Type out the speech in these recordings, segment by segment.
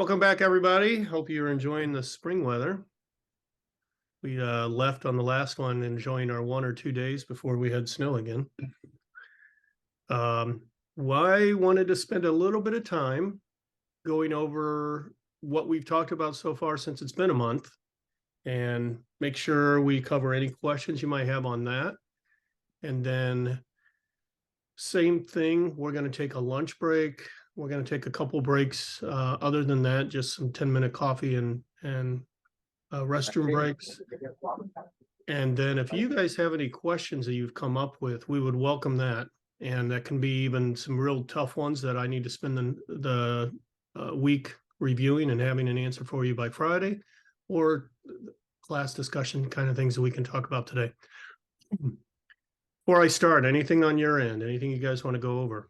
Welcome back, everybody. Hope you're enjoying the spring weather. We left on the last one enjoying our 1 or 2 days before we had snow again. I wanted to spend a little bit of time going over what we've talked about so far since it's been a month and make sure we cover any questions you might have on that. And then same thing, we're going to take a lunch break. We're going to take a couple breaks. Other than that, just some 10-minute coffee and restroom breaks. And then if you guys have any questions that you've come up with, we would welcome that. And that can be even some real tough ones that I need to spend the week reviewing and having an answer for you by Friday, or class discussion kind of things that we can talk about today. Before I start, anything on your end, anything you guys want to go over?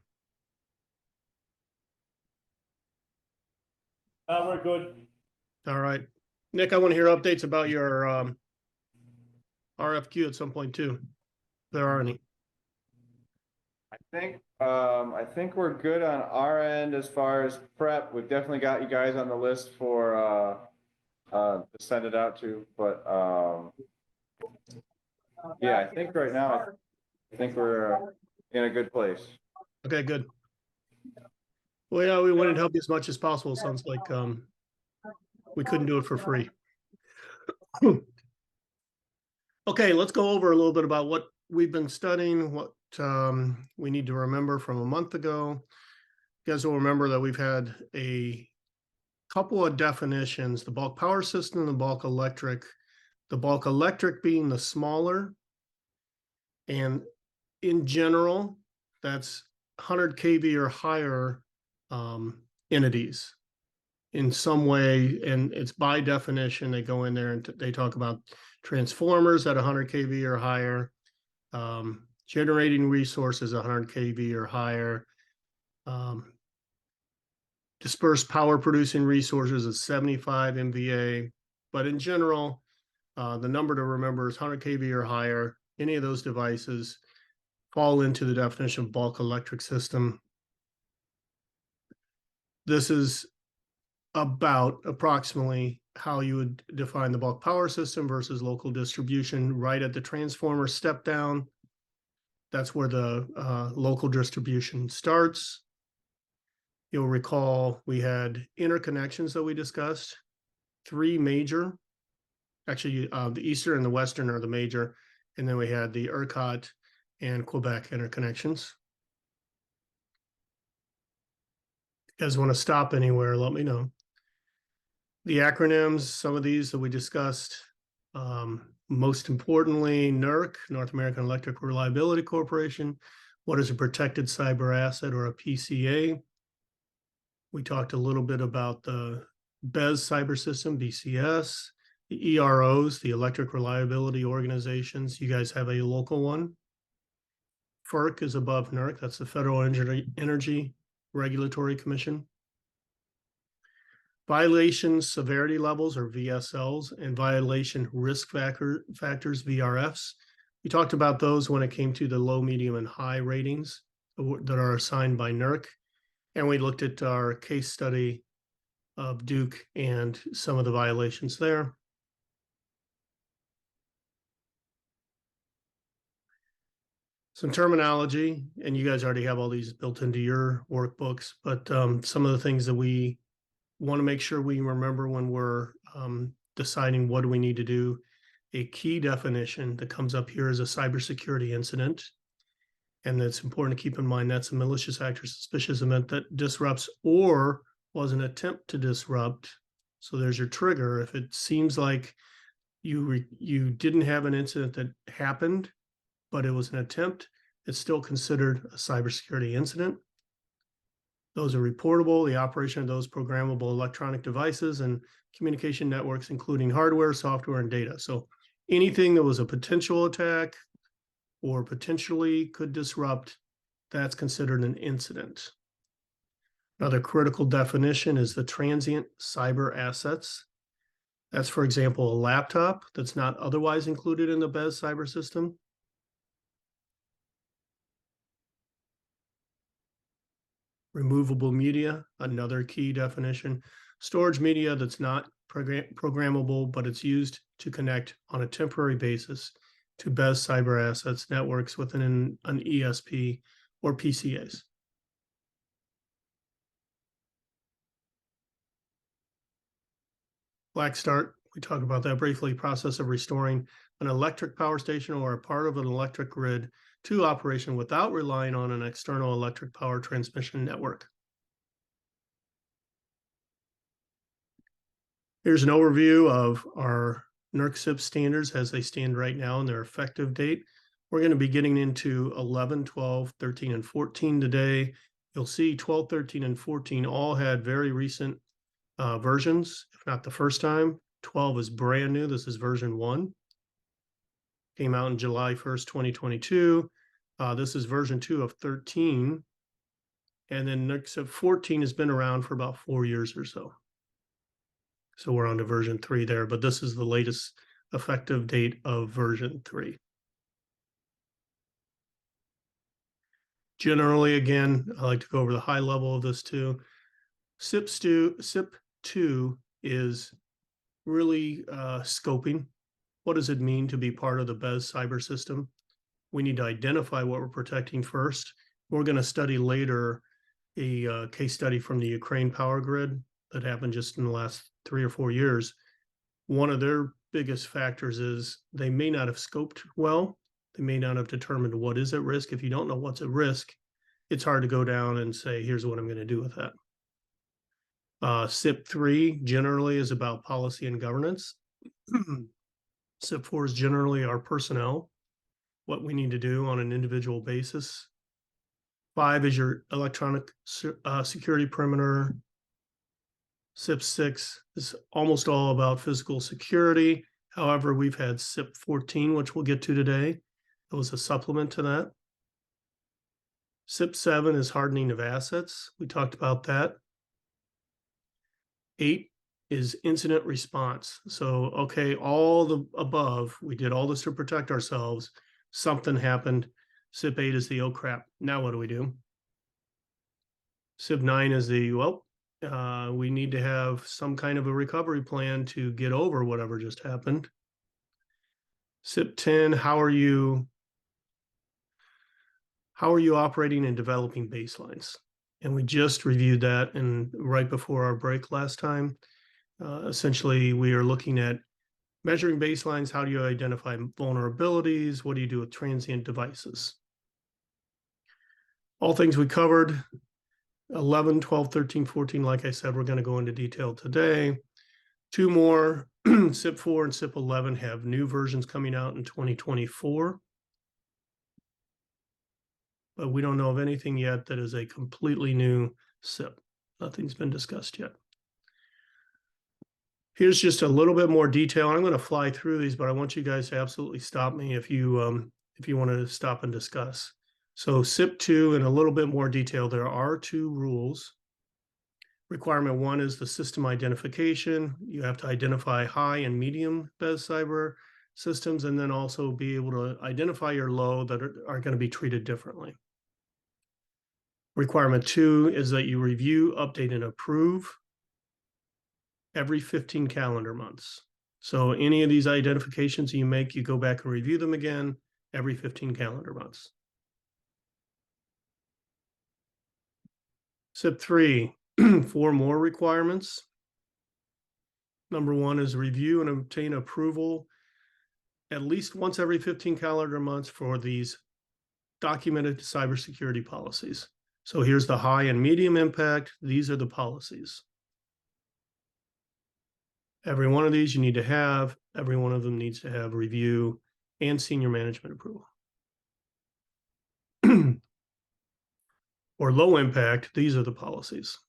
We're good. All right. Nick, I want to hear updates about your RFQ at some point too, if there are any. I think we're good on our end as far as prep. We've definitely got you guys on the list for to send it out to, but yeah, I think right now I think we're in a good place. Okay, good. Well, yeah, we wanted to help you as much as possible. Sounds like we couldn't do it for free. Okay, let's go over a little bit about what we've been studying, what we need to remember from a month ago. You guys will remember that we've had a couple of definitions, the bulk power system and the bulk electric. The bulk electric being the smaller, and in general, that's 100 kV or higher entities in some way, and it's by definition. They go in there and they talk about transformers at 100 kV or higher, generating resources 100 kV or higher, dispersed power producing resources at 75 MVA. But in general, the number to remember is 100 kV or higher. Any of those devices fall into the definition of bulk electric system. This is about approximately how you would define the bulk power system versus local distribution. Right at the transformer step down, that's where the local distribution starts. You'll recall we had interconnections that we discussed, 3 major. Actually, the Eastern and the Western are the major, and then we had the ERCOT and Quebec interconnections. If you guys want to stop anywhere, let me know. The acronyms, some of these that we discussed, most importantly, NERC, North American Electric Reliability Corporation. What is a protected cyber asset, or a PCA? We talked a little bit about the BES cyber system, BCS, the EROs, the Electric Reliability Organizations. You guys have a local one. FERC is above NERC. That's the Federal Energy Regulatory Commission. Violation severity levels, or VSLs, and violation risk factors, VRFs. We talked about those when it came to the low, medium, and high ratings that are assigned by NERC. And we looked at our case study of Duke and some of the violations there. Some terminology, and you guys already have all these built into your workbooks, but some of the things that we want to make sure we remember when we're deciding what do we need to do. A key definition that comes up here is a cybersecurity incident. And it's important to keep in mind that's a malicious act or suspicious event that disrupts or was an attempt to disrupt. So there's your trigger. If it seems like you didn't have an incident that happened, but it was an attempt, it's still considered a cybersecurity incident. Those are reportable. The operation of those programmable electronic devices and communication networks, including hardware, software, and data. So anything that was a potential attack or potentially could disrupt, that's considered an incident. Another critical definition is the transient cyber assets. That's, for example, a laptop that's not otherwise included in the BES cyber system. Removable media, another key definition. storage media that's not programmable, but it's used to connect on a temporary basis to BES cyber assets networks within an ESP or PCAs. Black start, we talked about that briefly, process of restoring an electric power station or a part of an electric grid to operation without relying on an external electric power transmission network. Here's an overview of our NERC CIP standards as they stand right now and their effective date. We're going to be getting into 11, 12, 13, and 14 today. You'll see 12, 13, and 14 all had very recent versions, if not the first time. 12 is brand new. This is version 1. Came out on July 1st, 2022. This is version 2 of 13. And then NERC CIP 14 has been around for about 4 years or so. So we're on to version 3 there, but this is the latest effective date of version 3. Generally, again, I like to go over the high level of this too. CIP 2 is really scoping. What does it mean to be part of the BES cyber system? We need to identify what we're protecting first. We're going to study later a case study from the Ukraine power grid that happened just in the last 3 or 4 years. One of their biggest factors is they may not have scoped well. They may not have determined what is at risk. If you don't know what's at risk, it's hard to go down and say, here's what I'm going to do with that. CIP 3 generally is about policy and governance. CIP 4 is generally our personnel, what we need to do on an individual basis. 5 is your electronic security perimeter. CIP 6 is almost all about physical security. However, we've had CIP 14, which we'll get to today. It was a supplement to that. CIP 7 is hardening of assets. We talked about that. 8 is incident response. So, okay, all the above, we did all this to protect ourselves. Something happened. CIP 8 is the, oh crap, now what do we do? CIP 9 is the, well, we need to have some kind of a recovery plan to get over whatever just happened. CIP 10, how are you operating and developing baselines? And we just reviewed that and right before our break last time. Essentially, we are looking at measuring baselines. How do you identify vulnerabilities? What do you do with transient devices? All things we covered. 11, 12, 13, 14, like I said, we're going to go into detail today. 2 more, CIP 4 and CIP 11 have new versions coming out in 2024. But we don't know of anything yet that is a completely new CIP. Nothing's been discussed yet. Here's just a little bit more detail. I'm going to fly through these, but I want you guys to absolutely stop me if you want to stop and discuss. So CIP 2 in a little bit more detail, there are 2 rules. Requirement 1 is the system identification. You have to identify high and medium BES cyber systems, and then also be able to identify your low that are going to be treated differently. Requirement 2 is that you review, update, and approve every 15 calendar months. So any of these identifications you make, you go back and review them again every 15 calendar months. CIP 3, 4 more requirements. Number 1 is review and obtain approval at least once every 15 calendar months for these documented cybersecurity policies. So here's the high and medium impact. These are the policies. Every one of these you need to have. Every one of them needs to have review and senior management approval. Or low impact, these are the policies.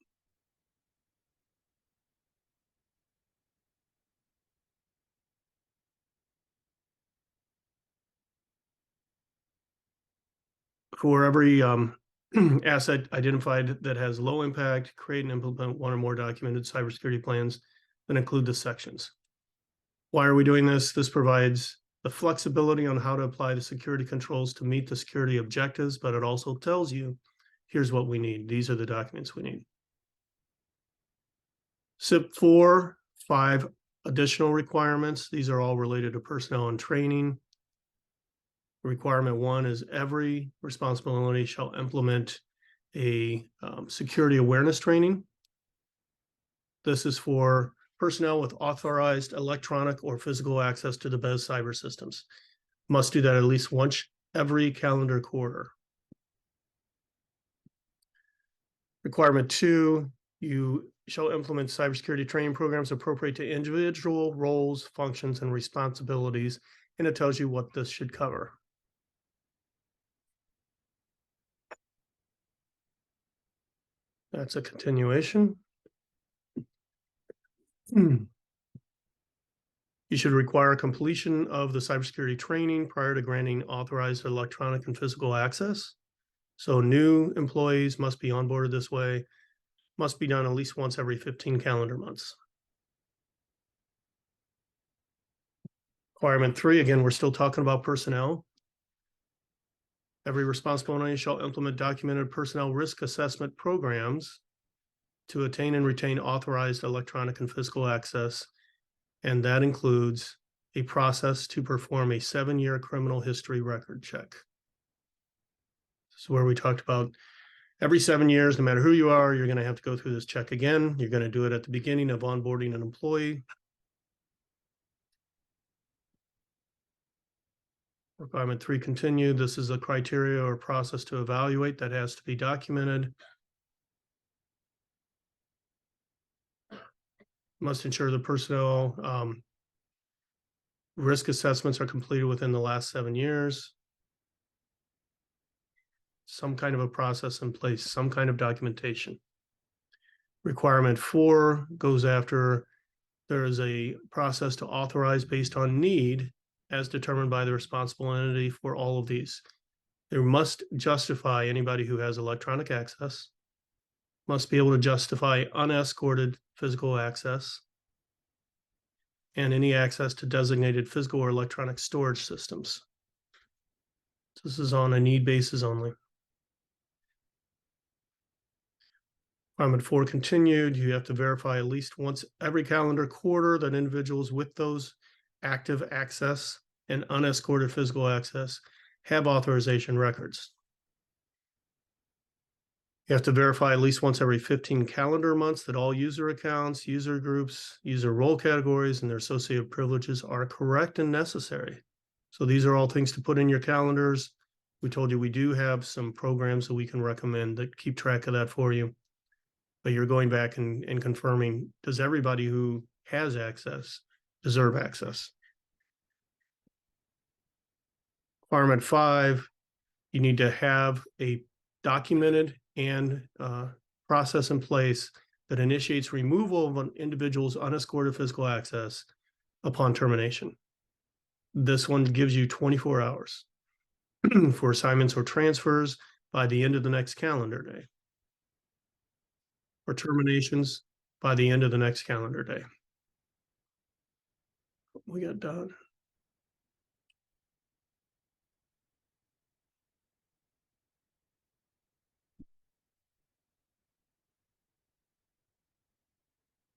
For every asset identified that has low impact, create and implement 1 or more documented cybersecurity plans that include the sections. Why are we doing this? This provides the flexibility on how to apply the security controls to meet the security objectives, but it also tells you, here's what we need. These are the documents we need. SIP 4, 5 additional requirements. These are all related to personnel and training. Requirement 1 is every responsibility shall implement a security awareness training. This is for personnel with authorized electronic or physical access to the BES cyber systems. Must do that at least once every calendar quarter. Requirement 2, you shall implement cybersecurity training programs appropriate to individual roles, functions, and responsibilities, and it tells you what this should cover. That's a continuation. You should require completion of the cybersecurity training prior to granting authorized electronic and physical access. So new employees must be onboarded this way, must be done at least once every 15 calendar months. Requirement 3, again, we're still talking about personnel. Every responsible entity shall implement documented personnel risk assessment programs to attain and retain authorized electronic and physical access. And that includes a process to perform a 7-year criminal history record check. This is where we talked about every 7 years, no matter who you are, you're going to have to go through this check again. You're going to do it at the beginning of onboarding an employee. Requirement 3 continued. This is a criteria or process to evaluate that has to be documented. Must ensure the personnel risk assessments are completed within the last 7 years. Some kind of a process in place, some kind of documentation. Requirement 4 goes after there is a process to authorize based on need as determined by the responsible entity for all of these. There must justify anybody who has electronic access, must be able to justify unescorted physical access, and any access to designated physical or electronic storage systems. This is on a need basis only. Requirement 4 continued. You have to verify at least once every calendar quarter that individuals with those active access and unescorted physical access have authorization records. You have to verify at least once every 15 calendar months that all user accounts, user groups, user role categories, and their associated privileges are correct and necessary. So these are all things to put in your calendars. We told you we do have some programs that we can recommend that keep track of that for you. But you're going back and confirming, does everybody who has access deserve access? Requirement 5, you need to have a documented and process in place that initiates removal of an individual's unescorted physical access upon termination. This one gives you 24 hours for assignments or transfers by the end of the next calendar day, or terminations by the end of the next calendar day. We got done.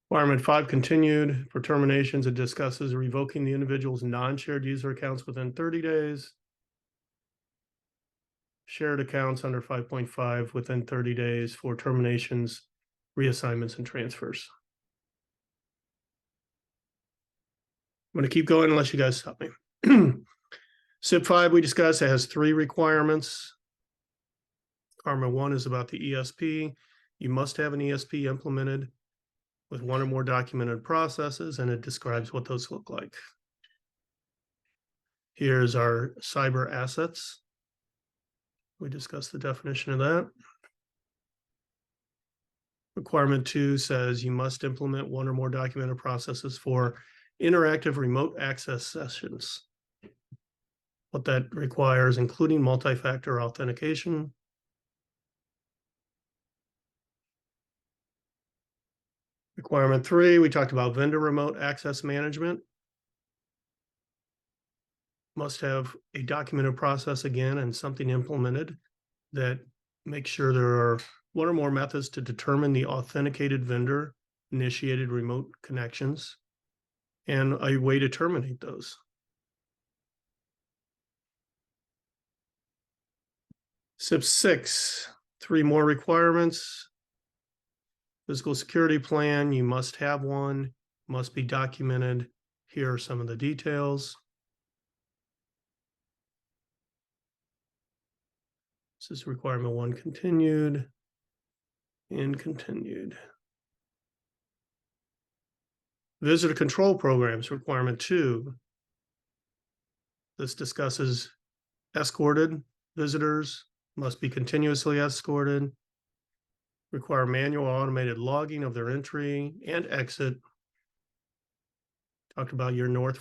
Requirement 5 continued. For terminations, it discusses revoking the individual's non-shared user accounts within 30 days. Shared accounts under 5.5 within 30 days for terminations, reassignments, and transfers. I'm going to keep going unless you guys stop me. SIP 5 we discussed, it has 3 requirements. Requirement 1 is about the ESP. You must have an ESP implemented with 1 or more documented processes, and it describes what those look like. Here's our cyber assets. We discussed the definition of that. Requirement 2 says you must implement 1 or more documented processes for interactive remote access sessions. What that requires, including multi-factor authentication. Requirement 3, we talked about vendor remote access management. Must have a documented process again and something implemented that makes sure there are 1 or more methods to determine the authenticated vendor initiated remote connections, and a way to terminate those. CIP 6, 3 more requirements. Physical security plan, you must have one, must be documented. Here are some of the details. This is requirement 1 continued and continued. Visitor control programs, requirement 2. This discusses escorted visitors, must be continuously escorted, require manual automated logging of their entry and exit. Talked about your North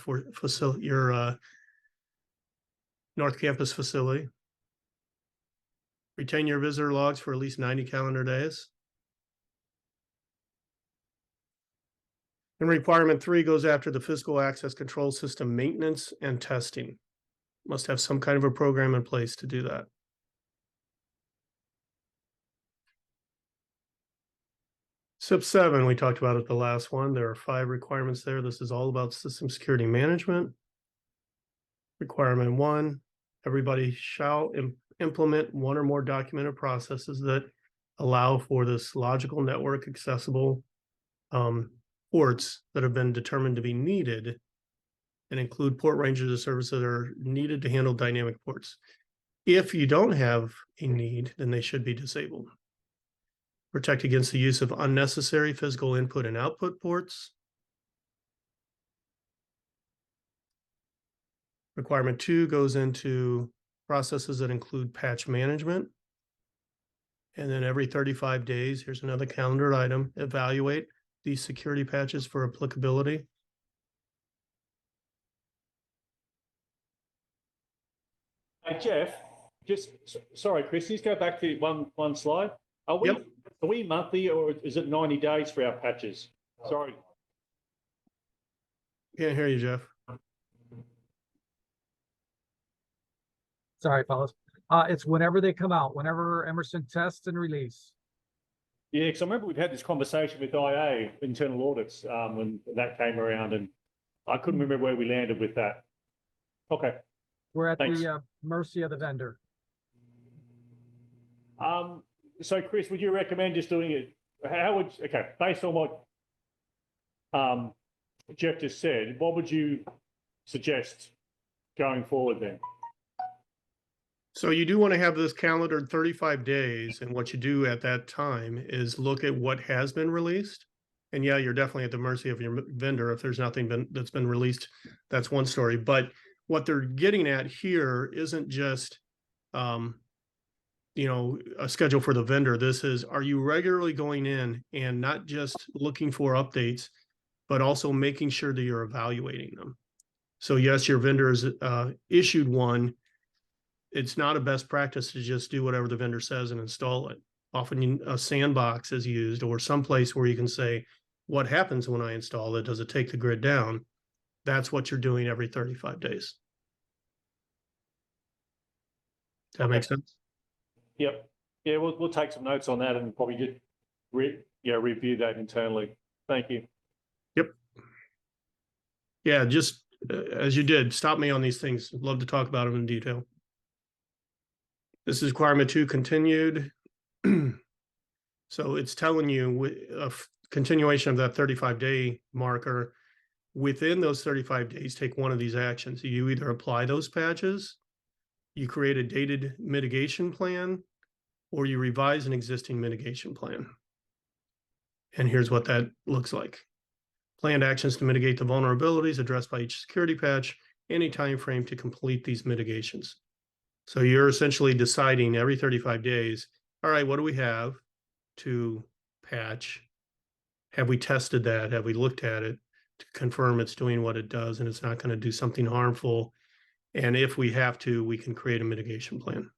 Campus facility. Retain your visitor logs for at least 90 calendar days. And requirement 3 goes after the physical access control system maintenance and testing. Must have some kind of a program in place to do that. CIP 7, we talked about it the last one. There are 5 requirements there. This is all about system security management. Requirement 1, everybody shall implement one or more documented processes that allow for this logical network accessible ports that have been determined to be needed and include port ranges of service that are needed to handle dynamic ports. If you don't have a need, then they should be disabled. Protect against the use of unnecessary physical input and output ports. Requirement 2 goes into processes that include patch management. And then every 35 days, here's another calendar item, evaluate these security patches for applicability. Hey, Jeff, sorry, Chris, just go back to one slide. Are we monthly or is it 90 days for our patches? Sorry. Can't hear you, Jeff. Sorry, fellas. It's whenever they come out, whenever Emerson tests and release. Yeah, because I remember we've had this conversation with IA, internal audits, when that came around, and I couldn't remember where we landed with that. Okay. We're at Thanks. the mercy of the vendor. So Chris, would you recommend just doing it? Okay, based on what Jeff just said, what would you suggest going forward then? So you do want to have this calendared 35 days, and what you do at that time is look at what has been released. And yeah, you're definitely at the mercy of your vendor. If there's nothing that's been released, that's one story. But what they're getting at here isn't just, a schedule for the vendor. This is, are you regularly going in and not just looking for updates, but also making sure that you're evaluating them? So yes, your vendor has issued one. It's not a best practice to just do whatever the vendor says and install it. Often a sandbox is used, or some place where you can say, what happens when I install it? Does it take the grid down? That's what you're doing every 35 days. Does that make sense? Yep. Yeah, we'll take some notes on that and probably just review that internally. Thank you. Yep. Yeah, just as you did, stop me on these things. I'd love to talk about them in detail. This is requirement 2 continued. So it's telling you a continuation of that 35-day marker. Within those 35 days, take one of these actions. You either apply those patches, you create a dated mitigation plan, or you revise an existing mitigation plan. And here's what that looks like. Planned actions to mitigate the vulnerabilities addressed by each security patch, any time frame to complete these mitigations. So you're essentially deciding every 35 days, all right, what do we have to patch? Have we tested that? Have we looked at it to confirm it's doing what it does and it's not going to do something harmful? And if we have to, we can create a mitigation plan.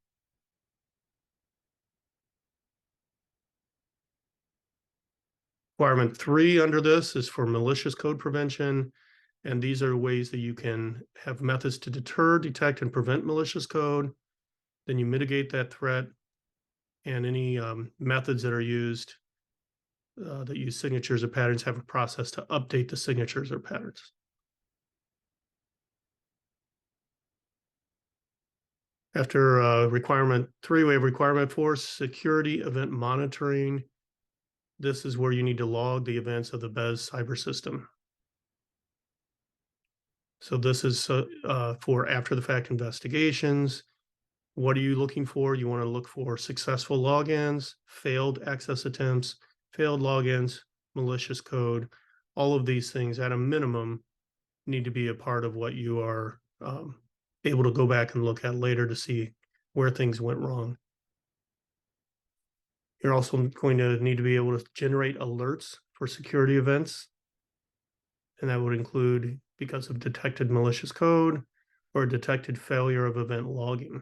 Requirement 3 under this is for malicious code prevention. And these are ways that you can have methods to deter, detect, and prevent malicious code. Then you mitigate that threat, and any methods that are used that use signatures or patterns have a process to update the signatures or patterns. After requirement 3, we have requirement 4, security event monitoring. This is where you need to log the events of the BES cyber system. So this is for after the fact investigations. What are you looking for? You want to look for successful logins, failed access attempts, failed logins, malicious code. All of these things at a minimum need to be a part of what you are able to go back and look at later to see where things went wrong. You're also going to need to be able to generate alerts for security events. And that would include because of detected malicious code or detected failure of event logging.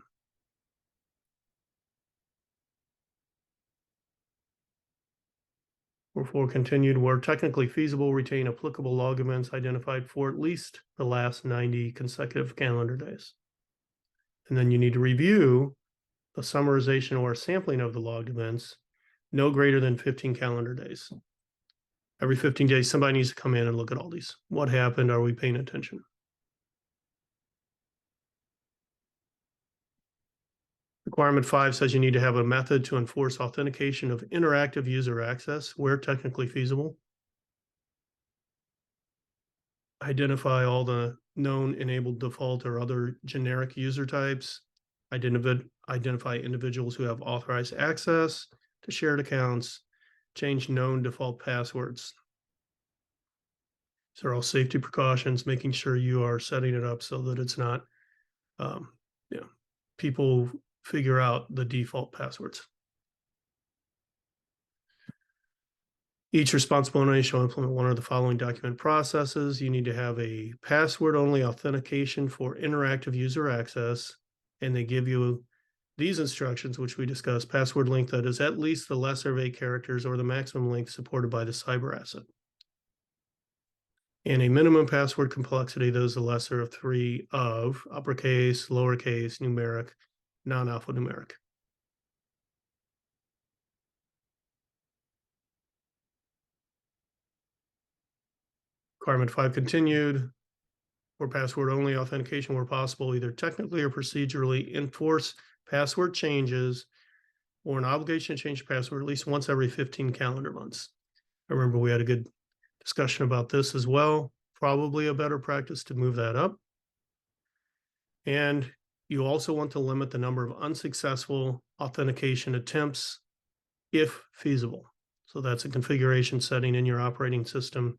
Or continued, where technically feasible, retain applicable log events identified for at least the last 90 consecutive calendar days. And then you need to review the summarization or sampling of the logged events no greater than 15 calendar days. Every 15 days, somebody needs to come in and look at all these. What happened? Are we paying attention? Requirement 5 says you need to have a method to enforce authentication of interactive user access where technically feasible. Identify all the known enabled default or other generic user types. Identify individuals who have authorized access to shared accounts. Change known default passwords. So all safety precautions, making sure you are setting it up so that it's not, people figure out the default passwords. Each responsible entity shall implement one of the following document processes. You need to have a password-only authentication for interactive user access, and they give you these instructions, which we discussed: password length that is at least the lesser of 8 characters or the maximum length supported by the cyber asset. And a minimum password complexity that is the lesser of 3 of uppercase, lowercase, numeric, non-alphanumeric. Requirement 5 continued. For password-only authentication where possible, either technically or procedurally enforce password changes or an obligation to change password at least once every 15 calendar months. I remember we had a good discussion about this as well. Probably a better practice to move that up. And you also want to limit the number of unsuccessful authentication attempts if feasible. So that's a configuration setting in your operating system.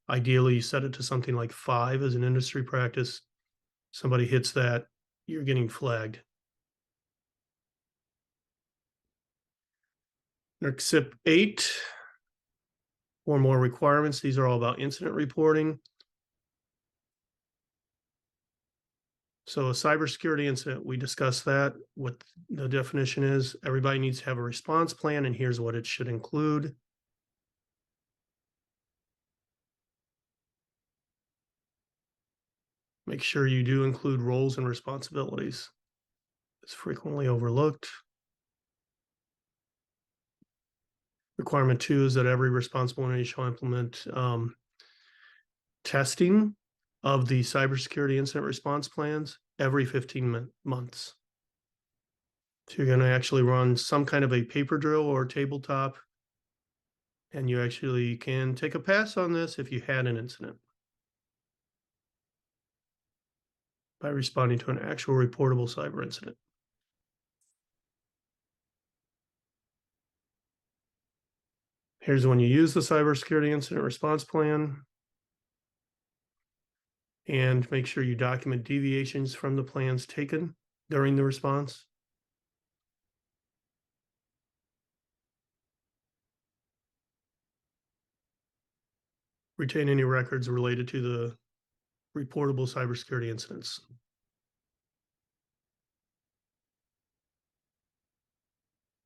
Ideally, you set it to something like 5 as an industry practice. Somebody hits that, you're getting flagged. NERC CIP 8, 4 more requirements. These are all about incident reporting. So a cybersecurity incident, we discussed that. What the definition is, everybody needs to have a response plan, and here's what it should include. Make sure you do include roles and responsibilities. It's frequently overlooked. Requirement 2 is that every responsible entity shall implement testing of the cybersecurity incident response plans every 15 months. So you're going to actually run some kind of a paper drill or tabletop, and you actually can take a pass on this if you had an incident by responding to an actual reportable cyber incident. Here's when you use the cybersecurity incident response plan, and make sure you document deviations from the plans taken during the response. Retain any records related to the reportable cybersecurity incidents.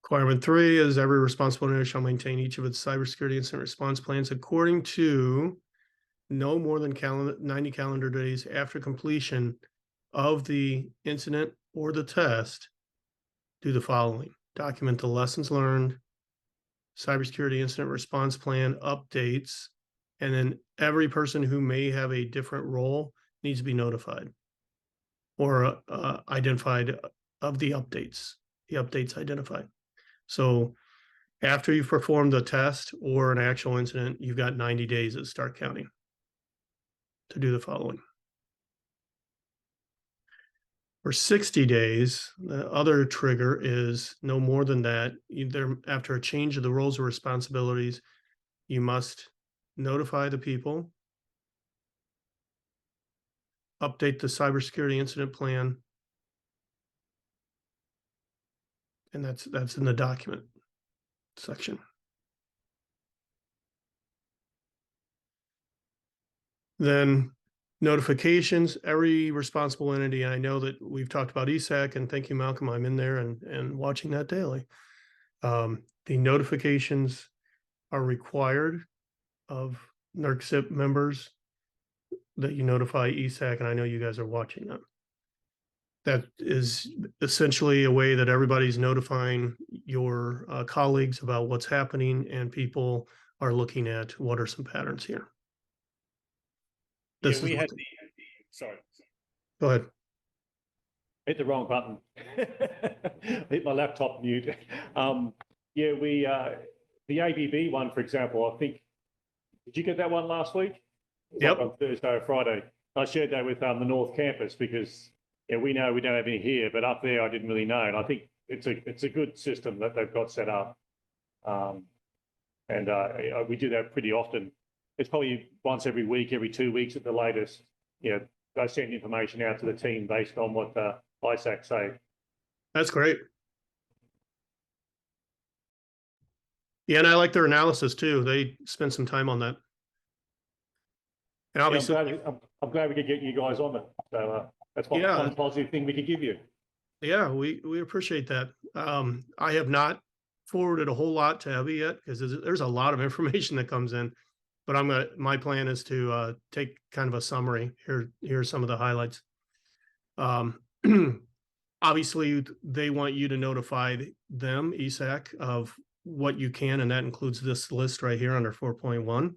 Requirement 3 is every responsible entity shall maintain each of its cybersecurity incident response plans according to no more than 90 calendar days after completion of the incident or the test. Do the following: document the lessons learned, cybersecurity incident response plan updates, and then every person who may have a different role needs to be notified or identified of the updates identified. So after you've performed a test or an actual incident, you've got 90 days to start counting to do the following. For 60 days, the other trigger is no more than that. Either after a change of the roles or responsibilities, you must notify the people, update the cybersecurity incident plan, and that's in the document section. Then notifications, every responsible entity. I know that we've talked about ESAC, and thank you, Malcolm. I'm in there and watching that daily. The notifications are required of NERC CIP members that you notify ESAC, and I know you guys are watching that. That is essentially a way that everybody's notifying your colleagues about what's happening, and people are looking at what are some patterns here. Yeah, we had sorry. Go ahead. Hit the wrong button. Hit my laptop mute. Yeah, we the ABB one, for example. I think, did you get that one last week? Yep. Like on Thursday or Friday. I shared that with the North Campus because we know we don't have any here, but up there I didn't really know, and I think it's a good system that they've got set up, and we do that pretty often. It's probably once every week, every 2 weeks at the latest. They send information out to the team based on what the ISAC say. That's great. Yeah, and I like their analysis too. They spend some time on that. And obviously, I'm glad we could get you guys on it. So that's one positive thing we could give you. Yeah, we appreciate that. I have not forwarded a whole lot to Evie yet because there's a lot of information that comes in. But my plan is to take kind of a summary. Here's some of the highlights. Obviously, they want you to notify them, ESAC, of what you can, and that includes this list right here under 4.1.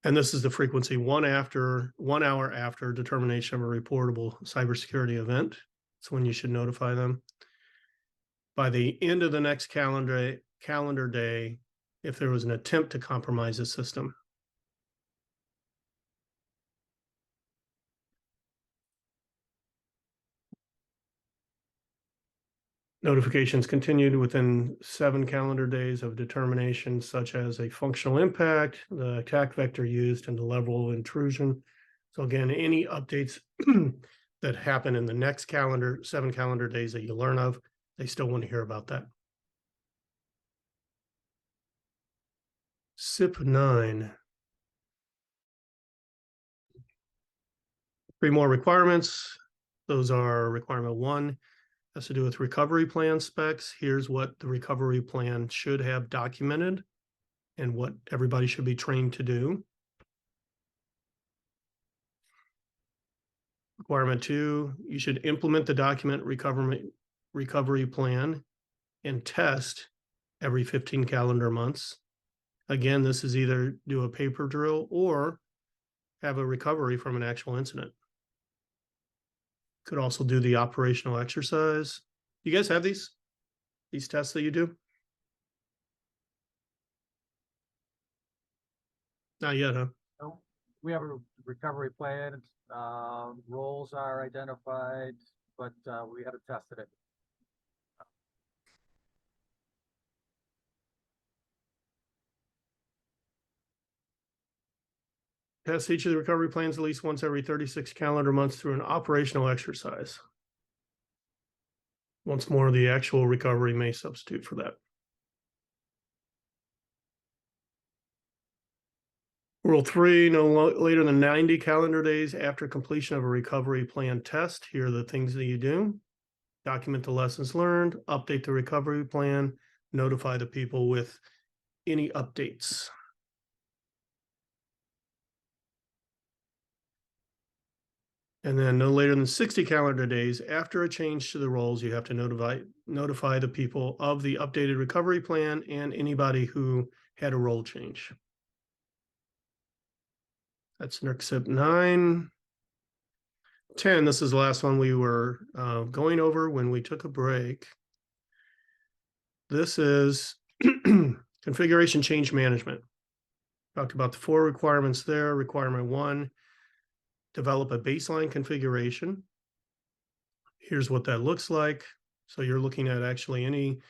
And this is the frequency 1 hour after determination of a reportable cybersecurity event. That's when you should notify them. By the end of the next calendar day, if there was an attempt to compromise the system. Notifications continued within 7 calendar days of determination, such as a functional impact, the attack vector used, and the level of intrusion. So again, any updates that happen in the next 7 calendar days that you learn of, they still want to hear about that. CIP 9. 3 more requirements. Those are requirement 1. Has to do with recovery plan specs. Here's what the recovery plan should have documented and what everybody should be trained to do. Requirement 2, you should implement the document recovery plan and test every 15 calendar months. Again, this is either do a paper drill or have a recovery from an actual incident. Could also do the operational exercise. You guys have these tests that you do? Not yet, huh? No, we have a recovery plan. Roles are identified, but we haven't tested it. Test each of the recovery plans at least once every 36 calendar months through an operational exercise. Once more, the actual recovery may substitute for that. Rule 3, no later than 90 calendar days after completion of a recovery plan test. Here are the things that you do. Document the lessons learned, update the recovery plan, notify the people with any updates. And then no later than 60 calendar days after a change to the roles, you have to notify the people of the updated recovery plan and anybody who had a role change. That's NERC CIP 9. 10, this is the last one we were going over when we took a break. This is configuration change management. Talked about the 4 requirements there. Requirement 1, develop a baseline configuration. Here's what that looks like. So you're looking at actually any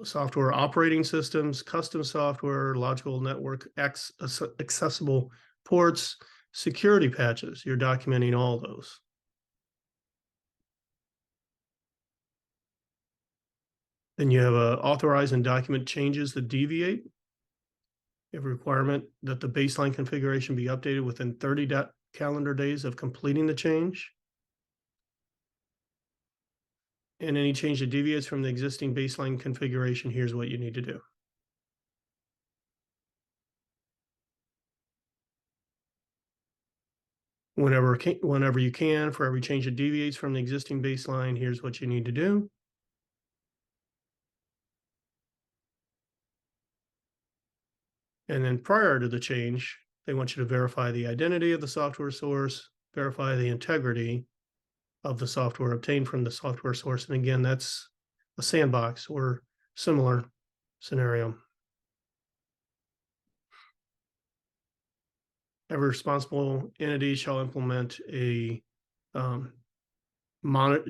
software operating systems, custom software, logical network, accessible ports, security patches. You're documenting all those. Then you have authorize and document changes that deviate. You have a requirement that the baseline configuration be updated within 30 calendar days of completing the change. And any change that deviates from the existing baseline configuration, here's what you need to do. Whenever you can, for every change that deviates from the existing baseline, here's what you need to do. And then prior to the change, they want you to verify the identity of the software source, verify the integrity of the software obtained from the software source. And again, that's a sandbox or similar scenario. Every responsible entity shall implement a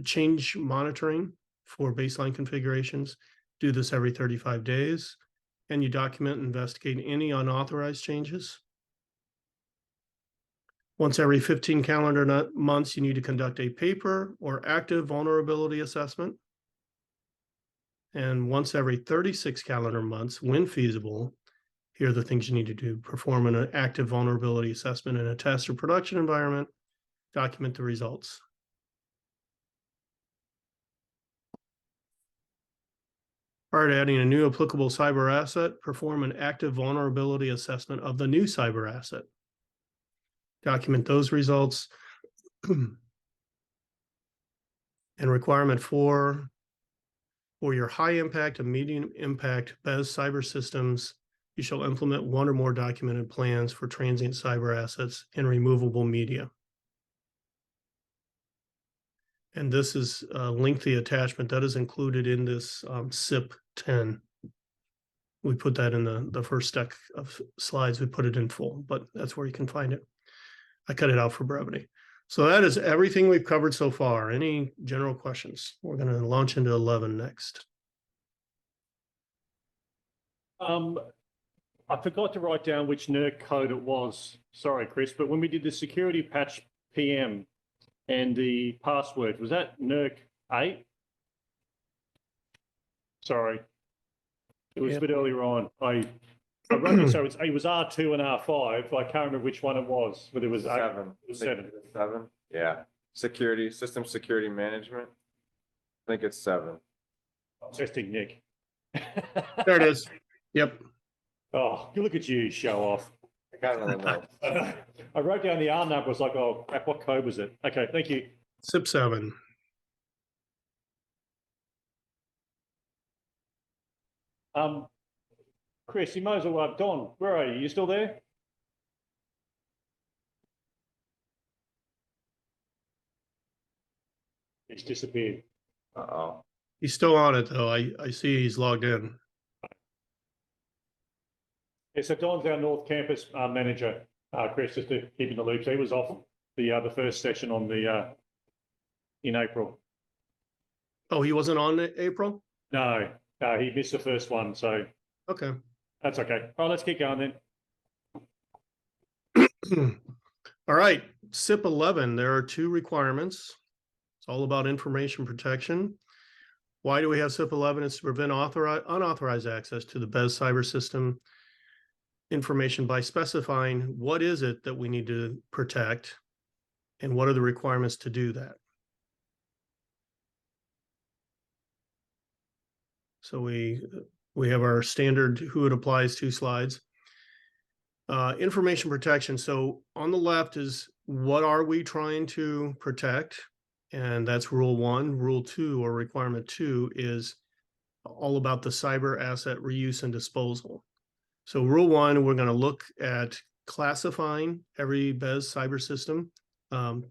change monitoring for baseline configurations. Do this every 35 days. And you document and investigate any unauthorized changes. Once every 15 calendar months, you need to conduct a paper or active vulnerability assessment. And once every 36 calendar months, when feasible, here are the things you need to do. Perform an active vulnerability assessment in a test or production environment. Document the results. Prior to adding a new applicable cyber asset, perform an active vulnerability assessment of the new cyber asset. Document those results. And requirement 4, for your high impact and medium impact BES cyber systems, you shall implement 1 or more documented plans for transient cyber assets and removable media. And this is a lengthy attachment that is included in this CIP 10. We put that in the first stack of slides. We put it in full, but that's where you can find it. I cut it out for brevity. So that is everything we've covered so far. Any general questions? We're going to launch into 11 next. I forgot to write down which NERC code it was. Sorry, Chris, but when we did the security patch PM and the password, was that NERC 8? Sorry. It was a bit earlier on. I wrote it, so it was R2 and R5. I can't remember which one it was, but it was 7. 8. It was 7. 7. Yeah. Security, system security management. I think it's 7. Testing, Nick. There it is. Yep. Oh, look at you, show off. I got it on the notes. I wrote down the R number. I was like, oh, crap, what code was it? Okay, thank you. CIP 7. Chris, you might as well, Don, where are you? You still there? He's disappeared. Uh-oh. He's still on it, though. I see he's logged in. Yeah, so Don's our North Campus manager, Chris, just to keep in the loop. So he was off the first session on the in April. Oh, he wasn't on April? No, he missed the first one, so Okay. that's okay. All right, let's keep going then. All right, CIP 11, there are 2 requirements. It's all about information protection. Why do we have CIP 11? It's to prevent unauthorized access to the BES cyber system information by specifying what is it that we need to protect and what are the requirements to do that. So we have our standard who it applies to slides. Information protection. So on the left is what are we trying to protect? And that's rule 1. Rule 2, or requirement 2, is all about the cyber asset reuse and disposal. So rule 1, we're going to look at classifying every BES cyber system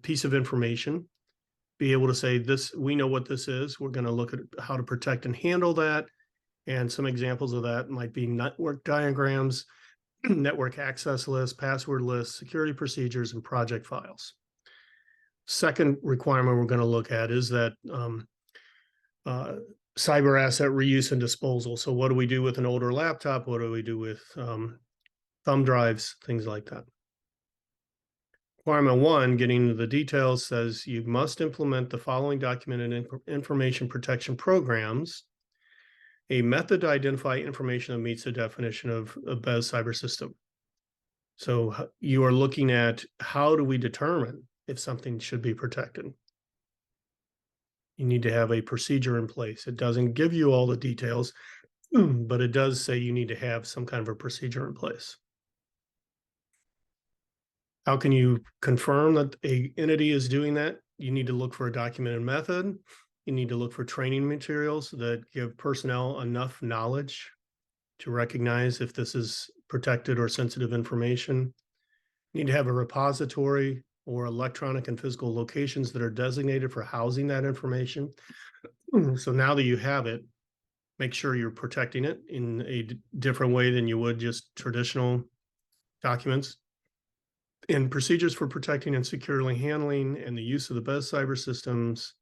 piece of information, be able to say this, we know what this is. We're going to look at how to protect and handle that. And some examples of that might be network diagrams, network access lists, password lists, security procedures, and project files. Second requirement we're going to look at is that cyber asset reuse and disposal. So what do we do with an older laptop? What do we do with thumb drives, things like that? Requirement 1, getting into the details, says you must implement the following documented information protection programs. A method to identify information that meets the definition of a BES cyber system. So you are looking at how do we determine if something should be protected. You need to have a procedure in place. It doesn't give you all the details, but it does say you need to have some kind of a procedure in place. How can you confirm that an entity is doing that? You need to look for a documented method. You need to look for training materials that give personnel enough knowledge to recognize if this is protected or sensitive information. You need to have a repository or electronic and physical locations that are designated for housing that information. So now that you have it, make sure you're protecting it in a different way than you would just traditional documents. And procedures for protecting and securely handling and the use of the BES cyber systems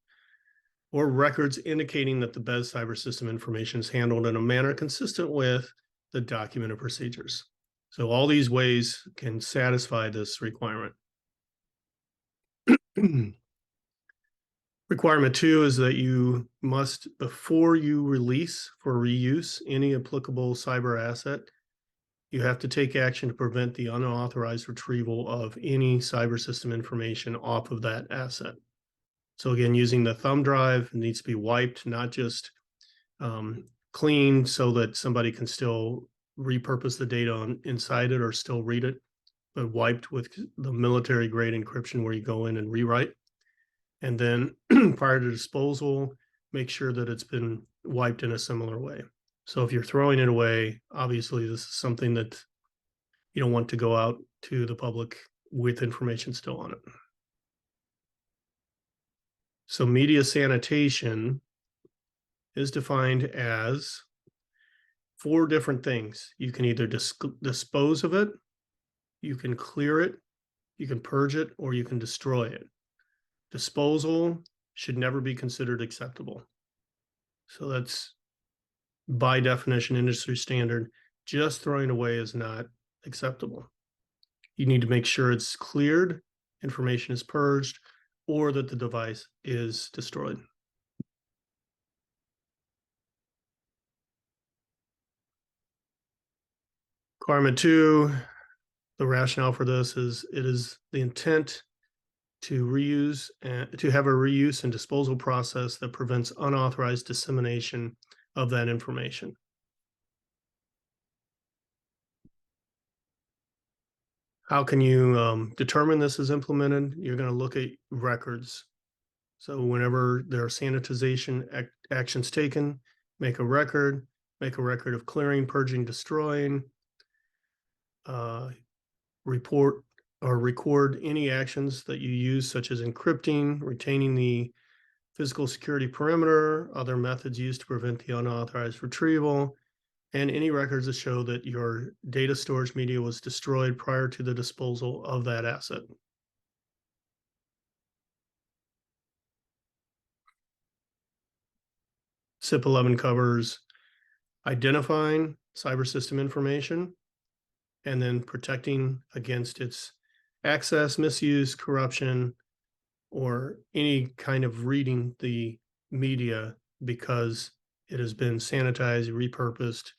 or records indicating that the BES cyber system information is handled in a manner consistent with the documented procedures. So all these ways can satisfy this requirement. Requirement 2 is that you must, before you release for reuse any applicable cyber asset, you have to take action to prevent the unauthorized retrieval of any cyber system information off of that asset. So again, using the thumb drive, it needs to be wiped, not just cleaned so that somebody can still repurpose the data inside it or still read it, but wiped with the military grade encryption where you go in and rewrite. And then prior to disposal, make sure that it's been wiped in a similar way. So if you're throwing it away, obviously this is something that you don't want to go out to the public with information still on it. So media sanitation is defined as 4 different things. You can either dispose of it, you can clear it, you can purge it, or you can destroy it. Disposal should never be considered acceptable. So that's by definition, industry standard. Just throwing away is not acceptable. You need to make sure it's cleared, information is purged, or that the device is destroyed. Requirement 2, the rationale for this is it is the intent to reuse and to have a reuse and disposal process that prevents unauthorized dissemination of that information. How can you determine this is implemented? You're going to look at records. So whenever there are sanitization actions taken, make a record of clearing, purging, destroying, report or record any actions that you use, such as encrypting, retaining the physical security perimeter, other methods used to prevent the unauthorized retrieval, and any records that show that your data storage media was destroyed prior to the disposal of that asset. CIP 11 covers identifying cyber system information and then protecting against its access, misuse, corruption, or any kind of reading the media because it has been sanitized, repurposed,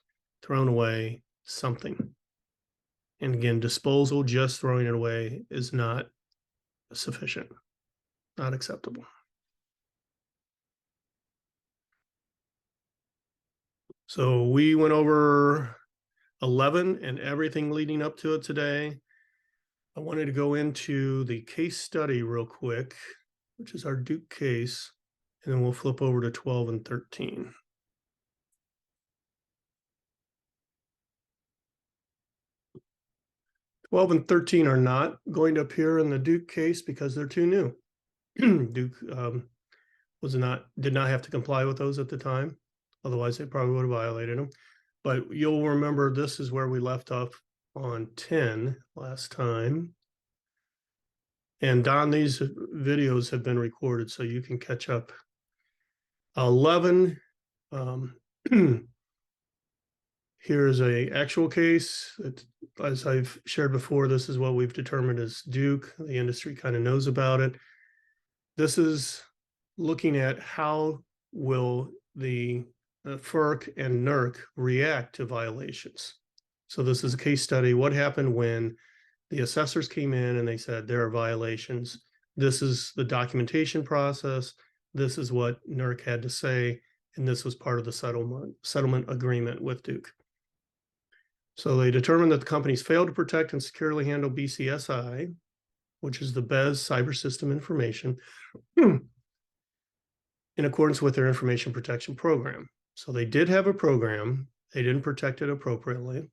thrown away, something. And again, disposal, just throwing it away, is not sufficient, not acceptable. So we went over 11 and everything leading up to it today. I wanted to go into the case study real quick, which is our Duke case, and then we'll flip over to 12 and 13. Twelve and 13 are not going to appear in the Duke case because they're too new. Duke did not have to comply with those at the time. Otherwise, they probably would have violated them. But you'll remember this is where we left off on 10 last time. And Don, these videos have been recorded, so you can catch up. 11, here's a actual case. As I've shared before, this is what we've determined as Duke. The industry kind of knows about it. This is looking at how will the FERC and NERC react to violations. So this is a case study. What happened when the assessors came in and they said there are violations? This is the documentation process. This is what NERC had to say, and this was part of the settlement agreement with Duke. So they determined that the companies failed to protect and securely handle BCSI, which is the BES cyber system information, in accordance with their information protection program. So they did have a program. They didn't protect it appropriately.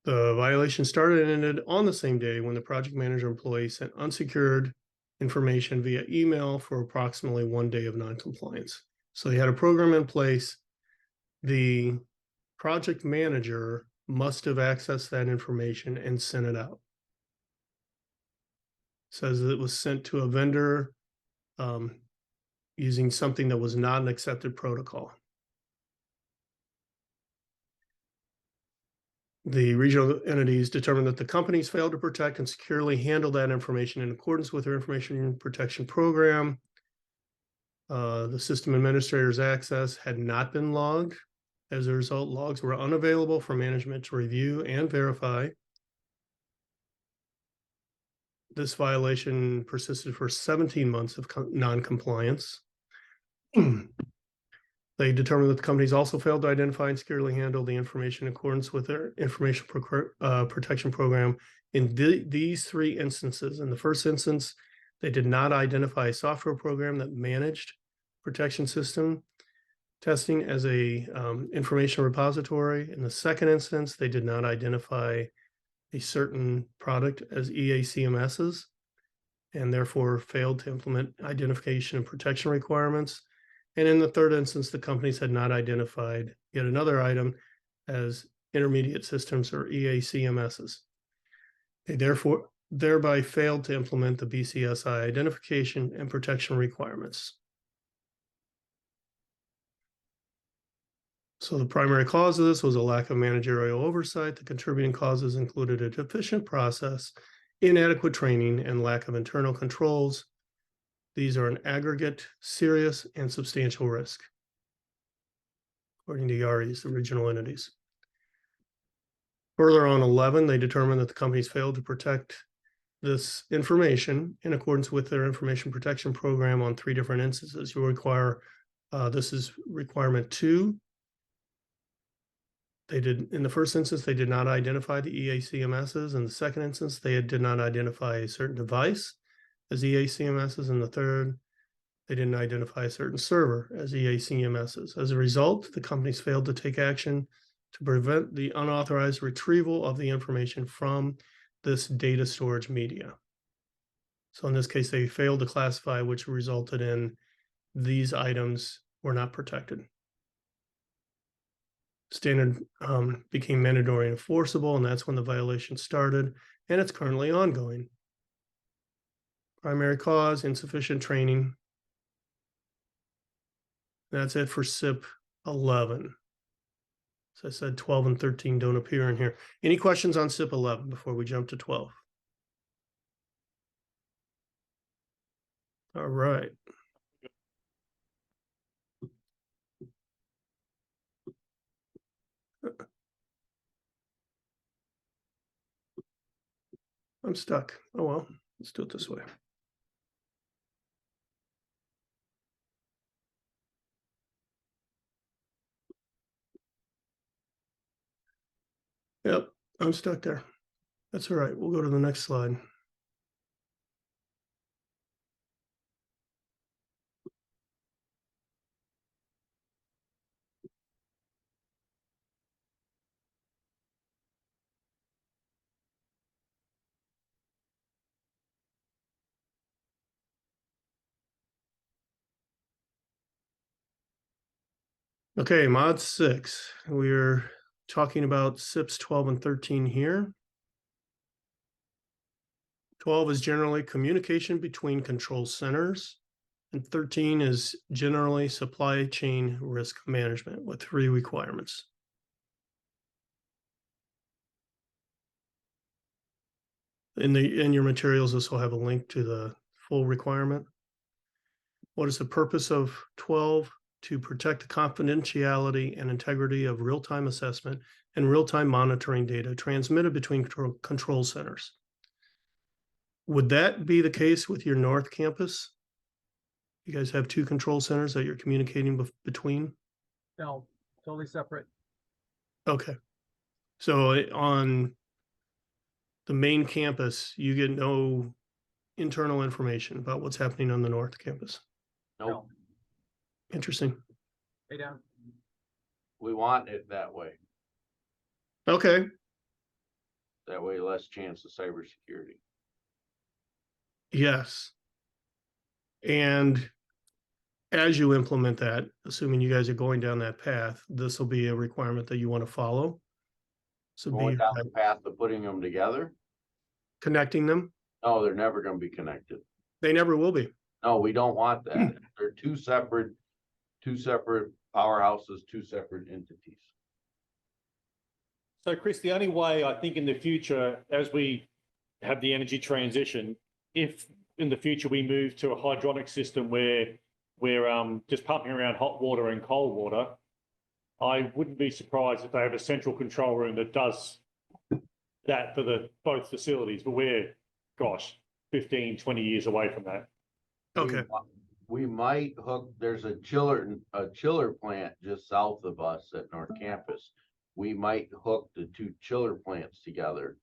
The violation started and ended on the same day when the project manager employee sent unsecured information via email for approximately 1 day of noncompliance. So they had a program in place. The project manager must have accessed that information and sent it out. It says that it was sent to a vendor using something that was not an accepted protocol. The regional entities determined that the companies failed to protect and securely handle that information in accordance with their information protection program. The system administrator's access had not been logged. As a result, logs were unavailable for management to review and verify. This violation persisted for 17 months of non-compliance. They determined that the companies also failed to identify and securely handle the information in accordance with their information protection program in these 3 instances. In the first instance, they did not identify a software program that managed protection system testing as a information repository. In the second instance, they did not identify a certain product as EACMSs and therefore failed to implement identification and protection requirements. And in the third instance, the companies had not identified yet another item as intermediate systems or EACMSs. They thereby failed to implement the BCSI identification and protection requirements. So the primary cause of this was a lack of managerial oversight. The contributing causes included a deficient process, inadequate training, and lack of internal controls. These are an aggregate, serious, and substantial risk, according to YARIs, the regional entities. Further on 11, they determined that the companies failed to protect this information in accordance with their information protection program on 3 different instances. You require, this is requirement 2. They did, in the first instance, they did not identify the EACMSs. In the second instance, they did not identify a certain device as EACMSs. In the third, they didn't identify a certain server as EACMSs. As a result, the companies failed to take action to prevent the unauthorized retrieval of the information from this data storage media. So in this case, they failed to classify, which resulted in these items were not protected. Standard became mandatory and enforceable, and that's when the violation started, and it's currently ongoing. Primary cause, insufficient training. That's it for CIP 11. So I said 12 and 13 don't appear in here. Any questions on CIP 11 before we jump to 12? All right. I'm stuck. Oh, well, let's do it this way. Yep, I'm stuck there. That's all right. We'll go to the next slide. Okay, mod 6. We're talking about SIPs 12 and 13 here. 12 is generally communication between control centers, and 13 is generally supply chain risk management with 3 requirements. In your materials, this will have a link to the full requirement. What is the purpose of 12? To protect the confidentiality and integrity of real-time assessment and real-time monitoring data transmitted between control centers. Would that be the case with your North campus? You guys have 2 control centers that you're communicating between? No, totally separate. Okay. So on the main campus, you get no internal information about what's happening on the North campus. Nope, Interesting. Hey, down. we want it that way. Okay. That way, less chance of cybersecurity. Yes. And as you implement that, assuming you guys are going down that path, this will be a requirement that you want to follow. So Going be down the path of putting them together. connecting them. No, they're never going to be connected. They never will be. No, we don't want that. They're two separate powerhouses, 2 separate entities. So Chris, the only way I think in the future, as we have the energy transition, if in the future we move to a hydronic system where we're just pumping around hot water and cold water, I wouldn't be surprised if they have a central control room that does that for both facilities, but we're, gosh, 15, 20 years away from that. Okay. We might hook, there's a chiller plant just south of us at North Campus. We might hook the 2 chiller plants together.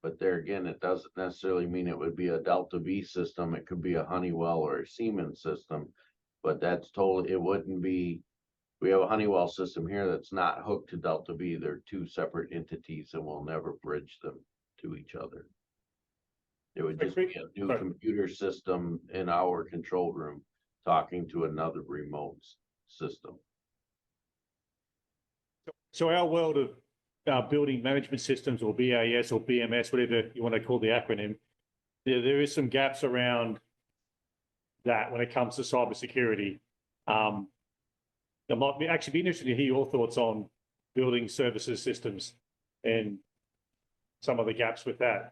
But there again, it doesn't necessarily mean it would be a Delta V system. It could be a Honeywell or a Siemens system. But that's totally, it wouldn't be, we have a Honeywell system here that's not hooked to Delta V. They're 2 separate entities and we'll never bridge them to each other. It would just be a new computer system in our control room talking to another remote system. So our world of building management systems, or BAS or BMS, whatever you want to call the acronym, there is some gaps around that when it comes to cybersecurity. It might actually be interesting to hear your thoughts on building services systems and some of the gaps with that.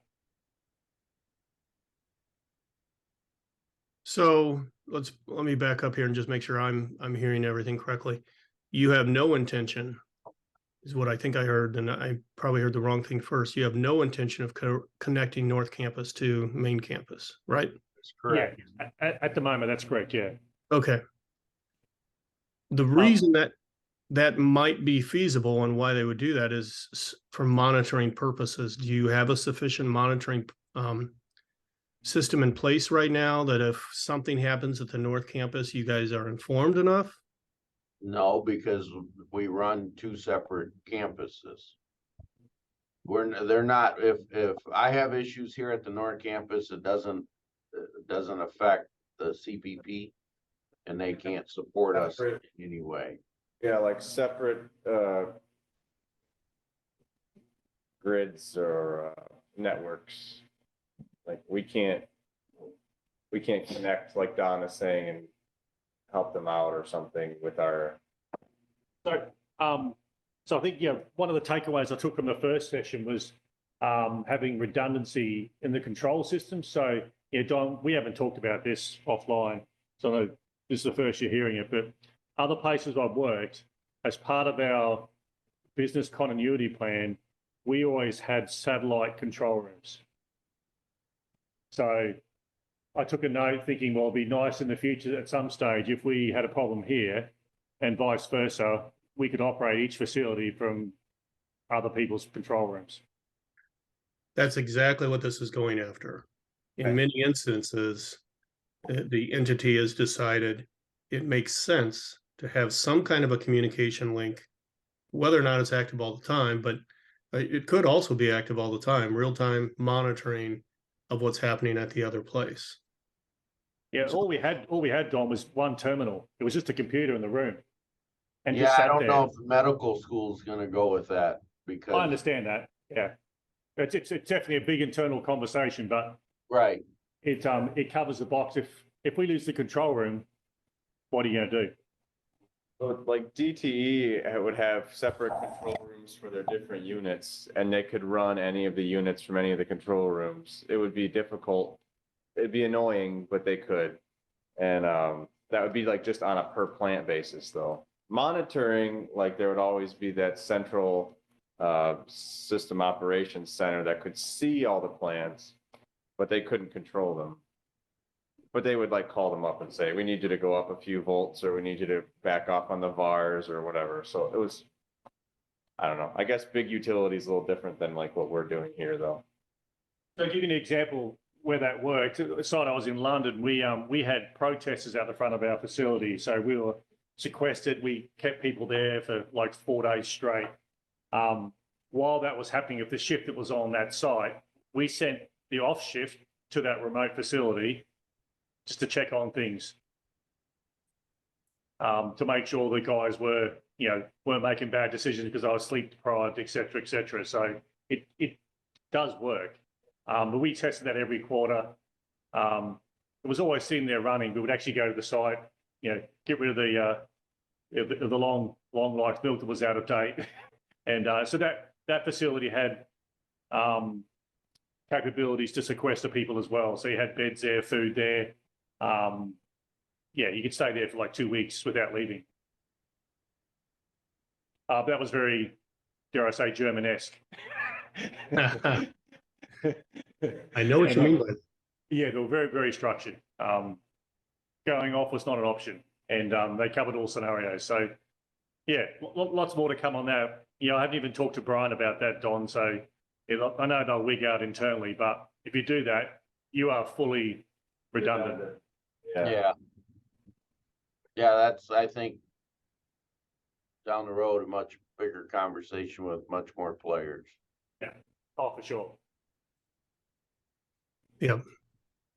So let me back up here and just make sure I'm hearing everything correctly. You have no intention, is what I think I heard, and I probably heard the wrong thing first. You have no intention of connecting North Campus to main campus, right? That's correct. Yeah, at the moment, that's correct. Yeah. Okay. The reason that might be feasible and why they would do that is for monitoring purposes. Do you have a sufficient monitoring system in place right now that if something happens at the North Campus, you guys are informed enough? No, because we run 2 separate campuses. They're not, if I have issues here at the North Campus, it doesn't affect the CPP and they can't support us in any way. Yeah, like separate grids or networks. Like we can't connect, like Don is saying, and help them out or something with our. So I think, yeah, one of the takeaways I took from the first session was having redundancy in the control system. So, yeah, Don, we haven't talked about this offline, so I know this is the first you're hearing it, but other places I've worked, as part of our business continuity plan, we always had satellite control rooms. So I took a note thinking, well, it'd be nice in the future at some stage if we had a problem here and vice versa, we could operate each facility from other people's control rooms. That's exactly what this is going after. In Okay. many instances, the entity has decided it makes sense to have some kind of a communication link, whether or not it's active all the time, but it could also be active all the time, real-time monitoring of what's happening at the other place. Yeah, all we had, Don, was one terminal. It was just a computer in the room. And Yeah, just I sat don't there. know if the medical school's gonna go with that I because, understand that. Yeah. It's definitely a big internal conversation, but right, it covers the box. If we lose the control room, what are you going to do? So like DTE would have separate control rooms for their different units, and they could run any of the units from any of the control rooms. It would be difficult. It'd be annoying, but they could. And that would be like just on a per plant basis though. Monitoring, like there would always be that central system operations center that could see all the plants, but they couldn't control them. But they would like call them up and say, we need you to go up a few volts, or we need you to back off on the VARs or whatever. So it was, I don't know. I guess big utility is a little different than like what we're doing here though. So give you an example where that worked. The site I was in London, we had protesters out the front of our facility. So we were sequestered. We kept people there for like 4 days straight. While that was happening, if the shift that was on that site, we sent the off shift to that remote facility just to check on things, to make sure the guys weren't making bad decisions because I was sleep deprived, et cetera, et cetera. So it does work. But we tested that every quarter. It was always sitting there running. We would actually go to the site, get rid of the long life milk that was out of date. And so that facility had capabilities to sequester people as well. So you had beds there, food there. You could stay there for like 2 weeks without leaving. That was very, dare I say, German-esque. I know what you mean by that. Yeah, they were very, very structured. Going off was not an option, and they covered all scenarios. So, yeah, lots more to come on that. I haven't even talked to Brian about that, Don. So, I know they'll wig out internally, but if you do that, you are fully redundant. yeah. Yeah, that's, I think, down the road, a much bigger conversation with much more players. Oh, for sure. Yeah.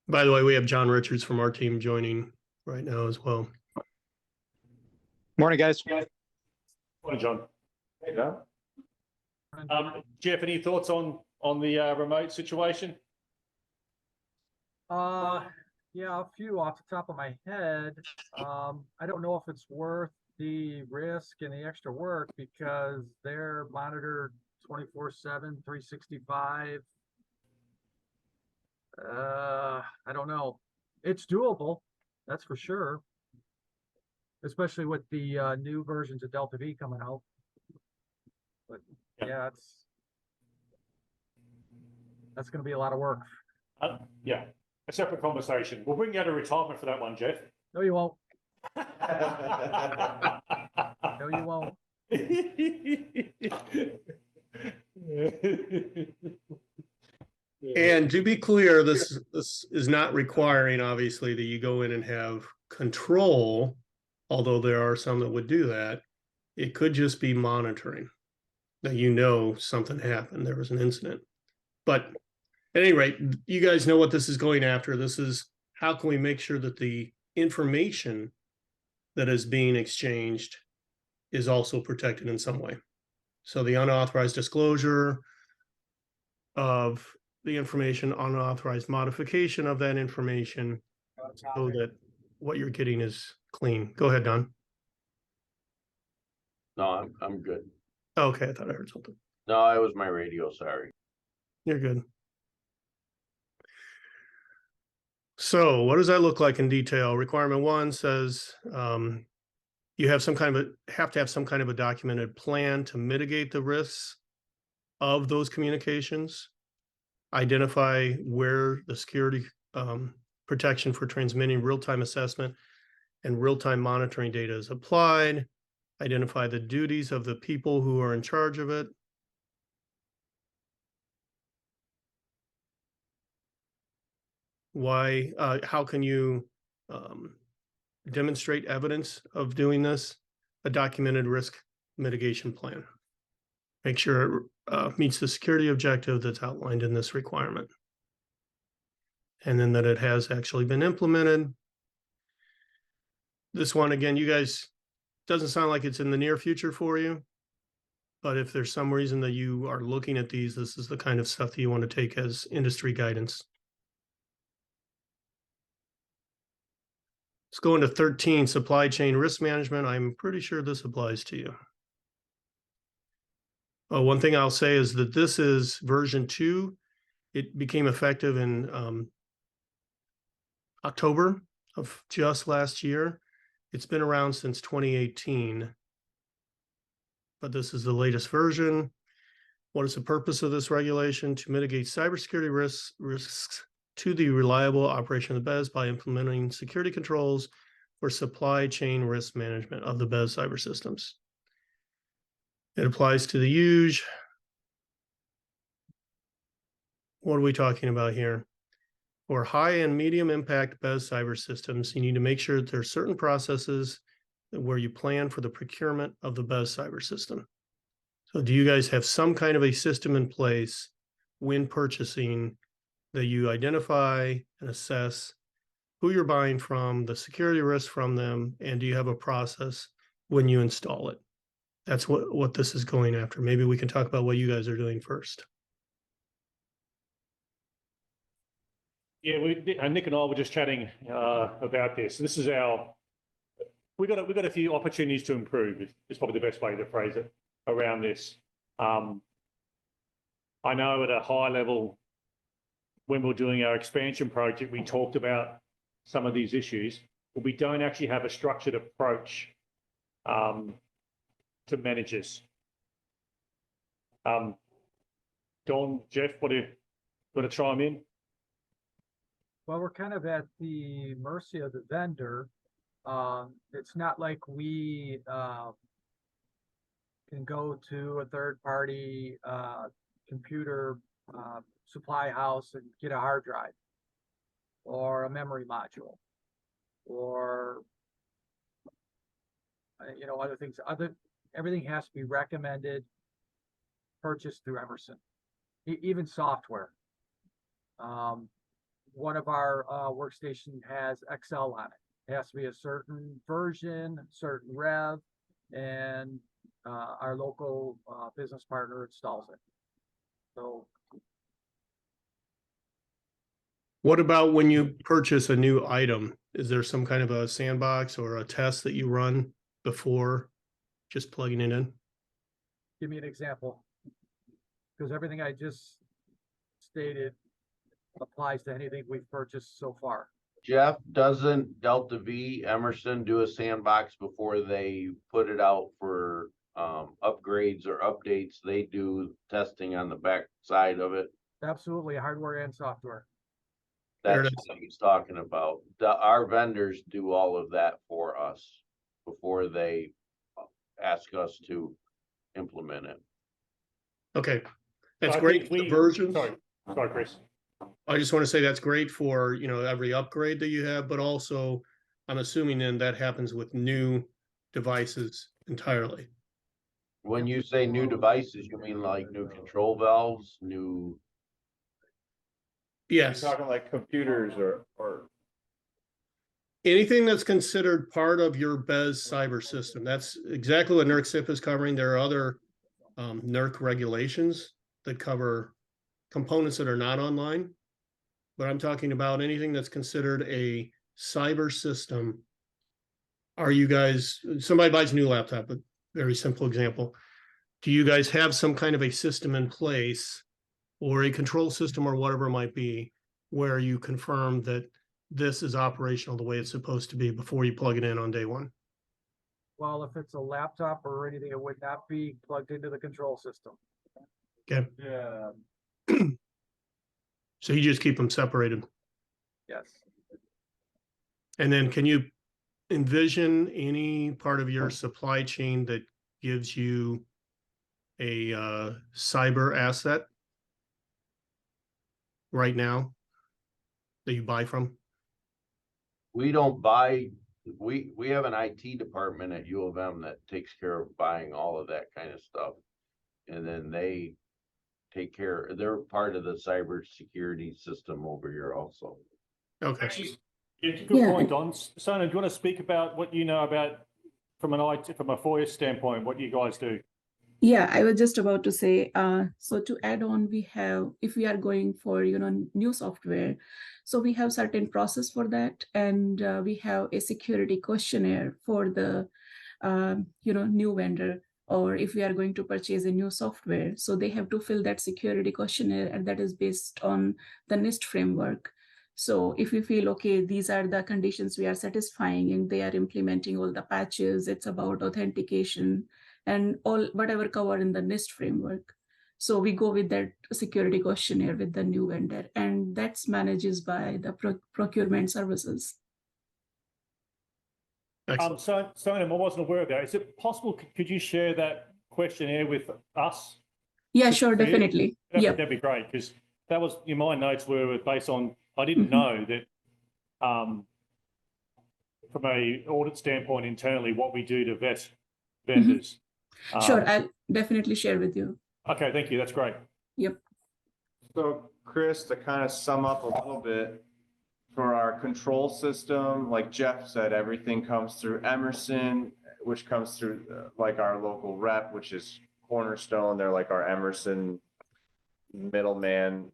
By the way, we have John Richards from our team joining right now as well. Morning, guys. Morning, John. Hey, John. Jeff, any thoughts on the remote situation? Yeah, a few off the top of my head. I don't know if it's worth the risk and the extra work because they're monitored 24/7, 365. I don't know. It's doable, that's for sure. Especially with the new versions of Delta V coming out. But yeah, that's going to be a lot of work. Yeah, a separate conversation. We'll bring you out of retirement for that one, Jeff. No, you won't. No, you won't. And to be clear, this is not requiring, obviously, that you go in and have control, although there are some that would do that. It could just be monitoring that something happened, there was an incident. But at any rate, you guys know what this is going after. This is how can we make sure that the information that is being exchanged is also protected in some way. So the unauthorized disclosure of the information, unauthorized modification of that information, so that what you're getting is clean. Go ahead, Don. No, I'm good. Okay, I thought I heard something. No, it was my radio, sorry. You're good. So what does that look like in detail? Requirement 1 says you have have to have some kind of a documented plan to mitigate the risks of those communications. Identify where the security protection for transmitting real-time assessment and real-time monitoring data is applied. Identify the duties of the people who are in charge of it. Why, how can you demonstrate evidence of doing this? A documented risk mitigation plan. Make sure it meets the security objective that's outlined in this requirement. And then that it has actually been implemented. This one, again, you guys, doesn't sound like it's in the near future for you. But if there's some reason that you are looking at these, this is the kind of stuff that you want to take as industry guidance. Let's go into 13, supply chain risk management. I'm pretty sure this applies to you. One thing I'll say is that this is version 2. It became effective in October of just last year. It's been around since 2018, but this is the latest version. What is the purpose of this regulation? To mitigate cybersecurity risks to the reliable operation of the BES by implementing security controls for supply chain risk management of the BES cyber systems. It applies to the huge. What are we talking about here? For high and medium impact BES cyber systems, you need to make sure that there are certain processes where you plan for the procurement of the BES cyber system. So do you guys have some kind of a system in place when purchasing that you identify and assess who you're buying from, the security risk from them, and do you have a process when you install it? That's what this is going after. Maybe we can talk about what you guys are doing first. Yeah, Nick and I were just chatting about this. This is we got a few opportunities to improve. It's probably the best way to phrase it around this. I know at a high level, when we're doing our expansion project, we talked about some of these issues, but we don't actually have a structured approach to manage this. Don, Jeff, what do you want to chime in? Well, we're kind of at the mercy of the vendor. It's not like we can go to a third party computer supply house and get a hard drive or a memory module or other things. Everything has to be recommended, purchased through Emerson, even software. One of our workstation has Excel on it. It has to be a certain version, certain rev, and our local business partner installs it. So, What about when you purchase a new item? Is there some kind of a sandbox or a test that you run before just plugging it in? give me an example, because everything I just stated applies to anything we've purchased so far. Jeff, doesn't Delta V Emerson do a sandbox before they put it out for upgrades or updates? They do testing on the back side of it. Absolutely, hardware and software. There That's it is. what he's talking about. Our vendors do all of that for us before they ask us to implement it. Okay, that's I great think for the versions. Sorry, Chris. I just want to say that's great for, every upgrade that you have, but also I'm assuming then that happens with new devices entirely. When you say new devices, you mean like new control valves, new? Yes, You're talking like computers or anything that's considered part of your BES cyber system. That's exactly what NERC CIP is covering. There are other NERC regulations that cover components that are not online. But I'm talking about anything that's considered a cyber system. Are you guys, somebody buys a new laptop, a very simple example. Do you guys have some kind of a system in place or a control system or whatever it might be where you confirm that this is operational the way it's supposed to be before you plug it in on day one? Well, if it's a laptop or anything, it would not be plugged into the control system. Okay. Yeah. So you just keep them separated. Yes. And then can you envision any part of your supply chain that gives you a cyber asset right now? that you buy from? We don't buy, we have an IT department at U of M that takes care of buying all of that kind of stuff. And then they take care, they're part of the cybersecurity system over here also. Okay. Actually, it's a good Yeah, point, Don. Sona, do you want to speak about what you know about from an IT, from a FOIA standpoint, what you guys do? Yeah, I was just about to say, so to add on, we have, if we are going for, new software, so we have certain process for that, and we have a security questionnaire for the, new vendor, or if we are going to purchase a new software, so they have to fill that security questionnaire, and that is based on the NIST framework. So if we feel, okay, these are the conditions we are satisfying, and they are implementing all the patches, it's about authentication, and all whatever covered in the NIST framework. So we go with that security questionnaire with the new vendor, and that's managed by the procurement services. Excellent. So Sona, I wasn't aware of that. Is it possible, could you share that questionnaire with us? Yeah, sure, For you? definitely. Yeah. That'd be great, because that was, my notes were based on, I didn't know that from a audit standpoint internally, what we do to vet vendors. Sure, I'll definitely share with you. Okay, thank you. That's great. Yep. So Chris, to kind of sum up a little bit, for our control system, like Jeff said, everything comes through Emerson, which comes through like our local rep, which is Cornerstone. They're like our Emerson middleman.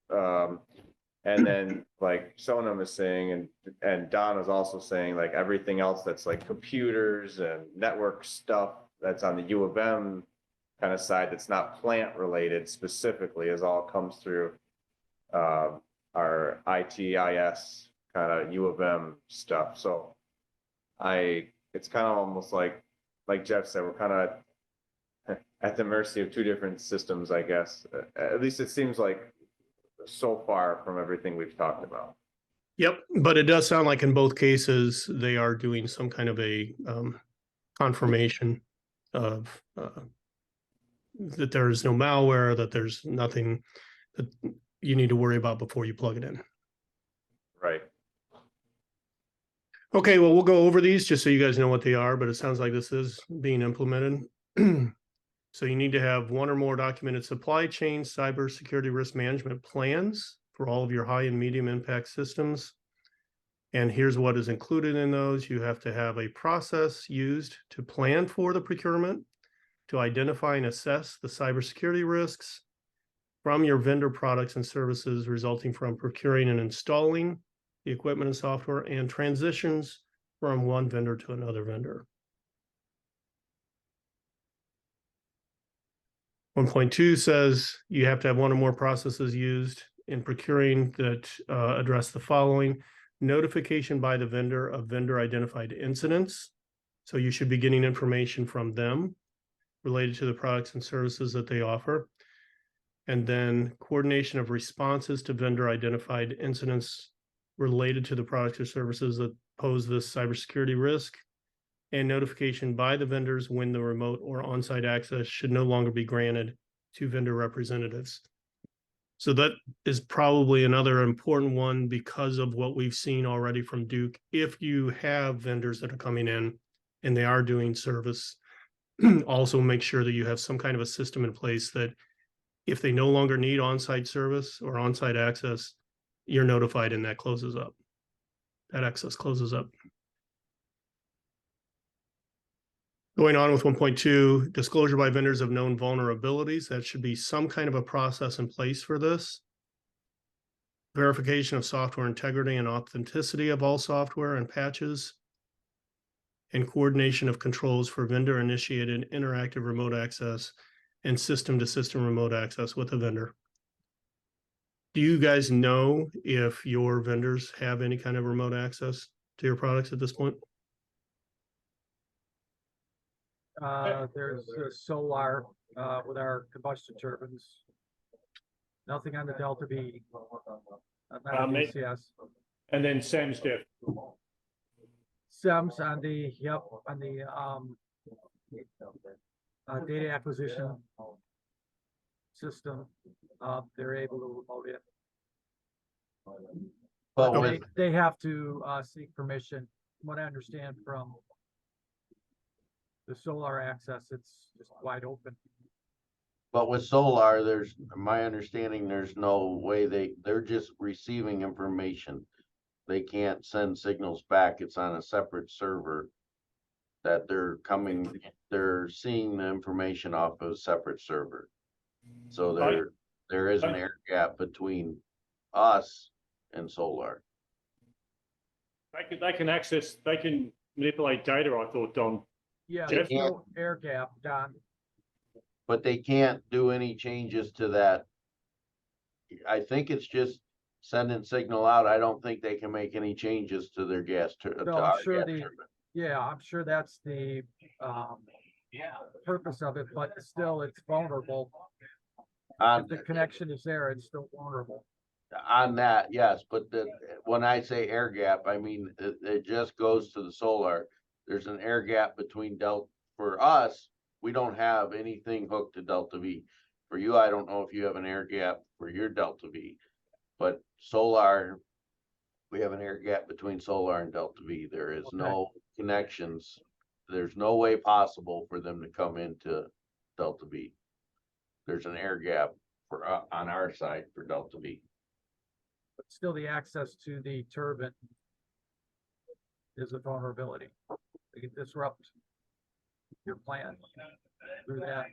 And then like Sonam is saying, and Don is also saying, like everything else that's like computers and network stuff that's on the U of M kind of side that's not plant related specifically is all comes through our ITIS kind of U of M stuff. So it's kind of almost like Jeff said, we're kind of at the mercy of two different systems, I guess. At least it seems like so far from everything we've talked about. Yep, but it does sound like in both cases, they are doing some kind of a confirmation of that there is no malware, that there's nothing that you need to worry about before you plug it in. Right. Okay, well, we'll go over these just so you guys know what they are, but it sounds like this is being implemented. So you need to have one or more documented supply chain cybersecurity risk management plans for all of your high and medium impact systems. And here's what is included in those. You have to have a process used to plan for the procurement, to identify and assess the cybersecurity risks from your vendor products and services resulting from procuring and installing the equipment and software, and transitions from one vendor to another vendor. 1.2 says you have to have one or more processes used in procuring that address the following: notification by the vendor of vendor identified incidents. So you should be getting information from them related to the products and services that they offer. And then coordination of responses to vendor identified incidents related to the products or services that pose this cybersecurity risk, and notification by the vendors when the remote or on-site access should no longer be granted to vendor representatives. So that is probably another important one because of what we've seen already from Duke. If you have vendors that are coming in and they are doing service, also make sure that you have some kind of a system in place that if they no longer need on-site service or on-site access, you're notified and that closes up. That access closes up. Going on with 1.2, disclosure by vendors of known vulnerabilities. That should be some kind of a process in place for this. Verification of software integrity and authenticity of all software and patches. And coordination of controls for vendor-initiated interactive remote access and system-to-system remote access with a vendor. Do you guys know if your vendors have any kind of remote access to your products at this point? There's solar with our combustion turbines. Nothing on the Delta B. Not on DCS. And then Sam's Jeff. SEMS on the data acquisition system. They're able to remote it. But But with, they have to seek permission, from what I understand from the solar access, it's just wide open. but with solar, there's, my understanding, there's no way they're just receiving information. They can't send signals back. It's on a separate server that they're seeing the information off of a separate server. So there is an air gap between us and solar. They can manipulate data, I thought, Don. Yeah, Jeff? there's no air gap, Don. But they can't do any changes to that. I think it's just sending signal out. I don't think they can make any changes to their gas to No, our I'm sure gas the, turbine. yeah, I'm sure that's the purpose of it, but still it's vulnerable. If the connection is there, it's still vulnerable. On that, yes, but when I say air gap, I mean, it just goes to the solar. There's an air gap between for us, we don't have anything hooked to Delta V. For you, I don't know if you have an air gap for your Delta V, but solar, we have an air gap between solar and Delta V. There is no connections. There's no way possible for them to come into Delta V. There's an air gap for, on our side for Delta V. But still the access to the turbine is a vulnerability. They can disrupt your plan through that.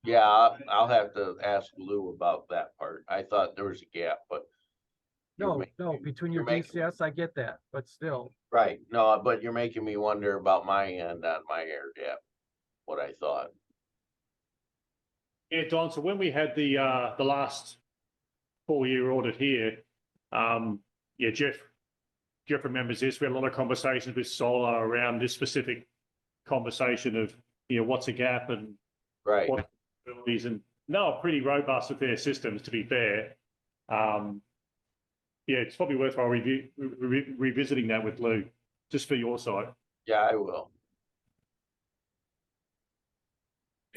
Yeah, I'll have to ask Lou about that part. I thought there was a gap, but. No, between your you're making- DCS, I get that, but still, Right, no, but you're making me wonder about my end on my air gap, what I thought. Yeah, Don, so when we had the last 4-year audit here, yeah, Jeff remembers this. We had a lot of conversations with Solar around this specific conversation of, what's a gap and Right, what abilities, and no, pretty robust with their systems, to be fair. Yeah, it's probably worthwhile revisiting that with Lou, just for your side. yeah, I will.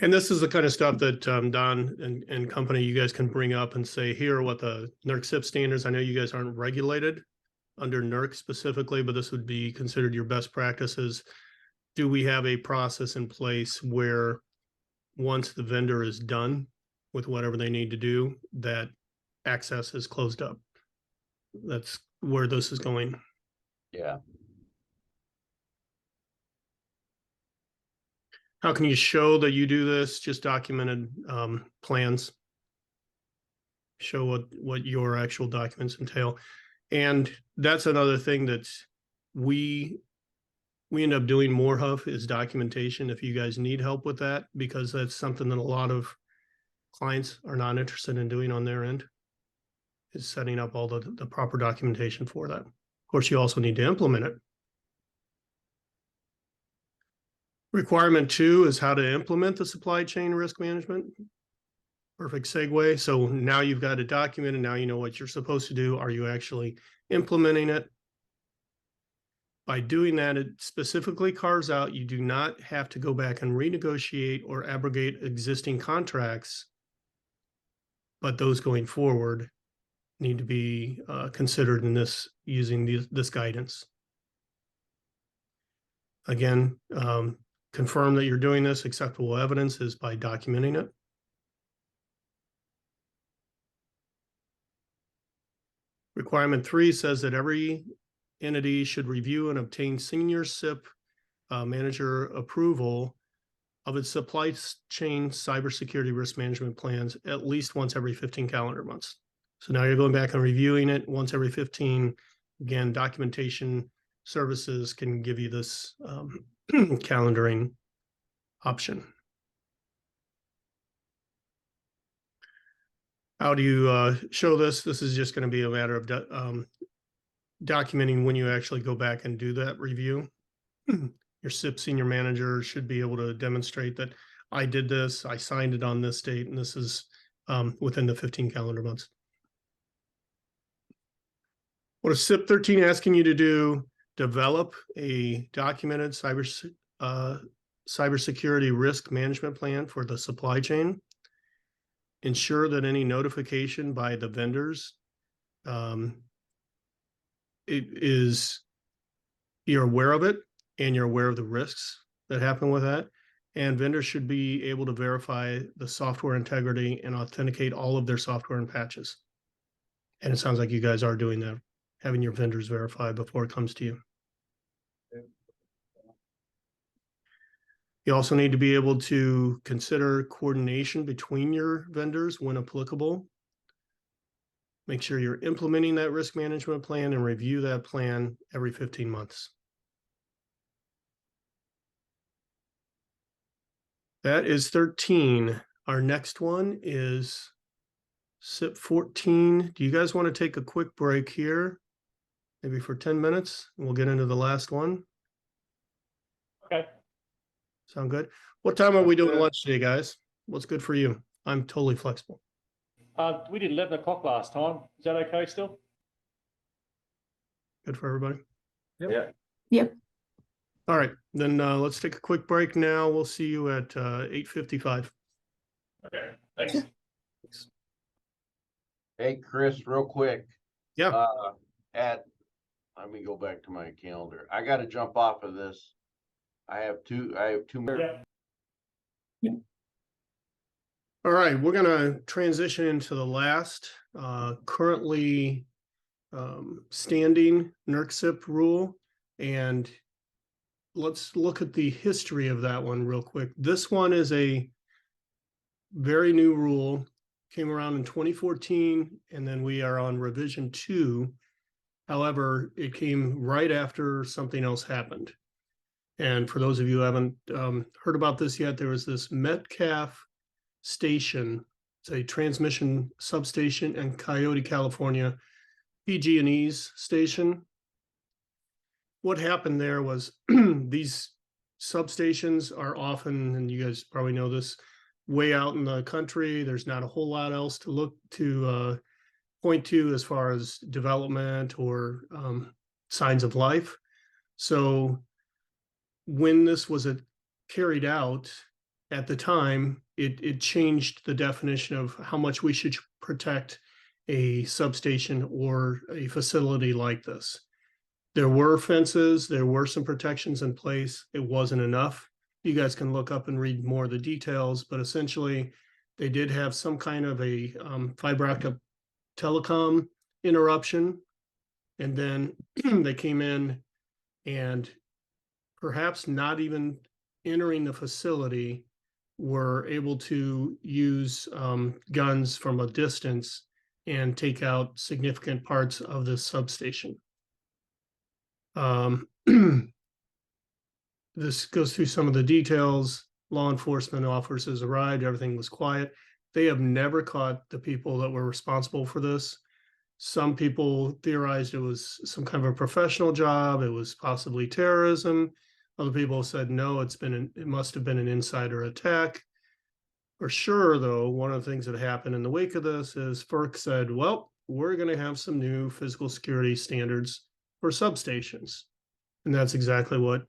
And this is the kind of stuff that Don and company, you guys can bring up and say, here are what the NERC CIP standards. I know you guys aren't regulated under NERC specifically, but this would be considered your best practices. Do we have a process in place where once the vendor is done with whatever they need to do, that access is closed up? That's where this is going. Yeah, How can you show that you do this? Just documented plans. Show what your actual documents entail. And that's another thing that we end up doing more of is documentation if you guys need help with that, because that's something that a lot of clients are not interested in doing on their end, is setting up all the proper documentation for that. Of course, you also need to implement it. Requirement 2 is how to implement the supply chain risk management. Perfect segue. So now you've got it documented. Now you know what you're supposed to do. Are you actually implementing it? By doing that, it specifically carves out you do not have to go back and renegotiate or abrogate existing contracts, but those going forward need to be considered in this using this guidance. Again, confirm that you're doing this. Acceptable evidence is by documenting it. Requirement 3 says that every entity should review and obtain senior CIP manager approval of its supply chain cybersecurity risk management plans at least once every 15 calendar months. So now you're going back and reviewing it once every 15. Again, documentation services can give you this calendaring option. How do you show this? This is just going to be a matter of documenting when you actually go back and do that review. Your CIP senior manager should be able to demonstrate that I did this, I signed it on this date, and this is within the 15 calendar months. What is CIP 13 asking you to do? Develop a documented cybersecurity risk management plan for the supply chain. Ensure that any notification by the vendors you're aware of it and you're aware of the risks that happen with that. And vendors should be able to verify the software integrity and authenticate all of their software and patches. And it sounds like you guys are doing that, having your vendors verify before it comes to you. You also need to be able to consider coordination between your vendors when applicable. Make sure you're implementing that risk management plan and review that plan every 15 months. That is 13. Our next one is CIP 14. Do you guys want to take a quick break here? Maybe for 10 minutes, and we'll get into the last one. Okay. Sound good? What time are we doing lunch today, guys? What's good for you? I'm totally flexible. We did 11 o'clock last time. Is that okay still? Good for everybody? Yep. Yeah. Yep. All right, then let's take a quick break now. We'll see you at 8:55. Okay, thanks. Sure. Hey, Chris, real quick. Yeah. Let me go back to my calendar. I gotta jump off of this. I have two more. Yeah. All right, we're gonna transition into the last currently standing NERC CIP rule, and let's look at the history of that one real quick. This one is a very new rule, came around in 2014, and then we are on revision 2. However, it came right after something else happened. And for those of you who haven't heard about this yet, there was this Metcalf station. It's a transmission substation in Coyote, California, PG&E's station. What happened there was these substations are often, and you guys probably know this, way out in the country. There's not a whole lot else to look to point to as far as development or signs of life. So when this was carried out at the time, it changed the definition of how much we should protect a substation or a facility like this. There were fences, there were some protections in place. It wasn't enough. You guys can look up and read more of the details, but essentially they did have some kind of a fiber optic telecom interruption. And then they came in and perhaps not even entering the facility were able to use guns from a distance and take out significant parts of this substation. This goes through some of the details. Law enforcement officers arrived, everything was quiet. They have never caught the people that were responsible for this. Some people theorized it was some kind of a professional job. It was possibly terrorism. Other people said, no, it must have been an insider attack. For sure, though, one of the things that happened in the wake of this is FERC said, well, we're going to have some new physical security standards for substations. And that's exactly what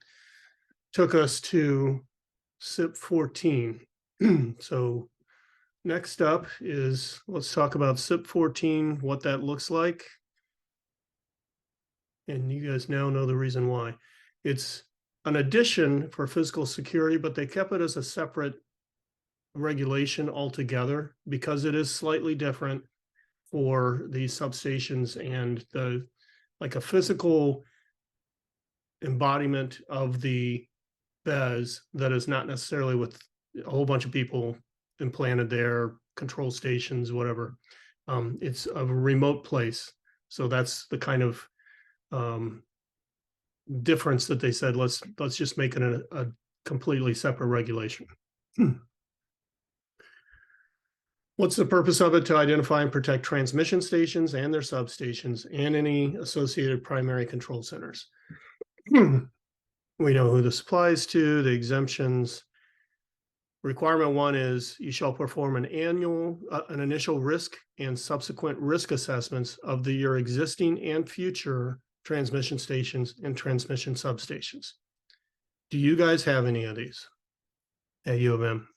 took us to CIP 14. So next up is, let's talk about CIP 14, what that looks like. And you guys now know the reason why. It's an addition for physical security, but they kept it as a separate regulation altogether because it is slightly different for these substations and like a physical embodiment of the BES that is not necessarily with a whole bunch of people implanted there, control stations, whatever. It's a remote place. So that's the kind of difference that they said, let's just make it a completely separate regulation. What's the purpose of it? To identify and protect transmission stations and their substations and any associated primary control centers. We know who this applies to, the exemptions. Requirement 1 is you shall perform an initial risk and subsequent risk assessments of your existing and future transmission stations and transmission substations. Do you guys have any of these at U of M?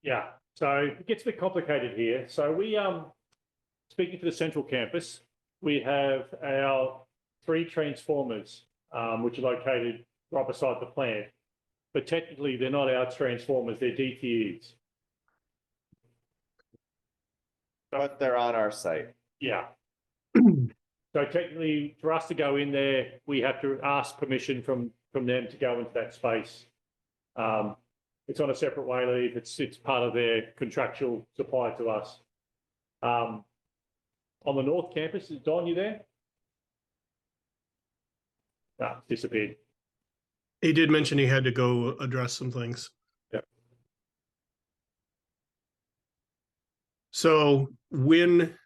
Yeah, so it gets a bit complicated here. So speaking for the central campus, we have our 3 transformers, which are located right beside the plant. But technically, they're not our transformers, they're DTEs. But they're on our site. Yeah. So technically, for us to go in there, we have to ask permission from them to go into that space. It's on a separate way leave. It's part of their contractual supply to us. On the North Campus, is Don, you there? Ah, disappeared. He did mention he had to go address some things. Yep. So when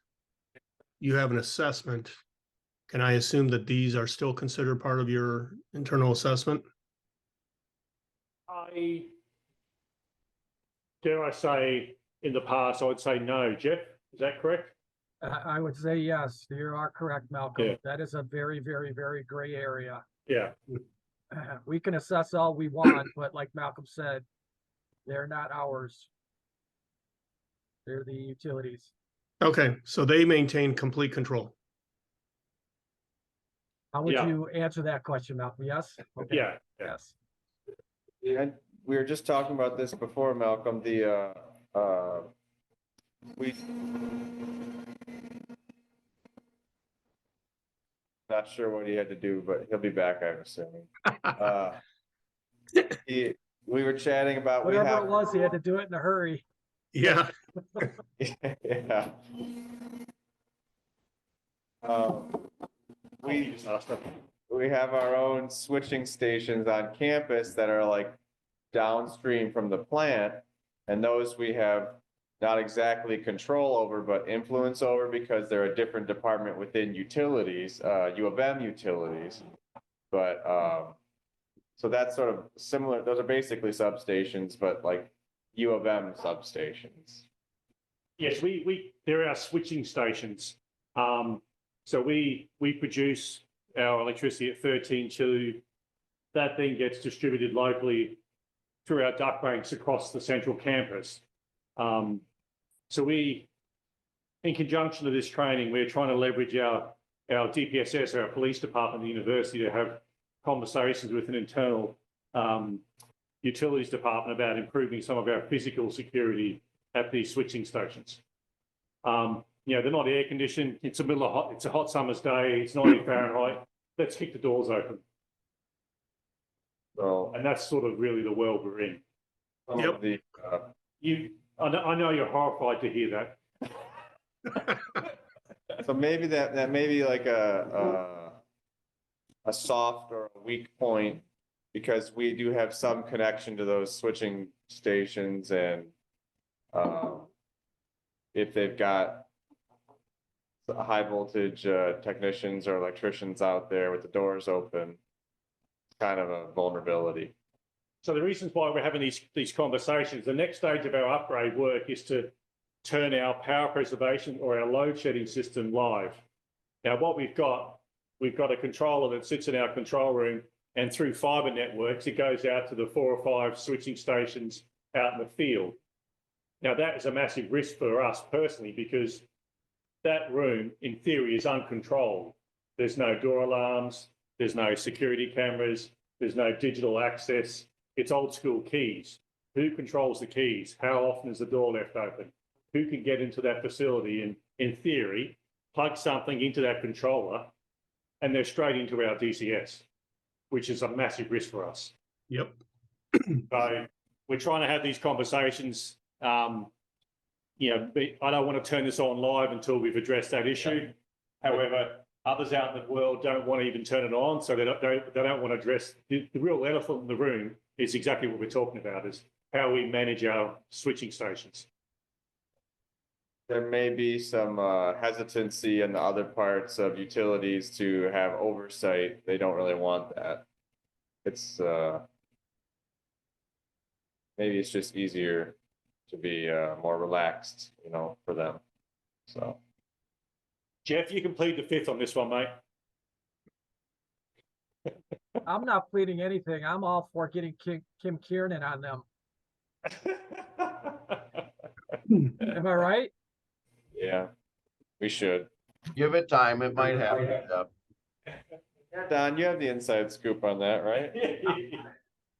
you have an assessment, can I assume that these are still considered part of your internal assessment? Dare I say, in the past, I would say no. Jeff, is that correct? I would say yes, you are correct, Malcolm. Yeah. That is a very, very, very gray area. Yeah. We can assess all we want, but like Malcolm said, they're not ours. They're the utilities. Okay, so they maintain complete control. How would Yeah. you answer that question, Malcolm? Yes? Okay. Yeah. Yes. Yeah, we were just talking about this before, Malcolm, we not sure what he had to do, but he'll be back, I'm assuming. We were chatting about, Whatever it was, he had to do it in a hurry. Yeah, yeah. We have our own switching stations on campus that are like downstream from the plant. And those we have not exactly control over, but influence over because they're a different department within utilities, U of M utilities. But so that's sort of similar. Those are basically substations, but like U of M substations. Yes, they're our switching stations. So we produce our electricity at 13.2. That then gets distributed locally through our duct banks across the central campus. So we, in conjunction to this training, we're trying to leverage our DPSS, our police department, the university, to have conversations with an internal utilities department about improving some of our physical security at these switching stations. They're not air conditioned. It's it's a hot summer's day. It's 90 Fahrenheit. Let's kick the doors open. So, and that's sort of really the world we're in. Yep. I know you're horrified to hear that. So maybe that may be like a soft or a weak point, because we do have some connection to those switching stations, and if they've got high voltage technicians or electricians out there with the doors open, it's kind of a vulnerability. So the reasons why we're having these conversations, the next stage of our upgrade work is to turn our power preservation or our load shedding system live. Now, what we've got a controller that sits in our control room, and through fiber networks, it goes out to the 4 or 5 switching stations out in the field. Now, that is a massive risk for us personally, because that room, in theory, is uncontrolled. There's no door alarms, there's no security cameras, there's no digital access. It's old school keys. Who controls the keys? How often is the door left open? Who can get into that facility and, in theory, plug something into that controller and they're straight into our DCS, which is a massive risk for us. yep. So we're trying to have these conversations. I don't want to turn this on live until we've addressed that issue. However, others out in the world don't want to even turn it on, so they don't want to address the real elephant in the room. Is exactly what we're talking about, is how we manage our switching stations. There may be some hesitancy in the other parts of utilities to have oversight. They don't really want that. It's maybe it's just easier to be more relaxed, for them. So, Jeff, you can plead the fifth on this one, mate. I'm not pleading anything. I'm all for getting Kim Kiernan on them. Am I right? yeah. We should. Give it time, it might happen. Jeff. Don, you have the inside scoop on that, right?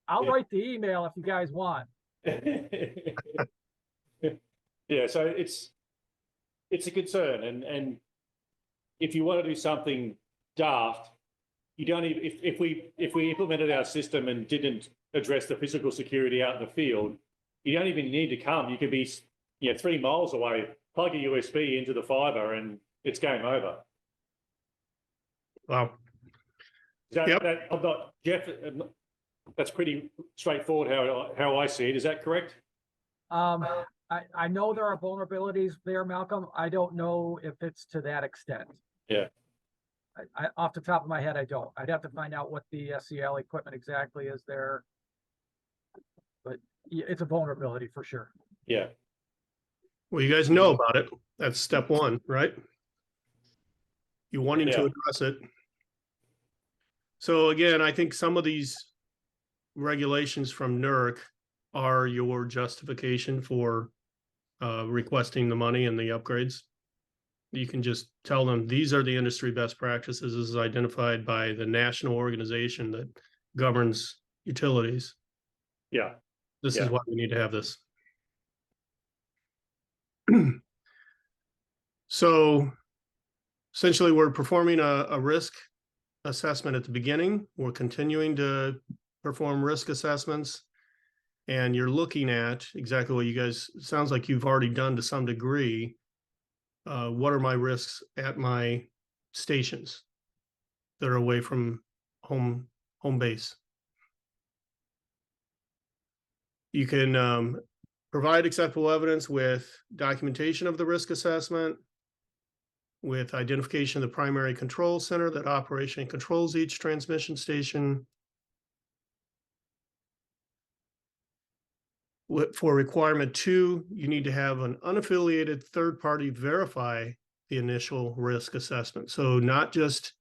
I'll write the email if you guys want. Yeah, so it's a concern, and if you want to do something daft, you don't even, if we implemented our system and didn't address the physical security out in the field, you don't even need to come. You could be 3 miles away, plug a USB into the fiber, and it's game over. Wow. I'm not, Jeff, that's pretty straightforward how I see it. Is that correct? I know there are vulnerabilities there, Malcolm. I don't know if it's to that extent. Yeah. I off the top of my head, I don't. I'd have to find out what the SCL equipment exactly is there. But it's a vulnerability for sure. Yeah. Well, you guys know about it. That's step one, right? You wanting to address it. So again, I think some of these regulations from NERC are your justification for requesting the money and the upgrades. You can just tell them these are the industry best practices as identified by the national organization that governs utilities. Yeah. This is why we need to have this. So essentially, we're performing a risk assessment at the beginning. We're continuing to perform risk assessments. And you're looking at exactly what you guys, sounds like you've already done to some degree. What are my risks at my stations that are away from home base? You can provide acceptable evidence with documentation of the risk assessment, with identification of the primary control center that operationally controls each transmission station. For requirement 2, you need to have an unaffiliated third party verify the initial risk assessment. So not just,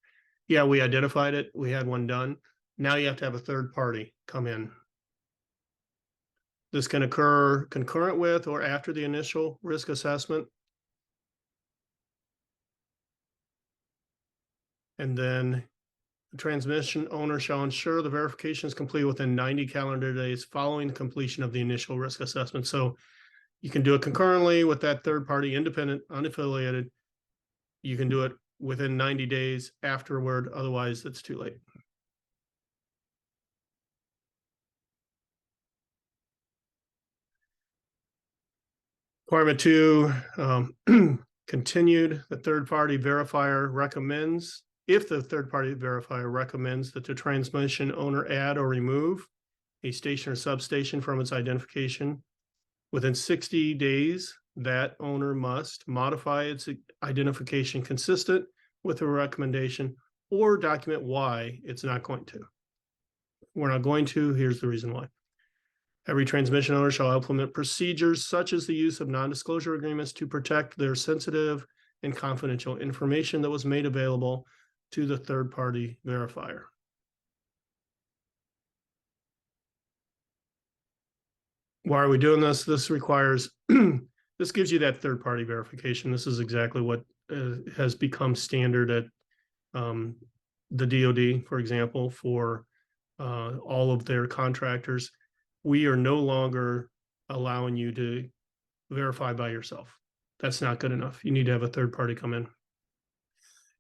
we identified it, we had one done. Now you have to have a third party come in. This can occur concurrent with or after the initial risk assessment. And then the transmission owner shall ensure the verification is complete within 90 calendar days following the completion of the initial risk assessment. So you can do it concurrently with that third party, independent, unaffiliated. You can do it within 90 days afterward. Otherwise, it's too late. Requirement 2, continued. The third party verifier recommends, if the third party verifier recommends that the transmission owner add or remove a station or substation from its identification, within 60 days, that owner must modify its identification consistent with the recommendation or document why it's not going to. We're not going to, here's the reason why. Every transmission owner shall implement procedures such as the use of non-disclosure agreements to protect their sensitive and confidential information that was made available to the third-party verifier. Why are we doing this? This requires, this gives you that third-party verification. This is exactly what has become standard at the DoD, for example, for all of their contractors. We are no longer allowing you to verify by yourself. That's not good enough. You need to have a third party come in.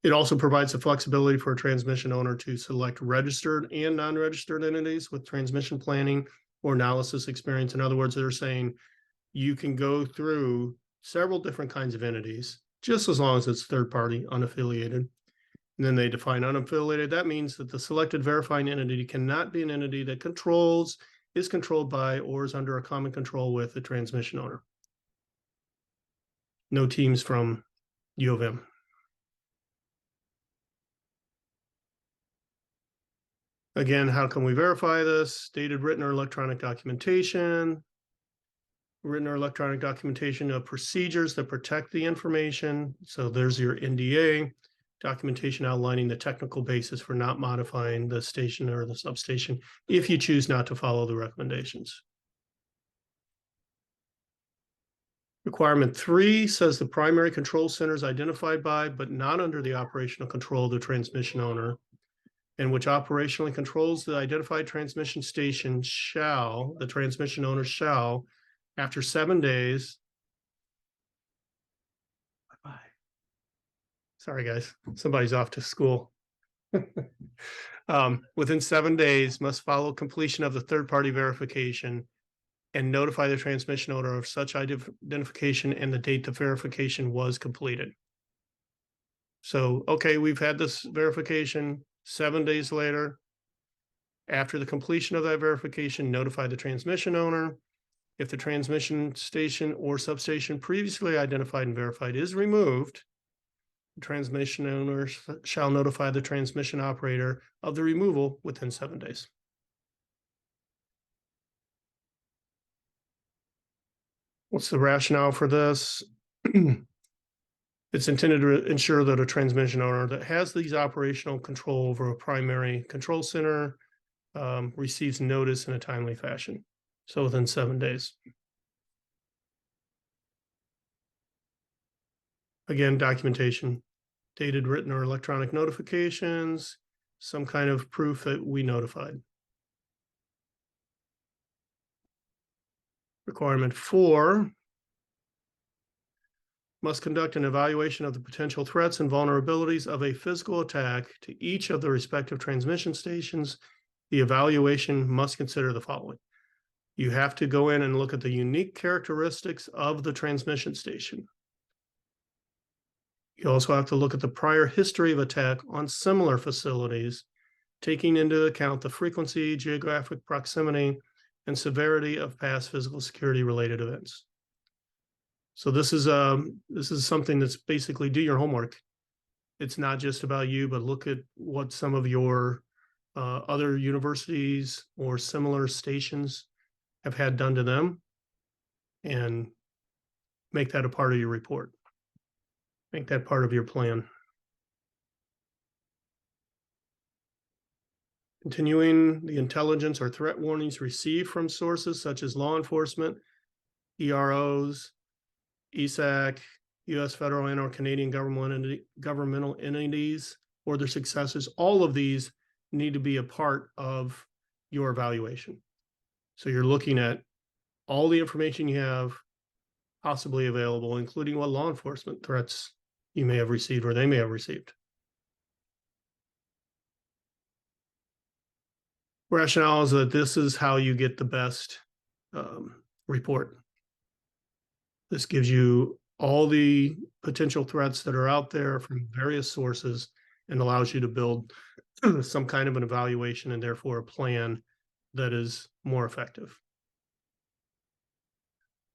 It also provides the flexibility for a transmission owner to select registered and non-registered entities with transmission planning or analysis experience. In other words, they're saying you can go through several different kinds of entities, just as long as it's third party, unaffiliated. And then they define unaffiliated. That means that the selected verifying entity cannot be an entity that controls, is controlled by, or is under a common control with the transmission owner. No teams from U of M. Again, how can we verify this? Dated, written, or electronic documentation. Written or electronic documentation of procedures that protect the information. So there's your NDA. Documentation outlining the technical basis for not modifying the station or the substation if you choose not to follow the recommendations. Requirement 3 says the primary control center is identified by, but not under the operational control of the transmission owner, and which operationally controls the identified transmission station the transmission owner shall, after 7 days. Bye-bye. Sorry, guys, somebody's off to school. Within 7 days, must follow completion of the third-party verification and notify the transmission owner of such identification and the date the verification was completed. So, okay, we've had this verification 7 days later. After the completion of that verification, notify the transmission owner. If the transmission station or substation previously identified and verified is removed, the transmission owner shall notify the transmission operator of the removal within 7 days. What's the rationale for this? It's intended to ensure that a transmission owner that has these operational control over a primary control center receives notice in a timely fashion. So within 7 days. Again, documentation, dated, written, or electronic notifications, some kind of proof that we notified. Requirement 4 must conduct an evaluation of the potential threats and vulnerabilities of a physical attack to each of the respective transmission stations. The evaluation must consider the following. You have to go in and look at the unique characteristics of the transmission station. You also have to look at the prior history of attack on similar facilities, taking into account the frequency, geographic proximity, and severity of past physical security related events. So this is something that's basically do your homework. It's not just about you, but look at what some of your other universities or similar stations have had done to them and make that a part of your report. Make that part of your plan. Continuing, the intelligence or threat warnings received from sources such as law enforcement, EROs, ESAC, U.S. federal and or Canadian governmental entities, or their successors, all of these need to be a part of your evaluation. So you're looking at all the information you have possibly available, including what law enforcement threats you may have received or they may have received. Rationale is that this is how you get the best report. This gives you all the potential threats that are out there from various sources and allows you to build some kind of an evaluation and therefore a plan that is more effective.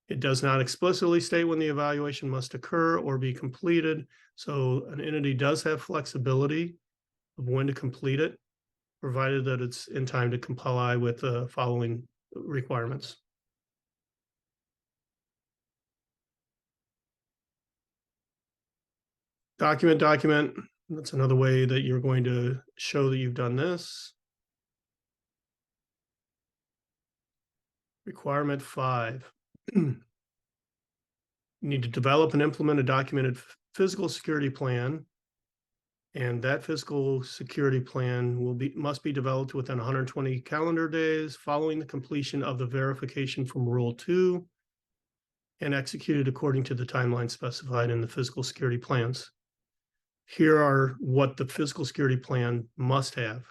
It does not explicitly state when the evaluation must occur or be completed, so an entity does have flexibility of when to complete it, provided that it's in time to comply with the following requirements. Document. That's another way that you're going to show that you've done this. Requirement 5. You need to develop and implement a documented physical security plan. And that physical security plan must be developed within 120 calendar days following the completion of the verification from Rule 2 and executed according to the timeline specified in the physical security plans. Here are what the physical security plan must have.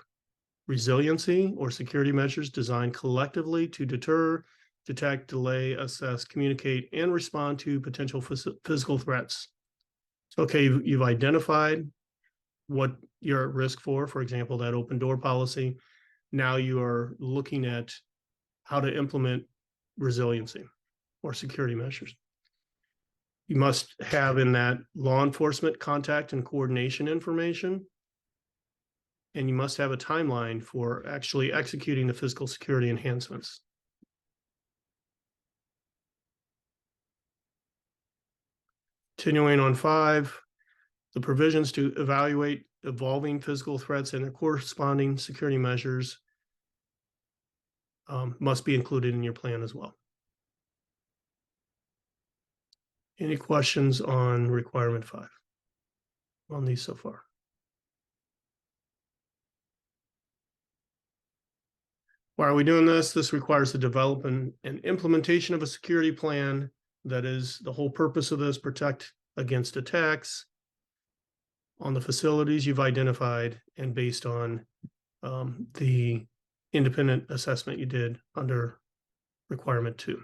Resiliency or security measures designed collectively to deter, detect, delay, assess, communicate, and respond to potential physical threats. So, okay, you've identified what you're at risk for example, that open door policy. Now you are looking at how to implement resiliency or security measures. You must have in that law enforcement contact and coordination information. And you must have a timeline for actually executing the physical security enhancements. Continuing on 5, the provisions to evaluate evolving physical threats and their corresponding security measures must be included in your plan as well. Any questions on requirement 5 on these so far? Why are we doing this? This requires the development and implementation of a security plan. That is the whole purpose of this: protect against attacks on the facilities you've identified and based on the independent assessment you did under requirement 2.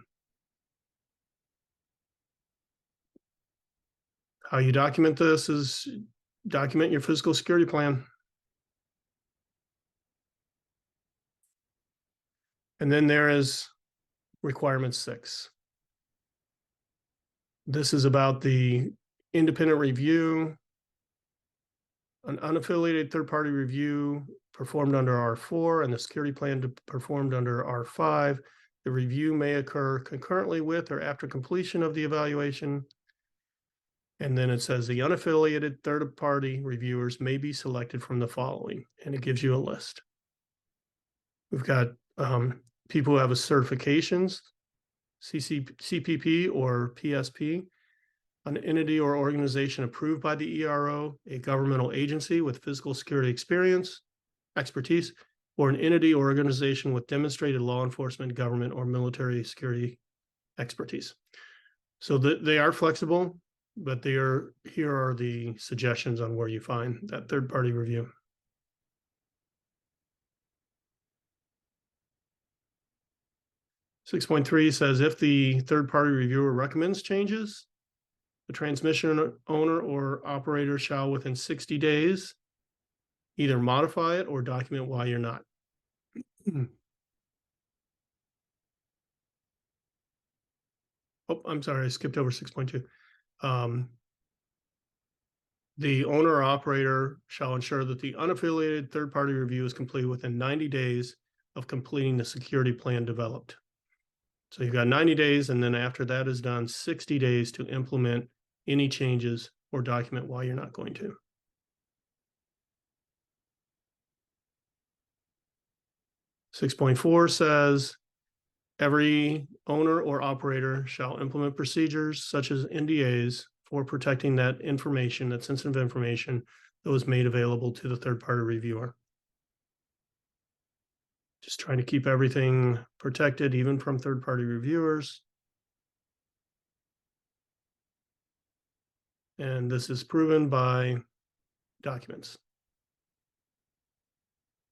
How you document this is document your physical security plan. And then there is requirement 6. This is about the independent review, an unaffiliated third-party review performed under R4 and the security plan performed under R5. The review may occur concurrently with or after completion of the evaluation. And then it says the unaffiliated third-party reviewers may be selected from the following, and it gives you a list. We've got people who have a certifications, CPP or PSP, an entity or organization approved by the ERO, a governmental agency with physical security expertise, or an entity or organization with demonstrated law enforcement, government, or military security expertise. So they are flexible, but here are the suggestions on where you find that third-party review. .3 says if the third-party reviewer recommends changes, the transmission owner or operator shall within 60 days either modify it or document why you're not. Oh, I'm sorry, I skipped over 6.2. The owner or operator shall ensure that the unaffiliated third-party review is completed within 90 days of completing the security plan developed. So you've got 90 days, and then after that is done, 60 days to implement any changes or document why you're not going to. .4 says every owner or operator shall implement procedures such as NDAs for protecting that information, that sensitive information that was made available to the third-party reviewer. Just trying to keep everything protected, even from third-party reviewers. And this is proven by documents.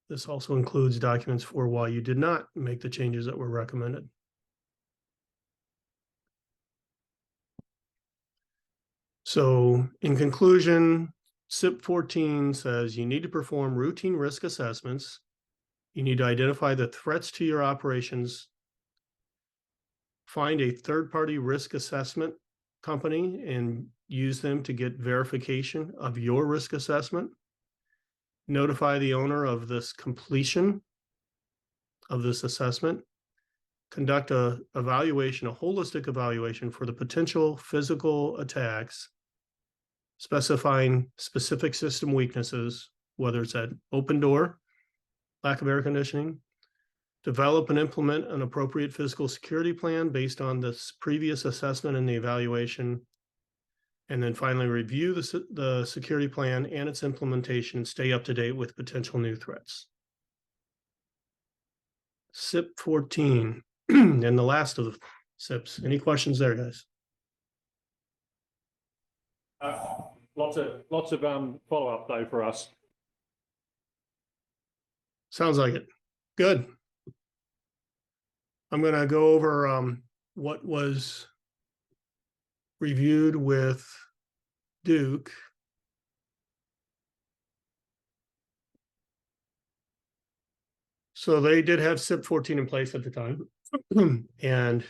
This also includes documents for why you did not make the changes that were recommended. So in conclusion, CIP 14 says you need to perform routine risk assessments. You need to identify the threats to your operations, find a third-party risk assessment company and use them to get verification of your risk assessment. Notify the owner of this completion of this assessment. Conduct a evaluation, a holistic evaluation for the potential physical attacks, specifying specific system weaknesses, whether it's at open door, lack of air conditioning. Develop and implement an appropriate physical security plan based on this previous assessment and the evaluation. And then finally review the security plan and its implementation and stay up to date with potential new threats. CIP 14 and the last of the CIPs. Any questions there, guys? Lots of follow-up though for us. Sounds like it. Good. I'm going to go over what was reviewed with Duke. So they did have CIP 14 in place at the time, and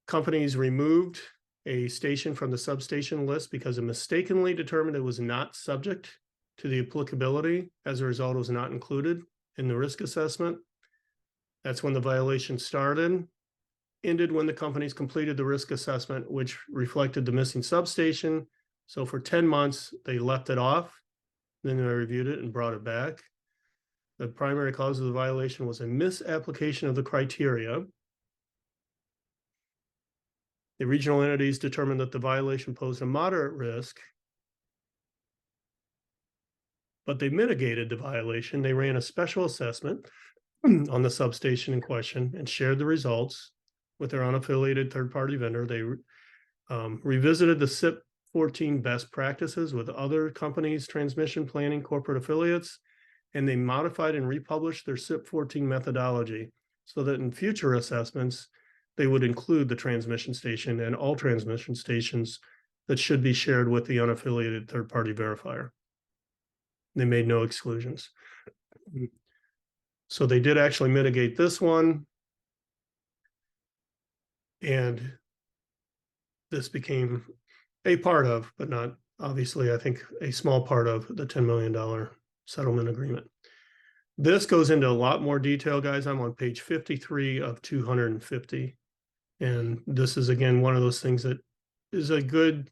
companies removed a station from the substation list because it mistakenly determined it was not subject to the applicability. As a result, it was not included in the risk assessment. That's when the violation started. Ended when the companies completed the risk assessment, which reflected the missing substation. So for 10 months, they left it off. Then they reviewed it and brought it back. The primary cause of the violation was a misapplication of the criteria. The regional entities determined that the violation posed a moderate risk, but they mitigated the violation. They ran a special assessment on the substation in question and shared the results with their unaffiliated third-party vendor. They revisited the CIP 14 best practices with other companies, transmission planning corporate affiliates, and they modified and republished their CIP 14 methodology so that in future assessments, they would include the transmission station and all transmission stations that should be shared with the unaffiliated third-party verifier. They made no exclusions. So they did actually mitigate this one. And this became a part of, but not obviously, I think, a small part of the $10 million settlement agreement. This goes into a lot more detail, guys. I'm on page 53 of 250. And this is, again, one of those things that is a good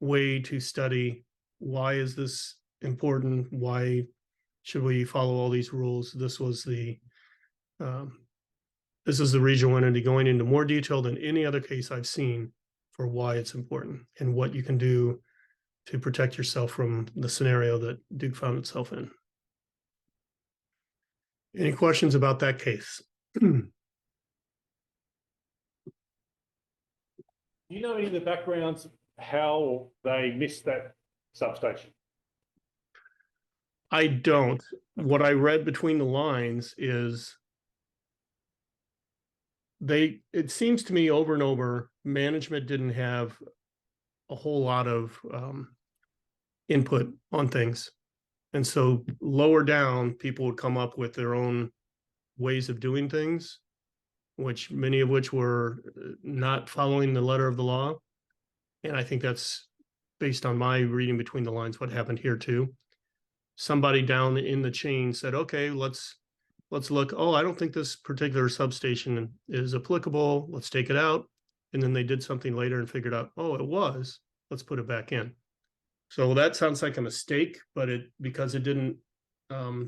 way to study why is this important? Why should we follow all these rules? This is the regional entity going into more detail than any other case I've seen for why it's important and what you can do to protect yourself from the scenario that Duke found itself in. Any questions about that case? Do you know any of the backgrounds how they missed that substation? I don't. What I read between the lines is it seems to me over and over, management didn't have a whole lot of input on things. And so lower down, people would come up with their own ways of doing things, which many of which were not following the letter of the law. And I think that's based on my reading between the lines, what happened here too. Somebody down in the chain said, okay, let's look. Oh, I don't think this particular substation is applicable. Let's take it out. And then they did something later and figured out, oh, it was. Let's put it back in. So that sounds like a mistake, but because it didn't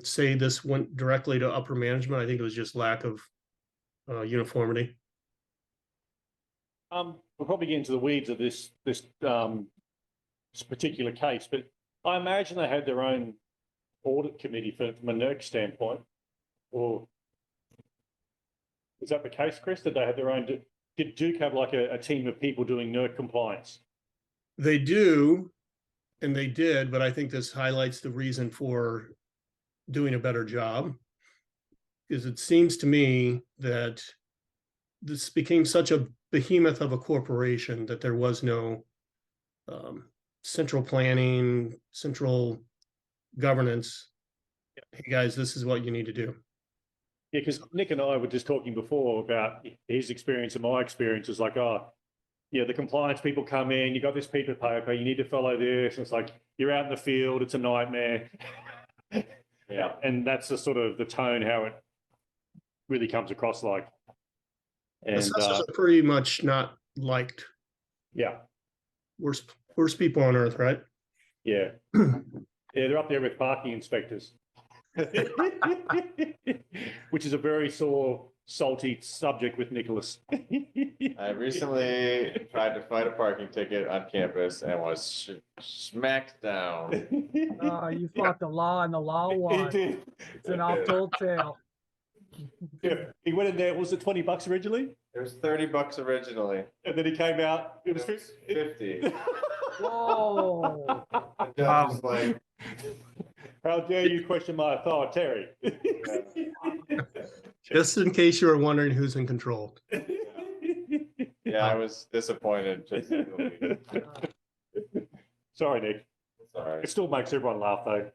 say this went directly to upper management, I think it was just lack of uniformity. We'll probably get into the weeds of this particular case, but I imagine they had their own audit committee from a NERC standpoint. Or is that the case, Chris? Did they have their own? Did Duke have like a team of people doing NERC compliance? They do, and they did, but I think this highlights the reason for doing a better job. Because it seems to me that this became such a behemoth of a corporation that there was no central planning, central governance. Hey guys, this is what you need to do. Yeah, because Nick and I were just talking before about his experience and my experience. It's like, oh, yeah, the compliance people come in, you got this piece of paper, you need to follow this. And it's like, you're out in the field, it's a nightmare. Yeah, and that's the sort of the tone, how it really comes across like. And Assessors are pretty much not liked. Yeah. Worst people on earth, right? Yeah. Yeah, they're up there with parking inspectors. Which is a very sore, salty subject with Nicholas. I recently tried to fight a parking ticket on campus and was smacked down. You fought the law and the law He won. did. It's an oft-told tale. Yeah, he went in there. Was it $20 originally? It was $30 originally. And then he came out. It was 50. Whoa. The judge was like, how dare you question my authority? Just in case you were wondering who's in control. yeah, I was disappointed. Sorry, Nick. Sorry. It still makes everyone laugh, though.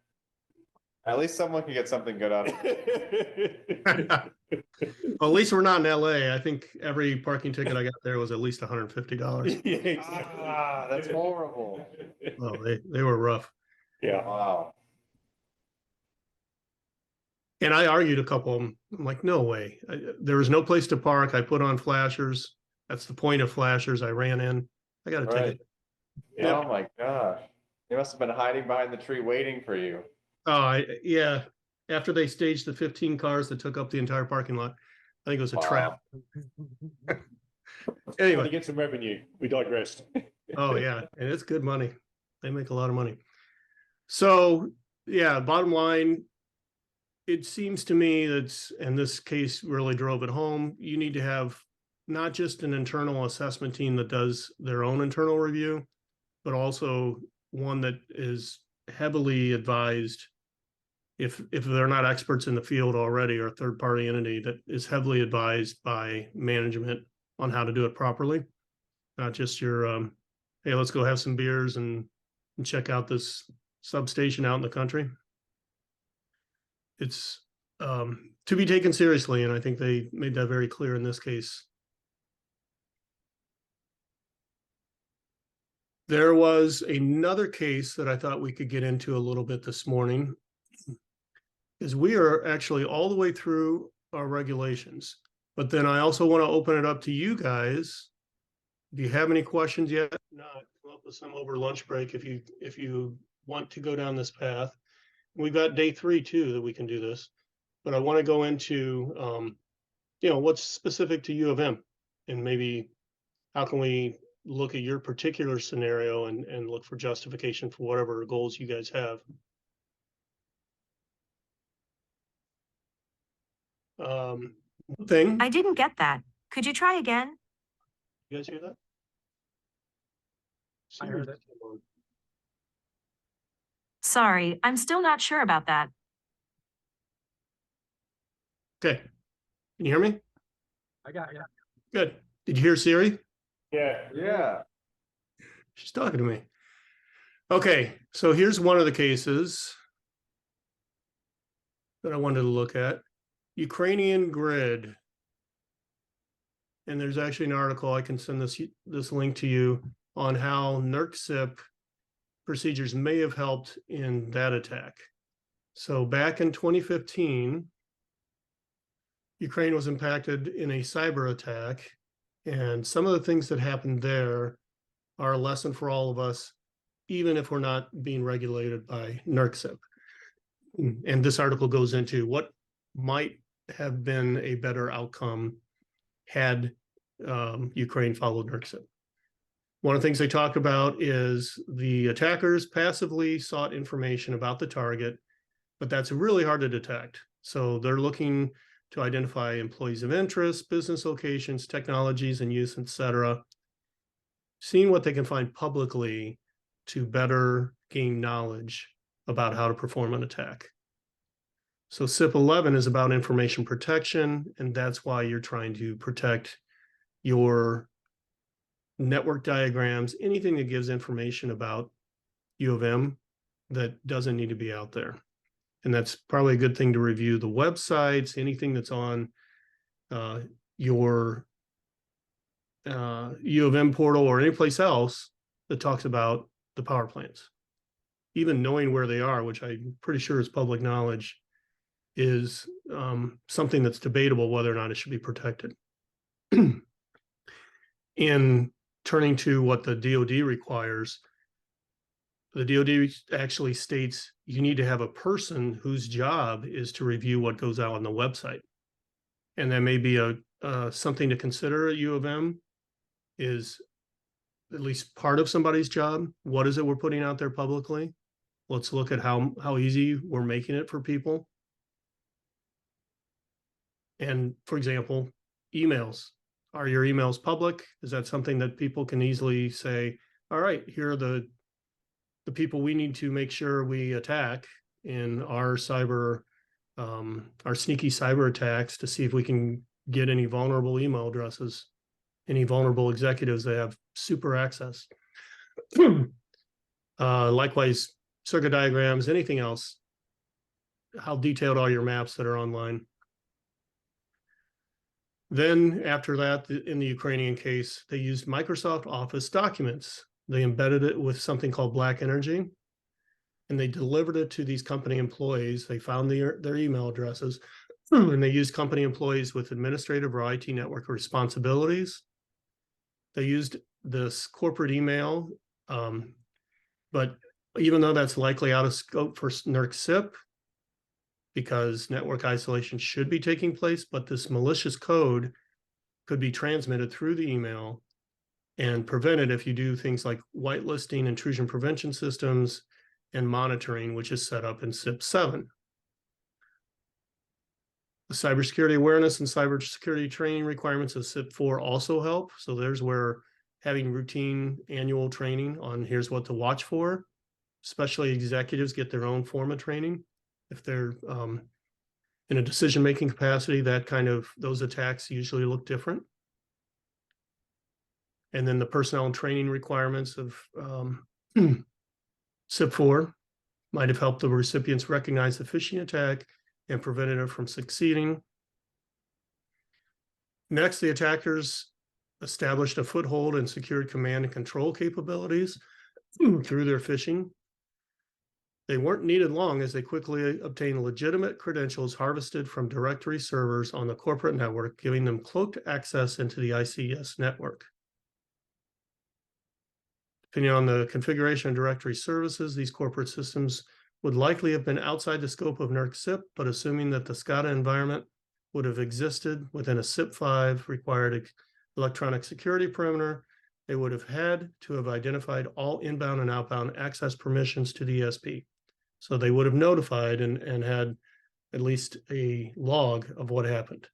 At least someone can get something good out of it. Well, at least we're not in LA. I think every parking ticket I got there was at least $150. Yeah, exactly. That's horrible. Oh, they were rough. Yeah. Wow. And I argued a couple of them. I'm like, no way. There was no place to park. I put on flashers. That's the point of flashers. I ran in. I got a Right. ticket. Yeah. Oh my gosh. They must have been hiding behind the tree waiting for you. Oh, yeah. After they staged the 15 cars that took up the entire parking lot, I think it was a trap. Trying Anyway. to get some revenue. We digressed. Oh, yeah, and it's good money. They make a lot of money. So, yeah, bottom line, it seems to me that's, and this case really drove it home, you need to have not just an internal assessment team that does their own internal review, but also one that is heavily advised, if they're not experts in the field already, or a third-party entity that is heavily advised by management on how to do it properly. Not just your, hey, let's go have some beers and check out this substation out in the country. It's to be taken seriously, and I think they made that very clear in this case. There was another case that I thought we could get into a little bit this morning, is we are actually all the way through our regulations, but then I also want to open it up to you guys. If you have any questions yet, not come up with some over lunch break if you want to go down this path. We've got day 3 too that we can do this, but I want to go into what's specific to U of M, and maybe how can we look at your particular scenario and look for justification for whatever goals you guys have. One thing, I didn't get that. Could you try again? you guys hear that? I heard it. Sorry, I'm still not sure about that. Okay, can you hear me? I got you. Good. Did you hear Siri? Yeah. Yeah. She's talking to me. Okay, so here's one of the cases that I wanted to look at. Ukrainian grid. And there's actually an article, I can send this link to you, on how NERC CIP procedures may have helped in that attack. So back in 2015, Ukraine was impacted in a cyber attack, and some of the things that happened there are a lesson for all of us, even if we're not being regulated by NERC CIP. And this article goes into what might have been a better outcome had Ukraine followed NERC CIP. One of the things they talk about is the attackers passively sought information about the target, but that's really hard to detect. So they're looking to identify employees of interest, business locations, technologies and use, etc., seeing what they can find publicly to better gain knowledge about how to perform an attack. So CIP 11 is about information protection, and that's why you're trying to protect your network diagrams, anything that gives information about U of M that doesn't need to be out there. And that's probably a good thing to review the websites, anything that's on your U of M portal or any place else that talks about the power plants. Even knowing where they are, which I'm pretty sure is public knowledge, is something that's debatable whether or not it should be protected. In turning to what the DoD requires, the DoD actually states you need to have a person whose job is to review what goes out on the website. And that may be something to consider at U of M, is at least part of somebody's job. What is it we're putting out there publicly? Let's look at how easy we're making it for people. And for example, emails. Are your emails public? Is that something that people can easily say, all right, here are the people we need to make sure we attack in our cyber, our sneaky cyber attacks, to see if we can get any vulnerable email addresses, any vulnerable executives that have super access. Likewise, circuit diagrams, anything else. How detailed are your maps that are online? Then after that, in the Ukrainian case, they used Microsoft Office documents. They embedded it with something called Black Energy, and they delivered it to these company employees. They found their email addresses, and they used company employees with administrative or IT network responsibilities. They used this corporate email, but even though that's likely out of scope for NERC CIP, because network isolation should be taking place, but this malicious code could be transmitted through the email and preventative, you do things like whitelisting, intrusion prevention systems, and monitoring, which is set up in CIP 7. The cybersecurity awareness and cybersecurity training requirements of CIP 4 also help. So there's where having routine annual training on here's what to watch for, especially executives get their own form of training. If they're in a decision-making capacity, those attacks usually look different. And then the personnel and training requirements of CIP 4 might have helped the recipients recognize the phishing attack and prevented it from succeeding. Next, the attackers established a foothold and secured command and control capabilities through their phishing. They weren't needed long as they quickly obtained legitimate credentials harvested from directory servers on the corporate network, giving them cloaked access into the ICS network. Depending on the configuration of directory services, these corporate systems would likely have been outside the scope of NERC CIP, but assuming that the SCADA environment would have existed within a CIP 5 required electronic security perimeter, they would have had to have identified all inbound and outbound access permissions to the ESP. So they would have notified and had at least a log of what happened.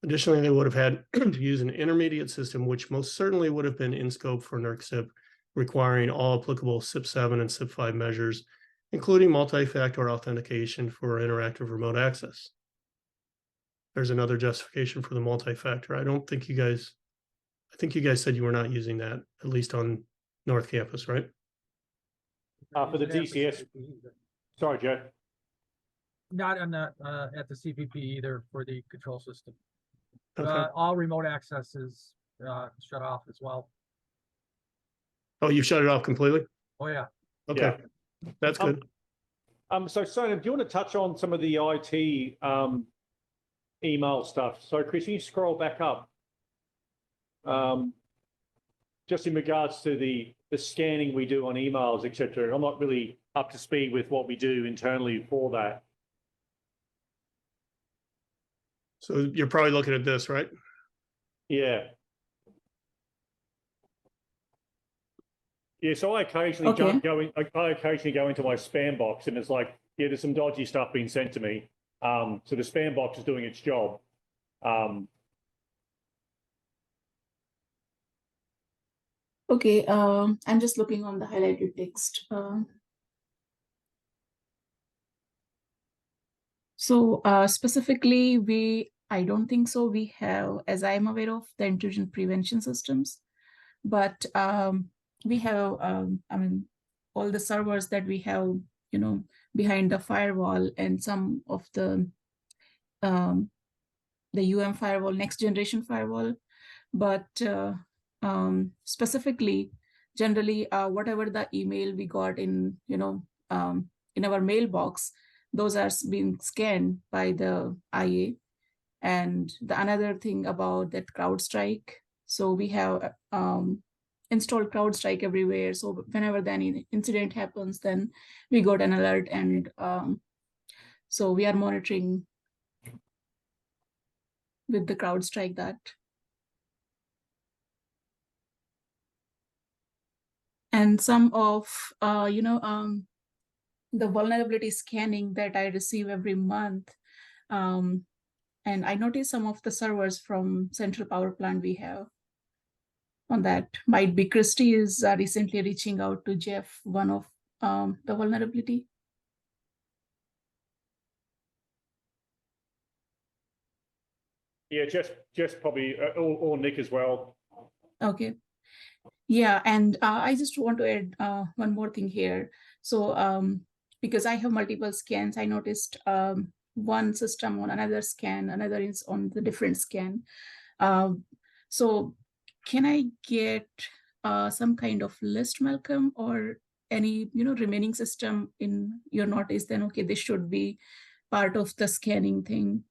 Additionally, they would have had to use an intermediate system, which most certainly would have been in scope for NERC CIP, requiring all applicable CIP 7 and CIP 5 measures, including multi-factor authentication for interactive remote access. There's another justification for the multi-factor. I think you guys said you were not using that, at least on North Campus, right? For the DCS, sorry, Joe. Not on the, at the CPP either for the control system. Okay. All remote access is shut off as well. Oh, you shut it off completely? Oh, yeah. Okay, that's good. So Sonam, do you want to touch on some of the IT email stuff? So Chris, can you scroll back up? Just in regards to the scanning we do on emails, etc. I'm not really up to speed with what we do internally for that. So you're probably looking at this, right? Yeah. Yeah, so I occasionally I occasionally go into my spam box and it's like, yeah, there's some dodgy stuff being sent to me. So the spam box is doing its job. Okay, I'm just looking on the highlighted text. So specifically, I don't think so. We have, as I'm aware of, the intrusion prevention systems, but we have, all the servers that we have, behind the firewall and some of the firewall, next generation firewall, but specifically, generally, whatever the email we got in, in our mailbox, those are being scanned by the IA. And the another thing about that CrowdStrike, so we have installed CrowdStrike everywhere. So whenever any incident happens, then we got an alert, and so we are monitoring with the CrowdStrike that. And some of, the vulnerability scanning that I receive every month. And I noticed some of the servers from Central Power Plant we have on that. Might be Christy is recently reaching out to Jeff, one of the vulnerability. Yeah, just probably, or Nick as well. Okay. Yeah, and I just want to add one more thing here. So because I have multiple scans, I noticed one system on another scan, another is on the different scan. So can I get some kind of list, Malcolm, or any remaining system in your notice? Then okay, this should be part of the scanning thing,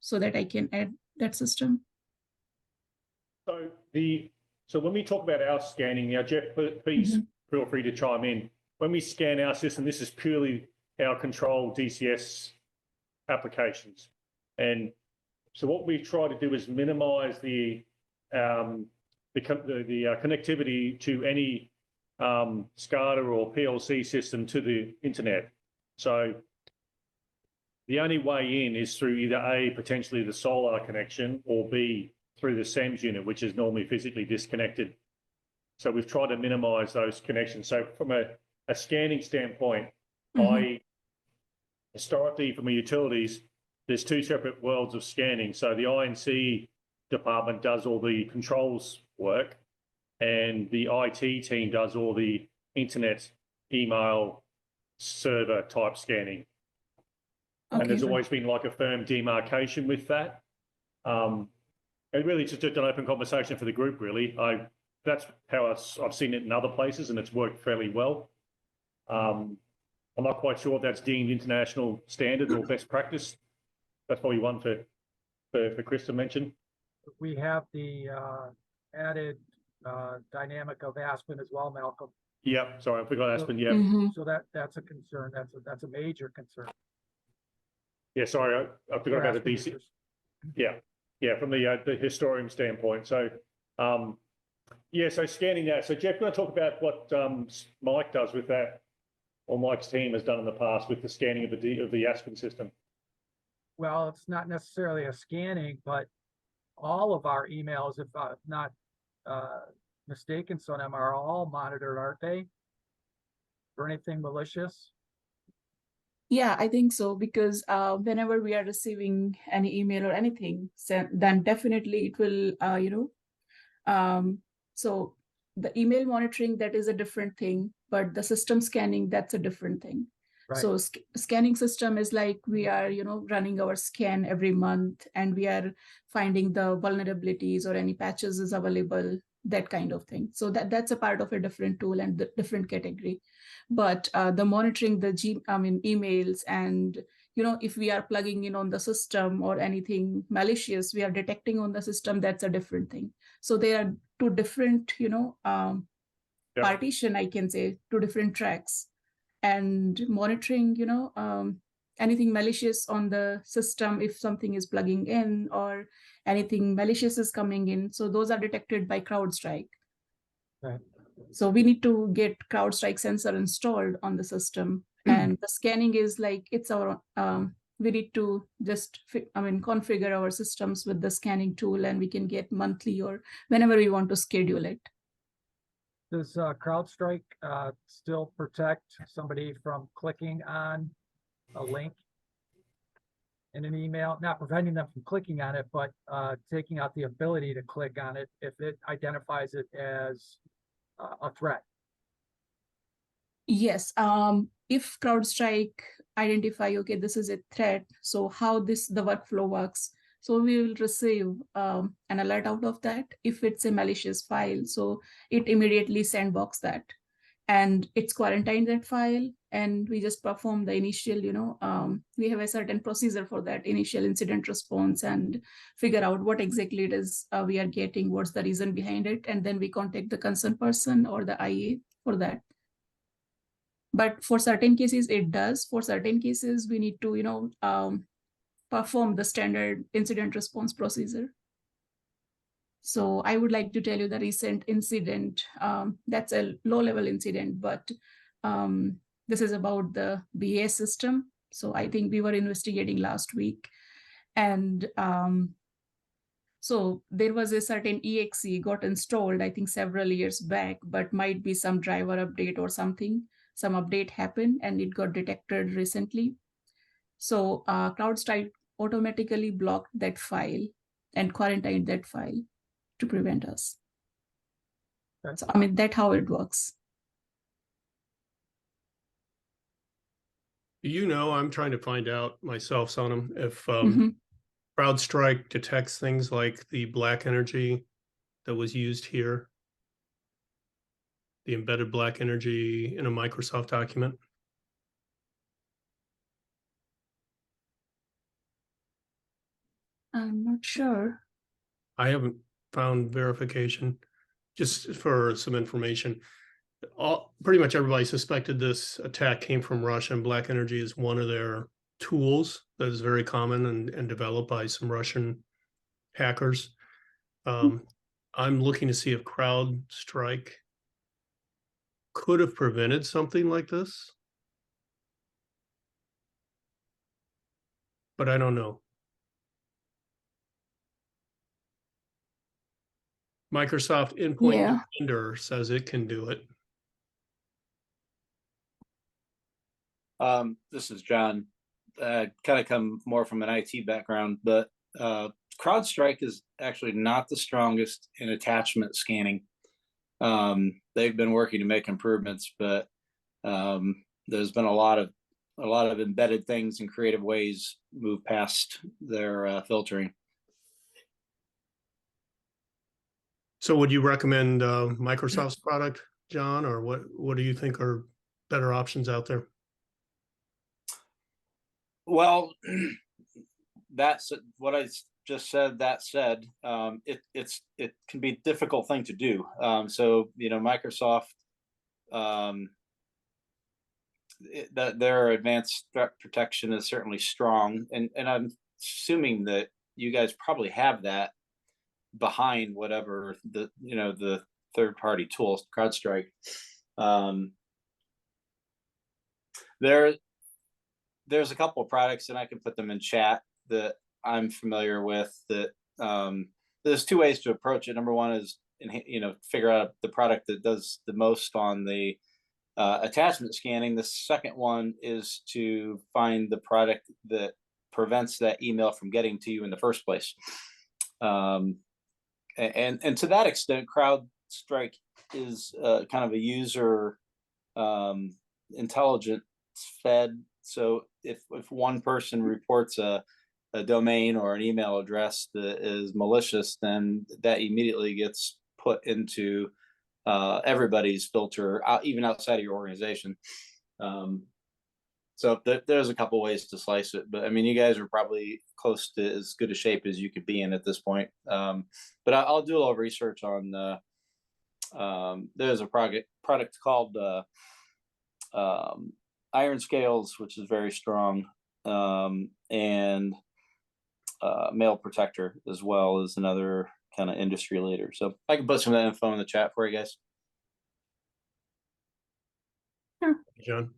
so that I can add that system. So when we talk about our scanning, now Jeff, please feel free to chime in. When we scan our system, this is purely our control DCS applications. And so what we try to do is minimize the connectivity to any SCADA or PLC system to the internet. So the only way in is through either A, potentially the solar connection, or B, through the SEMS unit, which is normally physically disconnected. So we've tried to minimize those connections. So from a scanning standpoint, historically from the utilities, there's two separate worlds of scanning. So the I&C department does all the controls work, and the IT team does all the internet, email, server type scanning. Okay. And there's always been like a firm demarcation with that. It really just an open conversation for the group, really. That's how I've seen it in other places, and it's worked fairly well. I'm not quite sure if that's deemed international standard or best practice. That's probably one for Chris to mention. We have the added dynamic of Aspen as well, Malcolm. Yeah, sorry, I forgot Aspen. Yeah, So that's a concern. That's a major concern. yeah. Sorry, I forgot for about the Aspen DC. users. Yeah, from the historian standpoint. So, yeah, so scanning that. So, Jeff, you want to talk about what Mike does with that, or Mike's team has done in the past with the scanning of the Aspen system? Well, it's not necessarily a scanning, but all of our emails, if I'm not mistaken, some of them are all monitored, aren't they? For anything malicious? Yeah, I think so, because whenever we are receiving any email or anything, then definitely it will, so the email monitoring, that is a different thing, but the system scanning, that's a different thing. Right. So scanning system is like we are, running our scan every month, and we are finding the vulnerabilities or any patches is available, that kind of thing. So that's a part of a different tool and the different category. But the monitoring the emails, and if we are plugging in on the system or anything malicious we are detecting on the system, that's a different thing. So there are two different partition, I can say, two different tracks. And monitoring anything malicious on the system, if something is plugging in or anything malicious is coming in, so those are detected by CrowdStrike. Right. So we need to get CrowdStrike sensor installed on the system. And the scanning is like, it's our, we need to just, configure our systems with the scanning tool, and we can get monthly or whenever we want to schedule it. Does CrowdStrike still protect somebody from clicking on a link in an email? Not preventing them from clicking on it, but taking out the ability to click on it if it identifies it as a threat? Yes. If CrowdStrike identify, okay, this is a threat, so how the workflow works. So we will receive an alert out of that. If it's a malicious file, so it immediately sandbox that, and it's quarantine that file, and we just perform the initial, we have a certain procedure for that initial incident response and figure out what exactly it is we are getting, what's the reason behind it, and then we contact the concerned person or the IA for that. But for certain cases, it does. For certain cases, we need to, perform the standard incident response procedure. So I would like to tell you the recent incident. That's a low-level incident, but this is about the BA system. So I think we were investigating last week. And so there was a certain EXE got installed, I think several years back, but might be some driver update or something. Some update happened and it got detected recently. So CrowdStrike automatically blocked that file and quarantined that file to prevent us. Okay. So that's how it works. I'm trying to find out myself, Sonam, if CrowdStrike detects things like the black energy that was used here, the embedded black energy in a Microsoft document. I'm not sure. I haven't found verification. Just for some information, pretty much everybody suspected this attack came from Russia, and black energy is one of their tools that is very common and developed by some Russian hackers. I'm looking to see if CrowdStrike could have prevented something like this. But I don't know. Microsoft Endpoint Yeah. Defender says it can do it. This is John. Kind of come more from an IT background, but CrowdStrike is actually not the strongest in attachment scanning. They've been working to make improvements, but there's been a lot of embedded things and creative ways move past their filtering. So would you recommend Microsoft's product, John, or what do you think are better options out there? Well, that's what I just said. That said, it can be a difficult thing to do. So Microsoft, their advanced threat protection is certainly strong, and I'm assuming that you guys probably have that behind whatever the third party tools, CrowdStrike. There's a couple of products, and I can put them in chat, that I'm familiar with. That there's two ways to approach it. Number one is figure out the product that does the most on the attachment scanning. The second one is to find the product that prevents that email from getting to you in the first place. And to that extent, CrowdStrike is kind of a user intelligence fed. So if one person reports a domain or an email address that is malicious, then that immediately gets put into everybody's filter, even outside of your organization. So there's a couple ways to slice it, but I mean, you guys are probably close to as good a shape as you could be in at this point. But I'll do a little research on. There's a product called Iron Scales, which is very strong, and Mail Protector as well is another kind of industry leader. So I can put some of that info in the chat for you guys. John?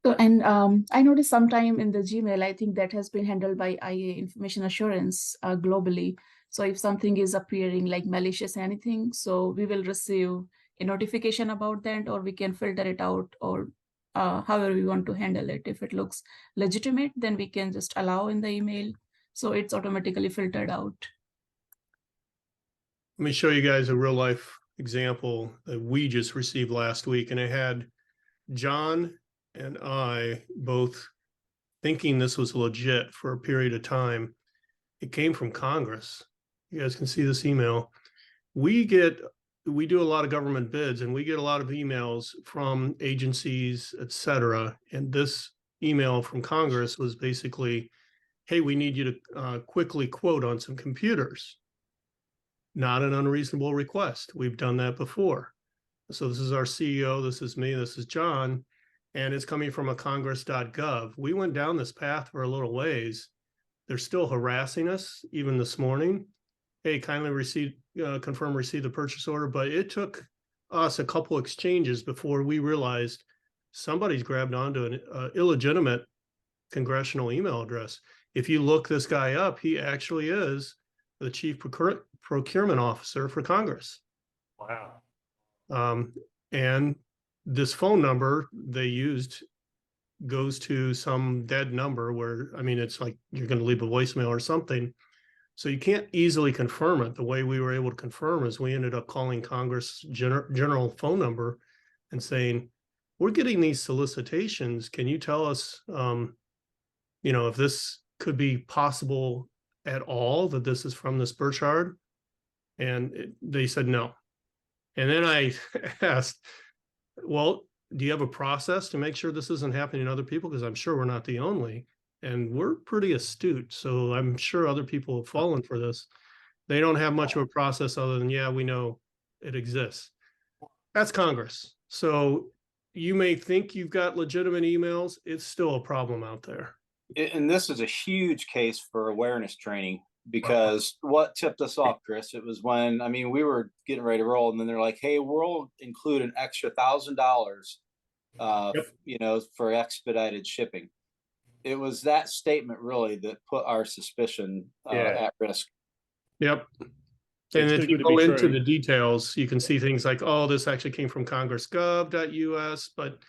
So, and I noticed sometime in the Gmail, I think that has been handled by IA Information Assurance globally. So if something is appearing like malicious anything, so we will receive a notification about that, or we can filter it out, or however we want to handle it. If it looks legitimate, then we can just allow in the email, so it's automatically filtered out. Let me show you guys a real life example that we just received last week, and it had John and I both thinking this was legit for a period of time. It came from Congress. You guys can see this email. We do a lot of government bids, and we get a lot of emails from agencies, et cetera. And this email from Congress was basically, hey, we need you to quickly quote on some computers. Not an unreasonable request. We've done that before. So this is our CEO, this is me, this is John, and it's coming from a congress.gov. We went down this path for a little ways. They're still harassing us even this morning. Hey, kindly confirm receipt of the purchase order. But it took us a couple exchanges before we realized somebody's grabbed onto an illegitimate congressional email address. If you look this guy up, he actually is the chief procurement officer for Congress. Wow. And this phone number they used goes to some dead number where, I mean, it's like you're going to leave a voicemail or something. So you can't easily confirm it. The way we were able to confirm is we ended up calling Congress general phone number and saying, we're getting these solicitations. Can you tell us, if this could be possible at all, that this is from this Burchard? And they said no. And then I asked, well, do you have a process to make sure this isn't happening to other people? Because I'm sure we're not the only, and we're pretty astute. So I'm sure other people have fallen for this. They don't have much of a process other than, yeah, we know it exists. That's Congress. So you may think you've got legitimate emails. It's still a problem out there. And this is a huge case for awareness training. because what tipped us off, Chris, it was when, I mean, we were getting ready to roll and then they're like, hey, we'll include an extra $1,000, Yep. you know, for expedited shipping. It was that statement really that put our suspicion Yeah. at risk. Yep. It's And if too you good to be go into true. the details, you can see things like, oh, this actually came from congressgov.us, but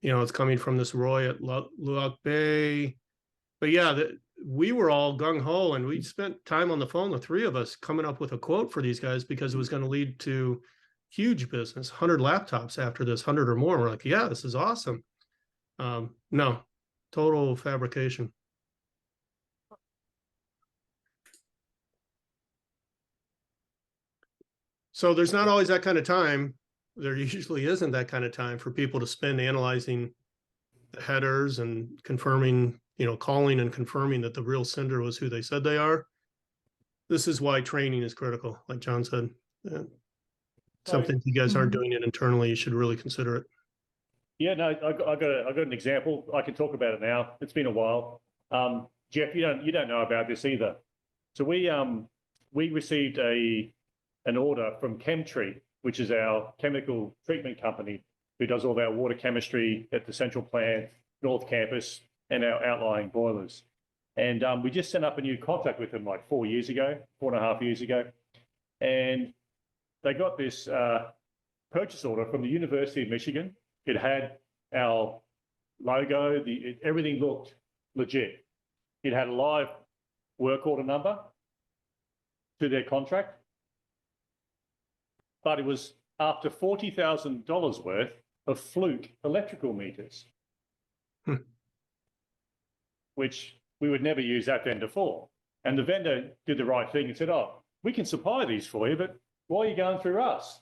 you know, it's coming from this Roy at Luck Bay. But yeah, we were all gung ho, and we spent time on the phone, the three of us, coming up with a quote for these guys because it was going to lead to huge business, 100 laptops after this, 100 or more. We're like, yeah, this is awesome. No, total fabrication. So there's not always that kind of time. There usually isn't that kind of time for people to spend analyzing the headers and confirming, you know, calling and confirming that the real sender was who they said they are. This is why training is critical, like John said. Something if you guys aren't doing it internally, you should really consider it. Yeah, no, I got an example. I can talk about it now. It's been a while. Jeff, you don't know about this either. So we received an order from Chemtree, which is our chemical treatment company, who does all of our water chemistry at the central plant, North Campus, and our outlying boilers. And we just set up a new contract with them like 4.5 years ago. And they got this purchase order from the University of Michigan. It had our logo, everything looked legit. It had a live work order number to their contract, but it was after $40,000 worth of fluke electrical meters, which we would never use that vendor for. And the vendor did the right thing and said, oh, we can supply these for you, but why are you going through us?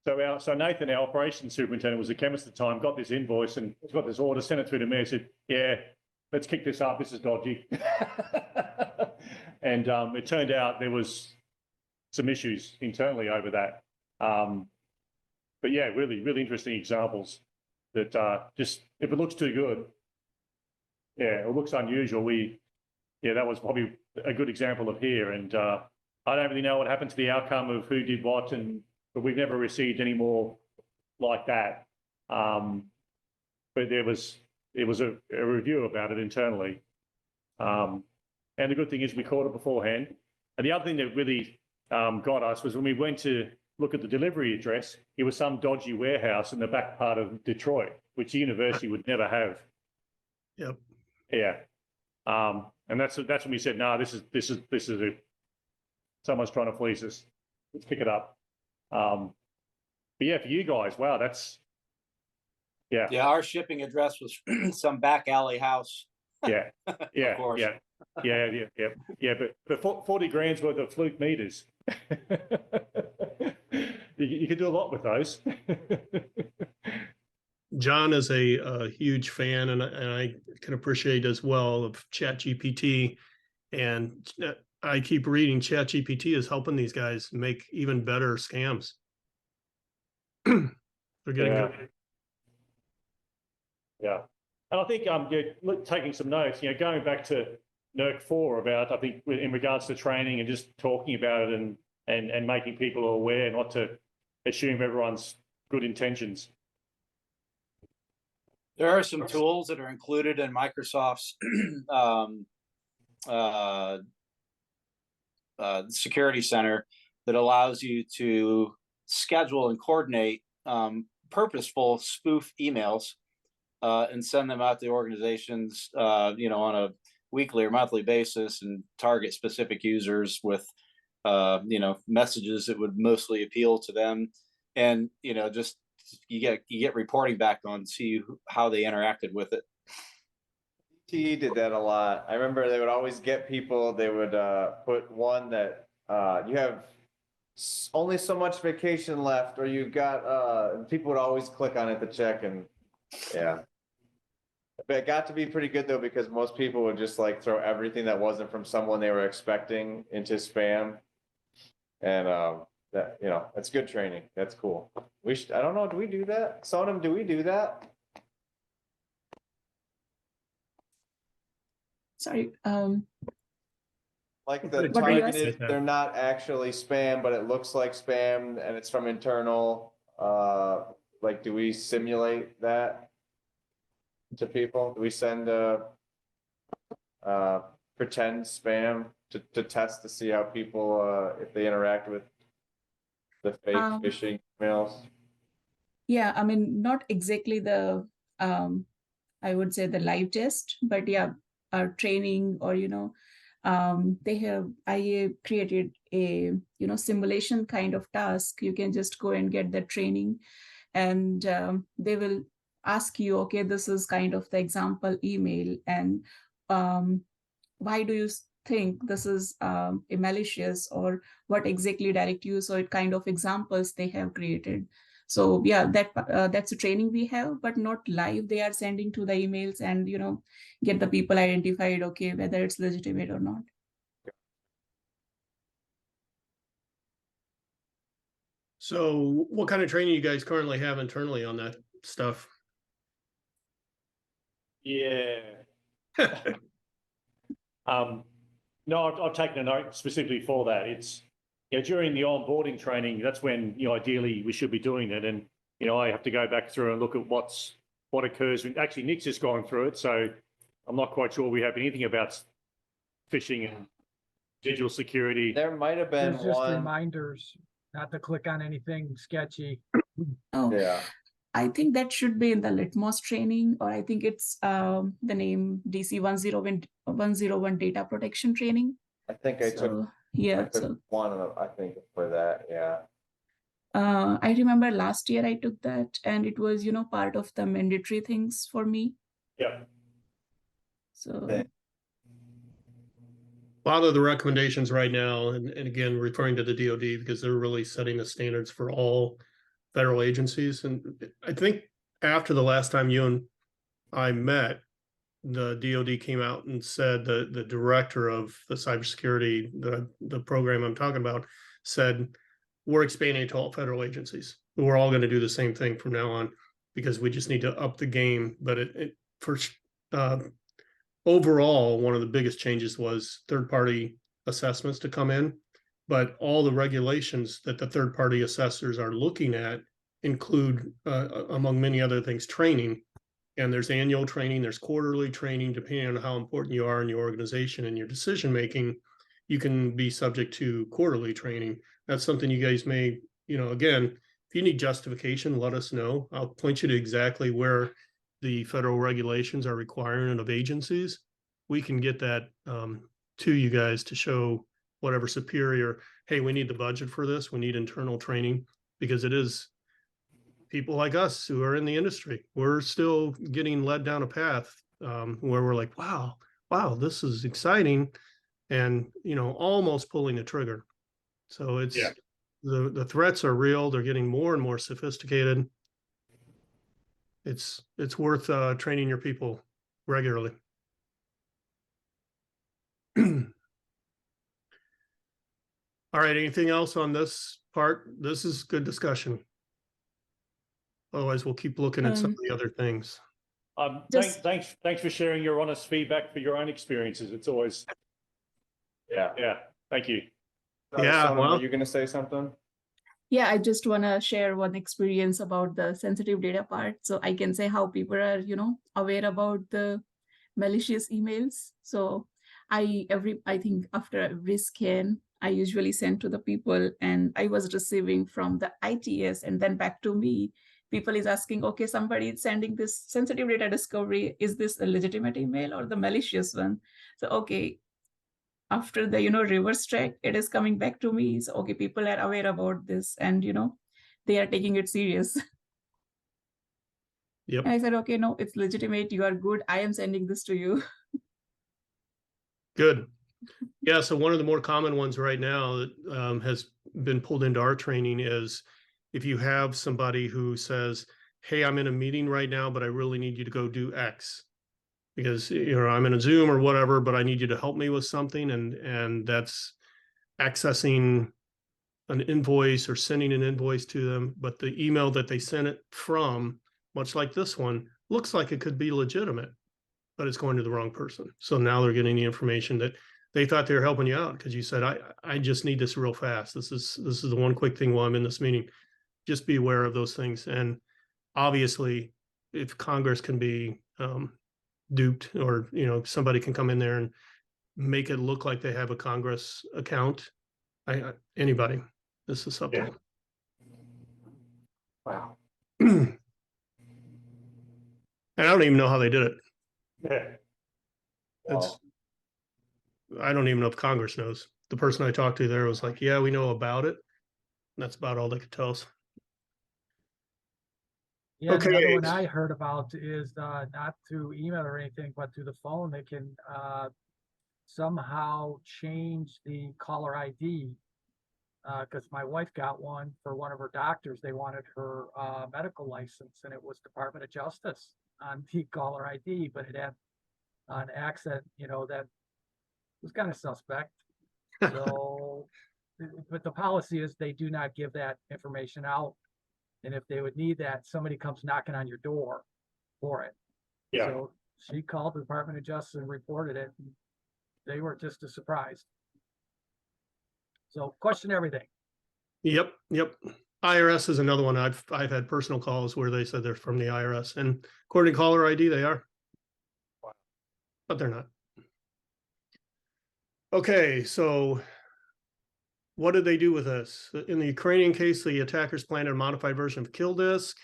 So Nathan, our operations superintendent, was a chemist at the time, got this invoice and got this order, sent it through to me and said, yeah, let's kick this up. This is dodgy. And it turned out there was some issues internally over that. But yeah, really, really interesting examples that just, if it looks too good, yeah, it looks unusual. That was probably a good example of here. And I don't really know what happened to the outcome of who did what, but we've never received any more like that. But it was a review about it internally. And the good thing is we caught it beforehand. And the other thing that really got us was when we went to look at the delivery address, it was some dodgy warehouse in the back part of Detroit, which the university would never have. Yep. Yeah. And that's when we said, no, this is someone's trying to fleece us. Let's pick it up. But yeah, for you guys, wow, that's, yeah. Yeah, our shipping address was some back alley house. Yeah, yeah, Of course. yeah. But 40 grand's worth of fluke meters. You could do a lot with those. John is a huge fan, and I can appreciate as well of ChatGPT. And I keep reading ChatGPT is helping these guys make even better scams. They're getting good. Yeah. And I think taking some notes, going back to NERC 4 about, I think in regards to training and just talking about it and making people aware, not to assume everyone's good intentions. There are some tools that are included in Microsoft's security center that allows you to schedule and coordinate purposeful spoof emails and send them out to organizations, on a weekly or monthly basis, and target specific users with, messages that would mostly appeal to them. And, just you get reporting back on, see how they interacted with it. DTE did that a lot. I remember they would always get people, they would put one that you have only so much vacation left, or you've got, people would always click on it to check, and yeah. But it got to be pretty good though, because most people would just like throw everything that wasn't from someone they were expecting into spam. And that, that's good training. That's cool. I don't know, do we do that? Sonam, do we do that? sorry, Like the What were you targeted, asking? they're not actually spam, but it looks like spam and it's from internal. Like, do we simulate that to people? Do we send pretend spam to test to see how people, if they interact with the fake Um, phishing emails? yeah, I mean, not exactly the, I would say the live test, but yeah, our training or, I created a, simulation kind of task. You can just go and get the training and they will ask you, okay, this is kind of the example email. And why do you think this is a malicious, or what exactly direct use or kind of examples they have created? So yeah, that's a training we have, but not live. They are sending to the emails and get the people identified, okay, whether it's legitimate or not. So what kind of training you guys currently have internally on that stuff? Yeah. No, I've taken a note specifically for that. It's, during the onboarding training, that's when, ideally we should be doing it. And, I have to go back through and look at what occurs. Actually, Nick's just gone through it, so I'm not quite sure we have anything about phishing and digital security. There might have been There's just one, reminders not to click on anything sketchy. Oh, yeah, I think that should be in the litmus training, or I think it's the name DC 101 data protection training. I think I took, So yeah, I took so one of, I think for that, yeah. I remember last year I took that, and it was part of the mandatory things for me. Yeah. So Yeah. A lot of the recommendations right now, and again, referring to the DoD, because they're really setting the standards for all federal agencies. And I think after the last time you and I met, the DoD came out and said, the director of the cybersecurity, the program I'm talking about, said, we're expanding to all federal agencies. We're all going to do the same thing from now on, because we just need to up the game. But overall, one of the biggest changes was third-party assessments to come in, but all the regulations that the third-party assessors are looking at include, among many other things, training. And there's annual training, there's quarterly training, depending on how important you are in your organization and your decision-making, you can be subject to quarterly training. That's something you guys may, again, if you need justification, let us know. I'll point you to exactly where the federal regulations are requiring of agencies. We can get that to you guys to show whatever superior, hey, we need the budget for this, we need internal training, because it is people like us who are in the industry. We're still getting led down a path where we're like, wow, this is exciting, and almost pulling the trigger. So it's the threats are real. They're getting more and more sophisticated. It's worth training your people regularly. All right, anything else on this part? This is good discussion. Otherwise, we'll keep looking at some of the other things. Thanks for sharing your honest feedback for your own experiences. It's always, yeah. Thank you. Yeah, Sonam, well, are you going to say something? yeah, I just want to share one experience about the sensitive data part. So I can say how people are, aware about the malicious emails. So I think after every scan, I usually send to the people, and I was receiving from the ITS and then back to me. People is asking, okay, somebody is sending this sensitive data discovery. Is this a legitimate email or the malicious one? So, okay, after the, reverse check, it is coming back to me. So, okay, people are aware about this, and, they are taking it serious. yep. And I said, okay, no, it's legitimate. You are good. I am sending this to you. Good. Yeah, so one of the more common ones right now that has been pulled into our training is if you have somebody who says, hey, I'm in a meeting right now, but I really need you to go do X because I'm in a Zoom or whatever, but I need you to help me with something, and that's accessing an invoice or sending an invoice to them, but the email that they sent it from, much like this one, looks like it could be legitimate. but it's going to the wrong person. So now they're getting the information that they thought they were helping you out because you said, I just need this real fast. This is the one quick thing while I'm in this meeting. Just be aware of those things. And obviously, if Congress can be duped, or somebody can come in there and make it look like they have a Congress account, anybody, this is acceptable. Wow. And I don't even know how they did it. Yeah. It's, I don't even know if Congress knows. The person I talked to there was like, yeah, we know about it. And that's about all they could tell us. Yeah, and another Okay. one I heard about is not through email or anything, but through the phone. They can somehow change the caller ID. Because my wife got one for one of her doctors. They wanted her medical license, and it was Department of Justice on the caller ID, but it had an accent, that was kind of suspect. So, but the policy is they do not give that information out. And if they would need that, somebody comes knocking on your door for it. Yeah. So she called the Department of Justice and reported it. And they were just as surprised. So question everything. Yep. IRS is another one. I've had personal calls where they said they're from the IRS, and according to caller ID, they are. But they're not. Okay, so what did they do with this? In the Ukrainian case, the attackers planted a modified version of kill disk.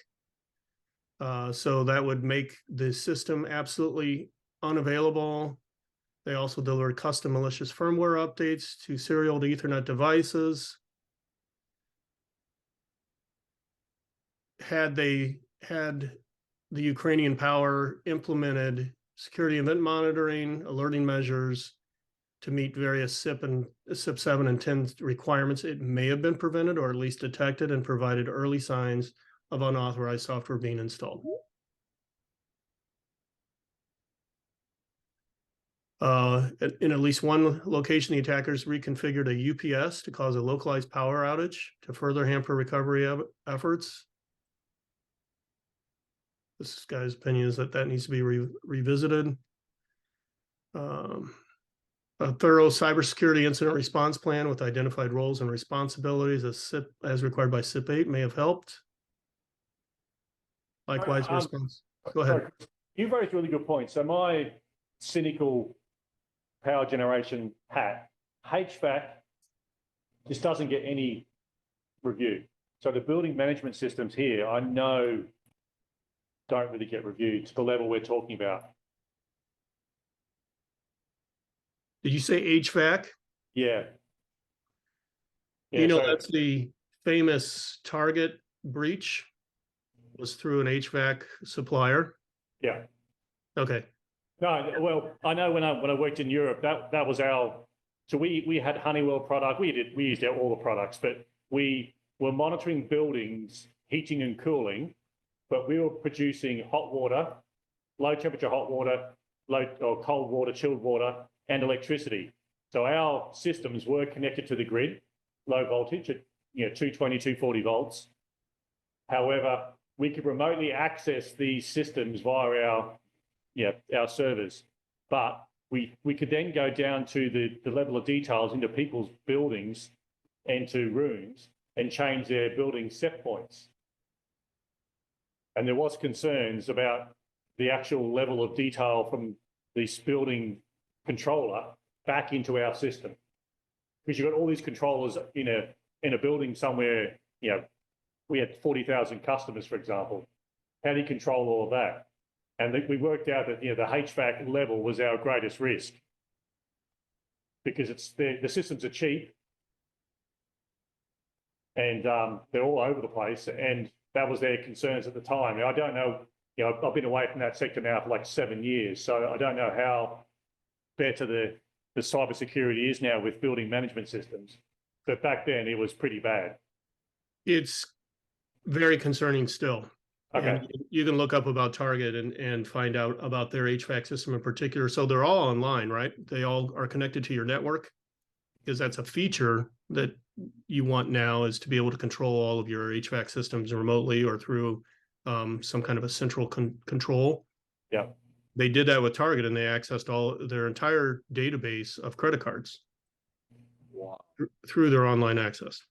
So that would make the system absolutely unavailable. They also delivered custom malicious firmware updates to serial to Ethernet devices. Had the Ukrainian power implemented security event monitoring, alerting measures to meet various CIP and CIP 7 and 10 requirements, it may have been prevented or at least detected and provided early signs of unauthorized software being installed. In at least one location, the attackers reconfigured a UPS to cause a localized power outage to further hamper recovery efforts. This guy's opinion is that needs to be revisited. A thorough cybersecurity incident response plan with identified roles and responsibilities as required by CIP 8 may have helped. Likewise, response. Go ahead. Sorry, you raised a really good point. So my cynical power generation hat, HVAC just doesn't get any review. So the building management systems here, I know, don't really get reviewed to the level we're talking about. Did you say HVAC? Yeah. So so that's the famous Target breach was through an HVAC supplier. yeah. Okay. No, well, I know when I worked in Europe, that was our. So we had Honeywell product. We used all the products, but we were monitoring buildings, heating and cooling, but we were producing hot water, low temperature hot water, or cold water, chilled water, and electricity. So our systems were connected to the grid, low voltage at 220, 240 volts. However, we could remotely access these systems via our servers, but we could then go down to the level of details into people's buildings and to rooms and change their building set points. And there was concerns about the actual level of detail from this building controller back into our system, because you've got all these controllers in a building somewhere. We had 40,000 customers, for example. How do you control all of that? And we worked out that the HVAC level was our greatest risk, because the systems are cheap and they're all over the place, and that was their concerns at the time. Now, I don't know. I've been away from that sector now for like 7 years, so I don't know how better the cybersecurity is now with building management systems. But back then, it was pretty bad. It's very concerning still. Okay. And you can look up about Target and find out about their HVAC system in particular. So they're all online, right? They all are connected to your network, because that's a feature that you want now, is to be able to control all of your HVAC systems remotely or through some kind of a central control. Yeah. They did that with Target and they accessed all their entire database of credit cards Wow. through their online access.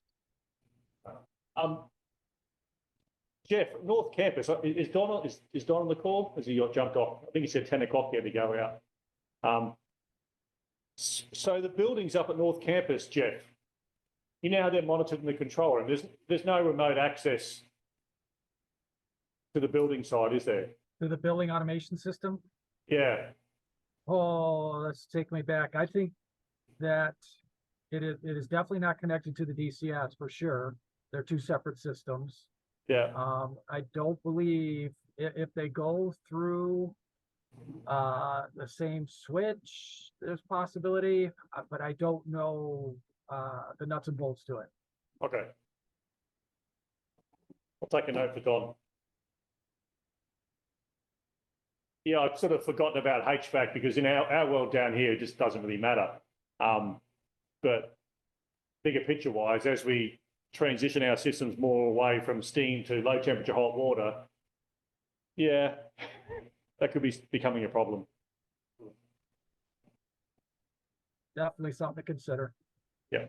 Jeff, North Campus, is Don on the call? Has he got jumped off? I think he said 10 o'clock he had to go out. So the buildings up at North Campus, Jeff, you know how they're monitored in the control room. There's no remote access to the building side, is there? To the building automation system? Yeah. Oh, let's take me back. I think that it is definitely not connected to the DCS for sure. They're two separate systems. Yeah. I don't believe if they go through the same switch, there's possibility, but I don't know the nuts and bolts to it. Okay. I'll take a note for Don. Yeah, I've sort of forgotten about HVAC because in our world down here, it just doesn't really matter. But bigger picture wise, as we transition our systems more away from steam to low temperature hot water, yeah, that could be becoming a problem. Definitely something to consider. Yeah.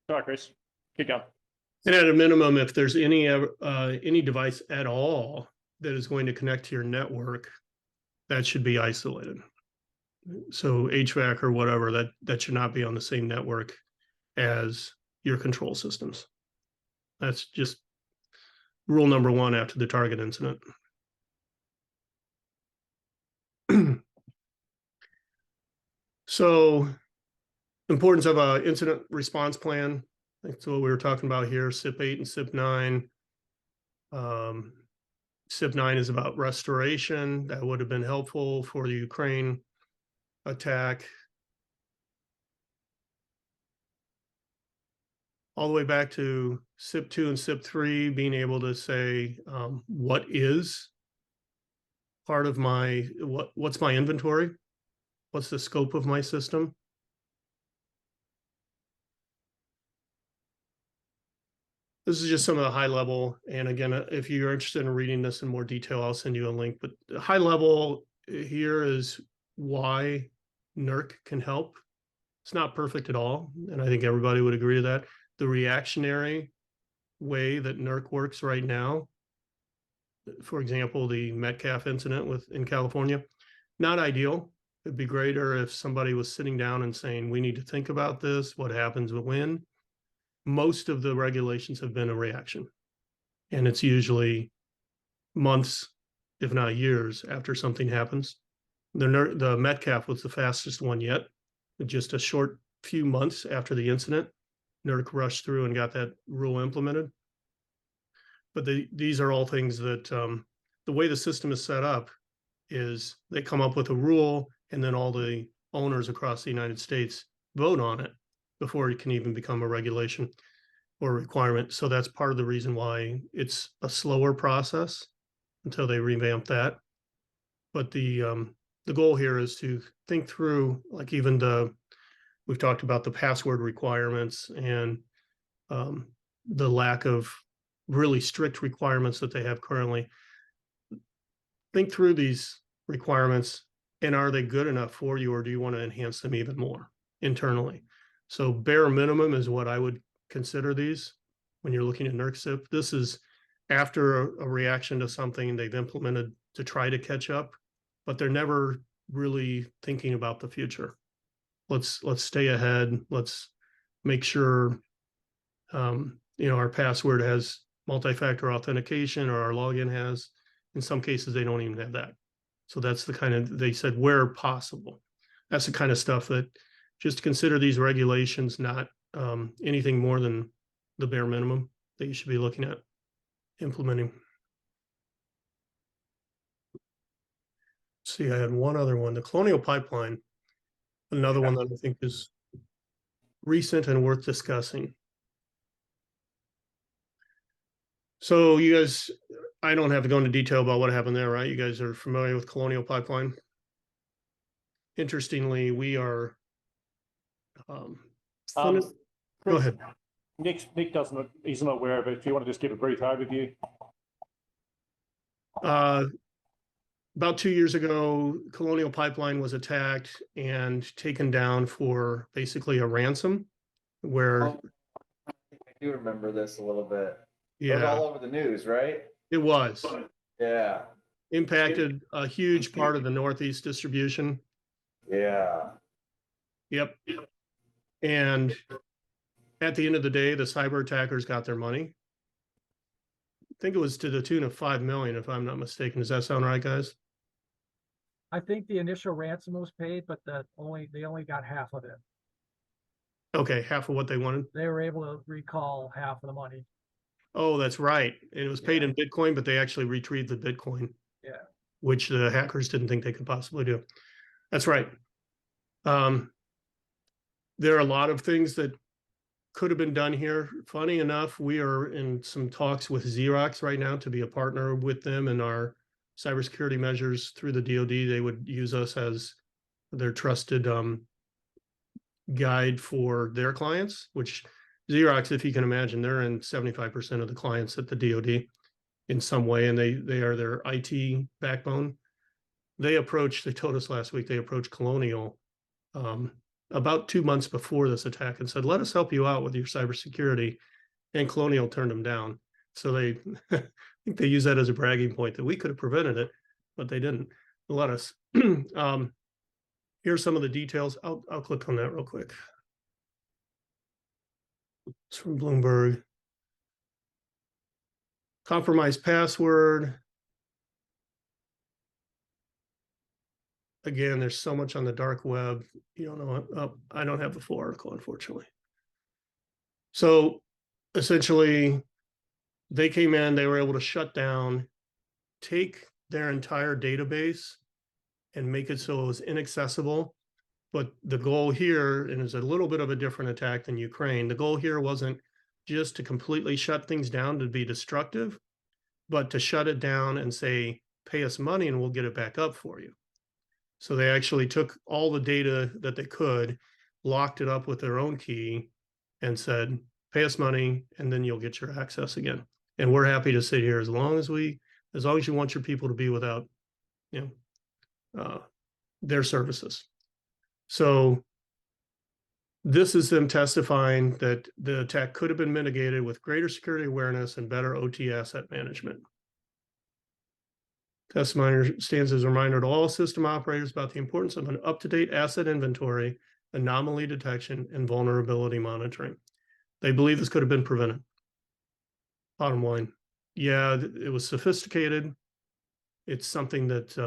Sorry, Chris. Keep going. And at a minimum, if there's any device at all that is going to connect to your network, that should be isolated. So HVAC or whatever, that should not be on the same network as your control systems. That's just rule number one after the Target incident. So, importance of an incident response plan. That's what we were talking about here, CIP 8 and CIP 9. CIP 9 is about restoration. That would have been helpful for the Ukraine attack. All the way back to CIP 2 and CIP 3, being able to say, what is part of my, what's my inventory? What's the scope of my system? This is just some of the high level. And again, if you're interested in reading this in more detail, I'll send you a link. But the high level here is why NERC can help. It's not perfect at all. And I think everybody would agree to that. The reactionary way that NERC works right now, for example, the Metcalf incident in California, not ideal. It'd be greater if somebody was sitting down and saying, we need to think about this, what happens when. Most of the regulations have been a reaction. And it's usually months, if not years, after something happens. The Metcalf was the fastest one yet. Just a short few months after the incident, NERC rushed through and got that rule implemented. But these are all things that the way the system is set up is they come up with a rule and then all the owners across the United States vote on it before it can even become a regulation or requirement. So that's part of the reason why it's a slower process until they revamp that. But the goal here is to think through, like even we've talked about the password requirements and the lack of really strict requirements that they have currently. Think through these requirements and are they good enough for you, or do you want to enhance them even more internally? So bare minimum is what I would consider these when you're looking at NERC CIP. This is after a reaction to something they've implemented to try to catch up, but they're never really thinking about the future. Let's stay ahead. Let's make sure our password has multi-factor authentication, or our login has. In some cases, they don't even have that. So that's the kind of, they said where possible. That's the kind of stuff that just consider these regulations not anything more than the bare minimum that you should be looking at implementing. See, I had one other one, the Colonial Pipeline, another one that I think is recent and worth discussing. So you guys, I don't have to go into detail about what happened there, right? You guys are familiar with Colonial Pipeline. Interestingly, we are. Go ahead. Nick isn't aware of it. If you want to just give a brief overview. about 2 years ago, Colonial Pipeline was attacked and taken down for basically a ransom where, Oh, I do remember this a little bit. It was yeah, all over the news, right? it was Yeah, impacted a huge part of the Northeast distribution. yeah. Yep. And at the end of the day, the cyber attackers got their money. I think it was to the tune of 5 million, if I'm not mistaken. Does that sound right, guys? I think the initial ransom was paid, but they only got half of it. Okay, half of what they wanted. They were able to recall half of the money. Oh, that's right. It was paid in Bitcoin, but they actually retrieved the Bitcoin. Yeah. Which the hackers didn't think they could possibly do. That's right. There are a lot of things that could have been done here. Funny enough, we are in some talks with Xerox right now to be a partner with them in our cybersecurity measures through the DoD. They would use us as their trusted guide for their clients, which Xerox, if you can imagine, they're in 75% of the clients at the DoD in some way, and they are their IT backbone. They told us last week, they approached Colonial about 2 months before this attack and said, let us help you out with your cybersecurity. And Colonial turned them down. So they, I think they use that as a bragging point that we could have prevented it, but they didn't let us. Here's some of the details. I'll click on that real quick. It's from Bloomberg. Compromised password. Again, there's so much on the dark web. You don't know. I don't have the full article, unfortunately. So essentially, they came in, they were able to shut down, take their entire database and make it so it was inaccessible. But the goal here, and it's a little bit of a different attack than Ukraine, the goal here wasn't just to completely shut things down to be destructive, but to shut it down and say, pay us money and we'll get it back up for you. So they actually took all the data that they could, locked it up with their own key, and said, pay us money, and then you'll get your access again. And we're happy to sit here as long as you want your people to be without, their services. So this is them testifying that the attack could have been mitigated with greater security awareness and better OT asset management. Testimony stands as a reminder to all system operators about the importance of an up-to-date asset inventory, anomaly detection, and vulnerability monitoring. They believe this could have been prevented. Bottom line, yeah, it was sophisticated. It's something that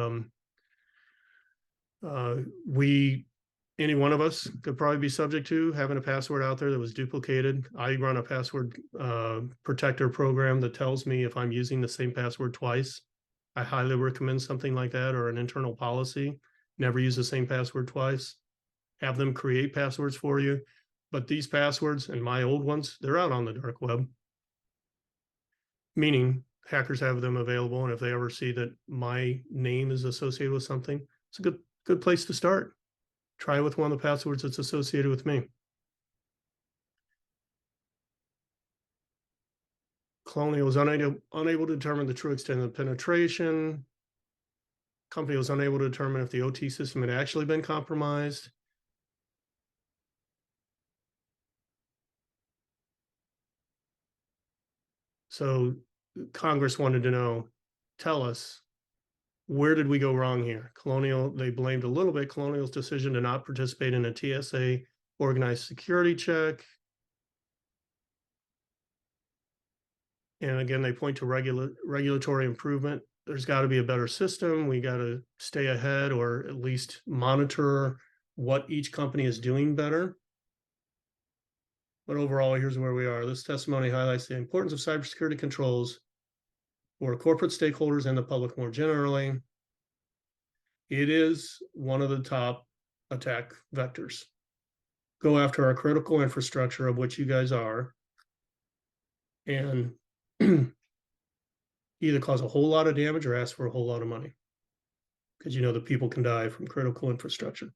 any one of us could probably be subject to, having a password out there that was duplicated. I run a password protector program that tells me if I'm using the same password twice. I highly recommend something like that, or an internal policy. Never use the same password twice. Have them create passwords for you. But these passwords and my old ones, they're out on the dark web. Meaning hackers have them available. And if they ever see that my name is associated with something, it's a good place to start. Try with one of the passwords that's associated with me. Colonial was unable to determine the true extent of penetration. Company was unable to determine if the OT system had actually been compromised. So Congress wanted to know, tell us, where did we go wrong here? Colonial, they blamed a little bit Colonial's decision to not participate in a TSA organized security check. And again, they point to regulatory improvement. There's got to be a better system. We got to stay ahead, or at least monitor what each company is doing better. But overall, here's where we are. This testimony highlights the importance of cybersecurity controls for corporate stakeholders and the public more generally. It is one of the top attack vectors. Go after our critical infrastructure, of which you guys are, and either cause a whole lot of damage or ask for a whole lot of money, because you know that people can die from critical infrastructure.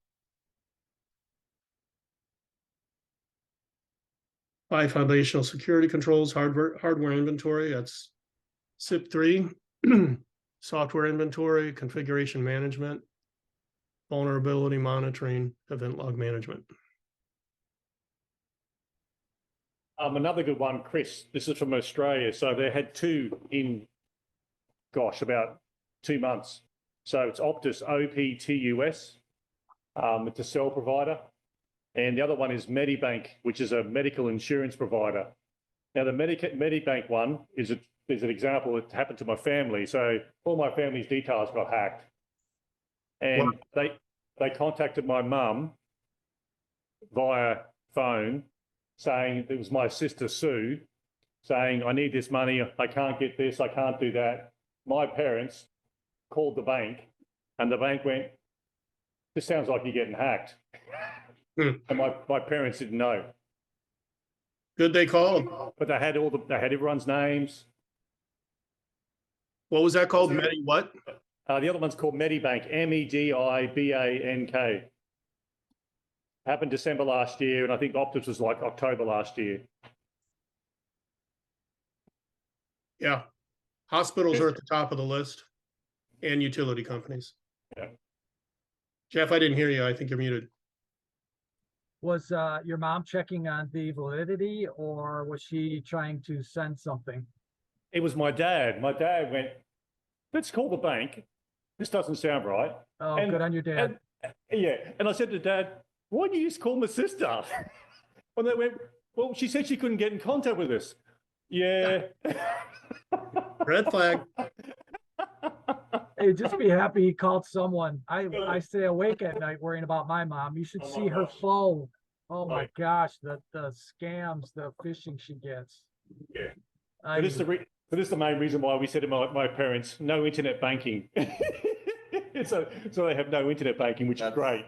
5 foundational security controls, hardware inventory, that's CIP 3. software inventory, configuration management, vulnerability monitoring, event log management. Another good one, Chris, this is from Australia. So they had two in, gosh, about 2 months. So it's Optus, OPTUS. It's a cell provider. And the other one is Medibank, which is a medical insurance provider. Now, the Medibank one is an example that happened to my family. So all my family's details got hacked. And they contacted my mum via phone saying it was my sister Sue, saying, I need this money, I can't get this, I can't do that. My parents called the bank and the bank went, this sounds like you're getting hacked. And my parents didn't know. Good they called. But they had everyone's names. What was that called? Medi what? The other one's called Medibank, Medibank. Happened December last year, and I think Optus was like October last year. Yeah. Hospitals are at the top of the list and utility companies. Yeah. Jeff, I didn't hear you. I think you're muted. Was your mom checking on the validity, or was she trying to send something? It was my dad. My dad went, let's call the bank. This doesn't sound right. Oh, good on your dad. And I said to Dad, why didn't you just call my sister? And they went, well, she said she couldn't get in contact with us. Yeah. Red flag. Hey, just be happy he called someone. I stay awake at night worrying about my mom. You should see her phone. Oh my gosh, the scams, the phishing she gets. Yeah. But this is the main reason why we said to my parents, no internet banking. so they have no internet banking, which is great.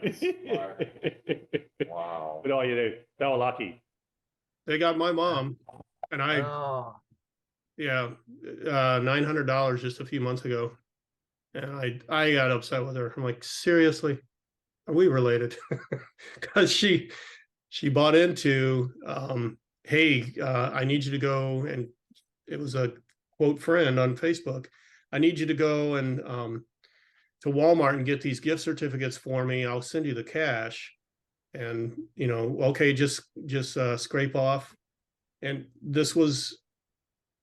Wow. But they were lucky. They got my mom and $900 just a few months ago. And I got upset with her. I'm like, seriously, are we related? Because she bought into, hey, I need you to go, and it was a quote friend on Facebook. I need you to go and to Walmart and get these gift certificates for me. I'll send you the cash, and okay, just scrape off. And this was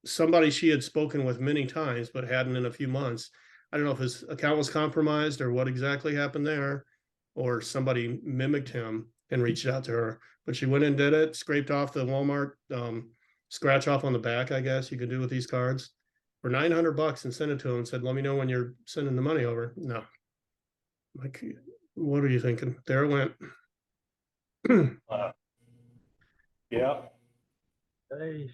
somebody she had spoken with many times, but hadn't in a few months. I don't know if his account was compromised or what exactly happened there, or somebody mimicked him and reached out to her. But she went and did it, scraped off the Walmart scratch off on the back, I guess you could do with these cards, for $900 and sent it to him and said, let me know when you're sending the money over. No. Like, what are you thinking? There it went. Yeah. Hey.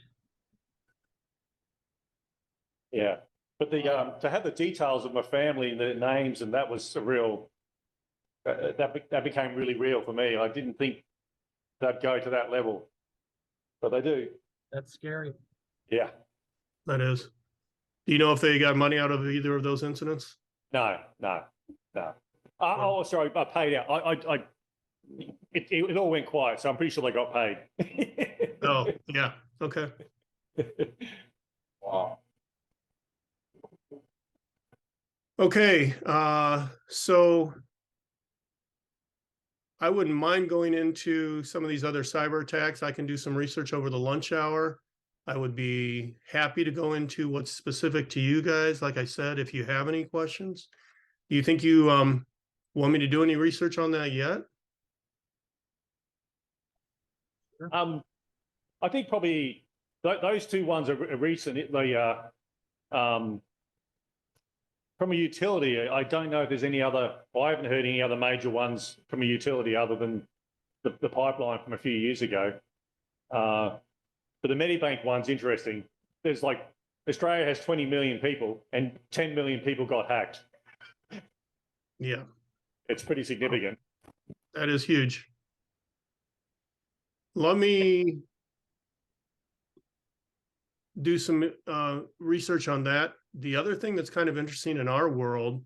Yeah. But to have the details of my family and the names, and that was a real, that became really real for me. I didn't think they'd go to that level, but they do. That's scary. Yeah. That is. Do you know if they got money out of either of those incidents? No. Oh, sorry, I paid out. It all went quiet, so I'm pretty sure they got paid. Oh, yeah. Okay. Wow. Okay, so I wouldn't mind going into some of these other cyber attacks. I can do some research over the lunch hour. I would be happy to go into what's specific to you guys. Like I said, if you have any questions, do you think you want me to do any research on that yet? I think probably those two ones are recent. From a utility, I don't know if there's any other, I haven't heard any other major ones from a utility other than the pipeline from a few years ago. But the Medibank one's interesting. There's like, Australia has 20 million people and 10 million people got hacked. Yeah. It's pretty significant. That is huge. Let me do some research on that. The other thing that's kind of interesting in our world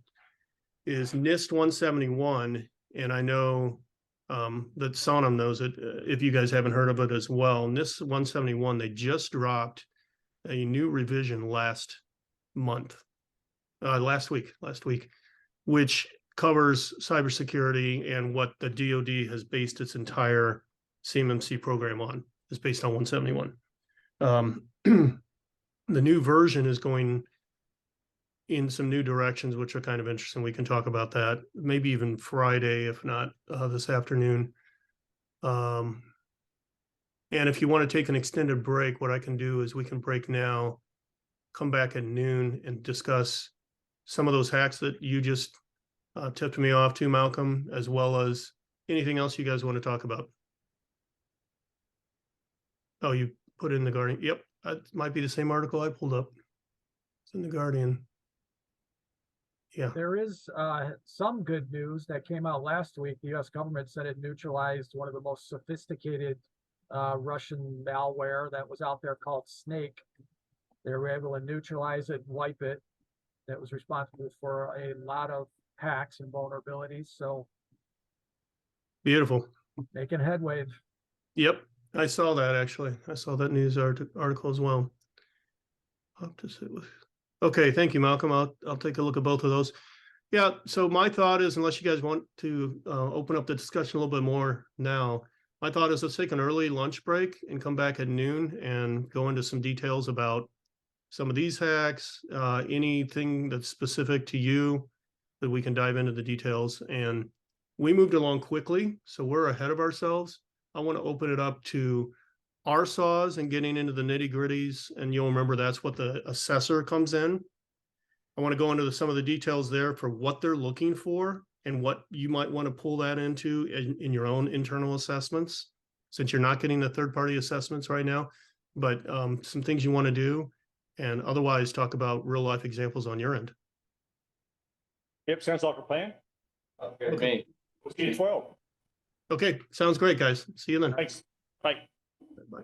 is NIST 171, and I know that Sonam knows it, if you guys haven't heard of it as well. NIST 171, they just dropped a new revision last month. last week, which covers cybersecurity and what the DoD has based its entire CMMC program on. Is based on 171. The new version is going in some new directions, which are kind of interesting. We can talk about that maybe even Friday, if not this afternoon. And if you want to take an extended break, what I can do is we can break now, come back at noon and discuss some of those hacks that you just tipped me off to, Malcolm, as well as anything else you guys want to talk about. Oh, you put in the Guardian. Yep, that might be the same article I pulled up. It's in the Guardian. Yeah. There is some good news that came out last week. The U.S. government said it neutralized one of the most sophisticated Russian malware that was out there called Snake. They were able to neutralize it, wipe it. That was responsible for a lot of hacks and vulnerabilities. So Beautiful. making headway. Yep, I saw that actually. I saw that news article as well. I'll have to sit with. Okay, thank you, Malcolm. I'll take a look at both of those. Yeah, so my thought is, unless you guys want to open up the discussion a little bit more now, my thought is let's take an early lunch break and come back at noon and go into some details about some of these hacks, anything that's specific to you that we can dive into the details. And we moved along quickly, so we're ahead of ourselves. I want to open it up to our saws and getting into the nitty gritties. And you'll remember that's what the assessor comes in. I want to go into some of the details there for what they're looking for and what you might want to pull that into in your own internal assessments, since you're not getting the third-party assessments right now, but some things you want to do, and otherwise talk about real-life examples on your end. Yep, sounds like a plan. Okay, me. We'll see you at 12. Okay, sounds great, guys. See you then. Thanks. Bye. Bye.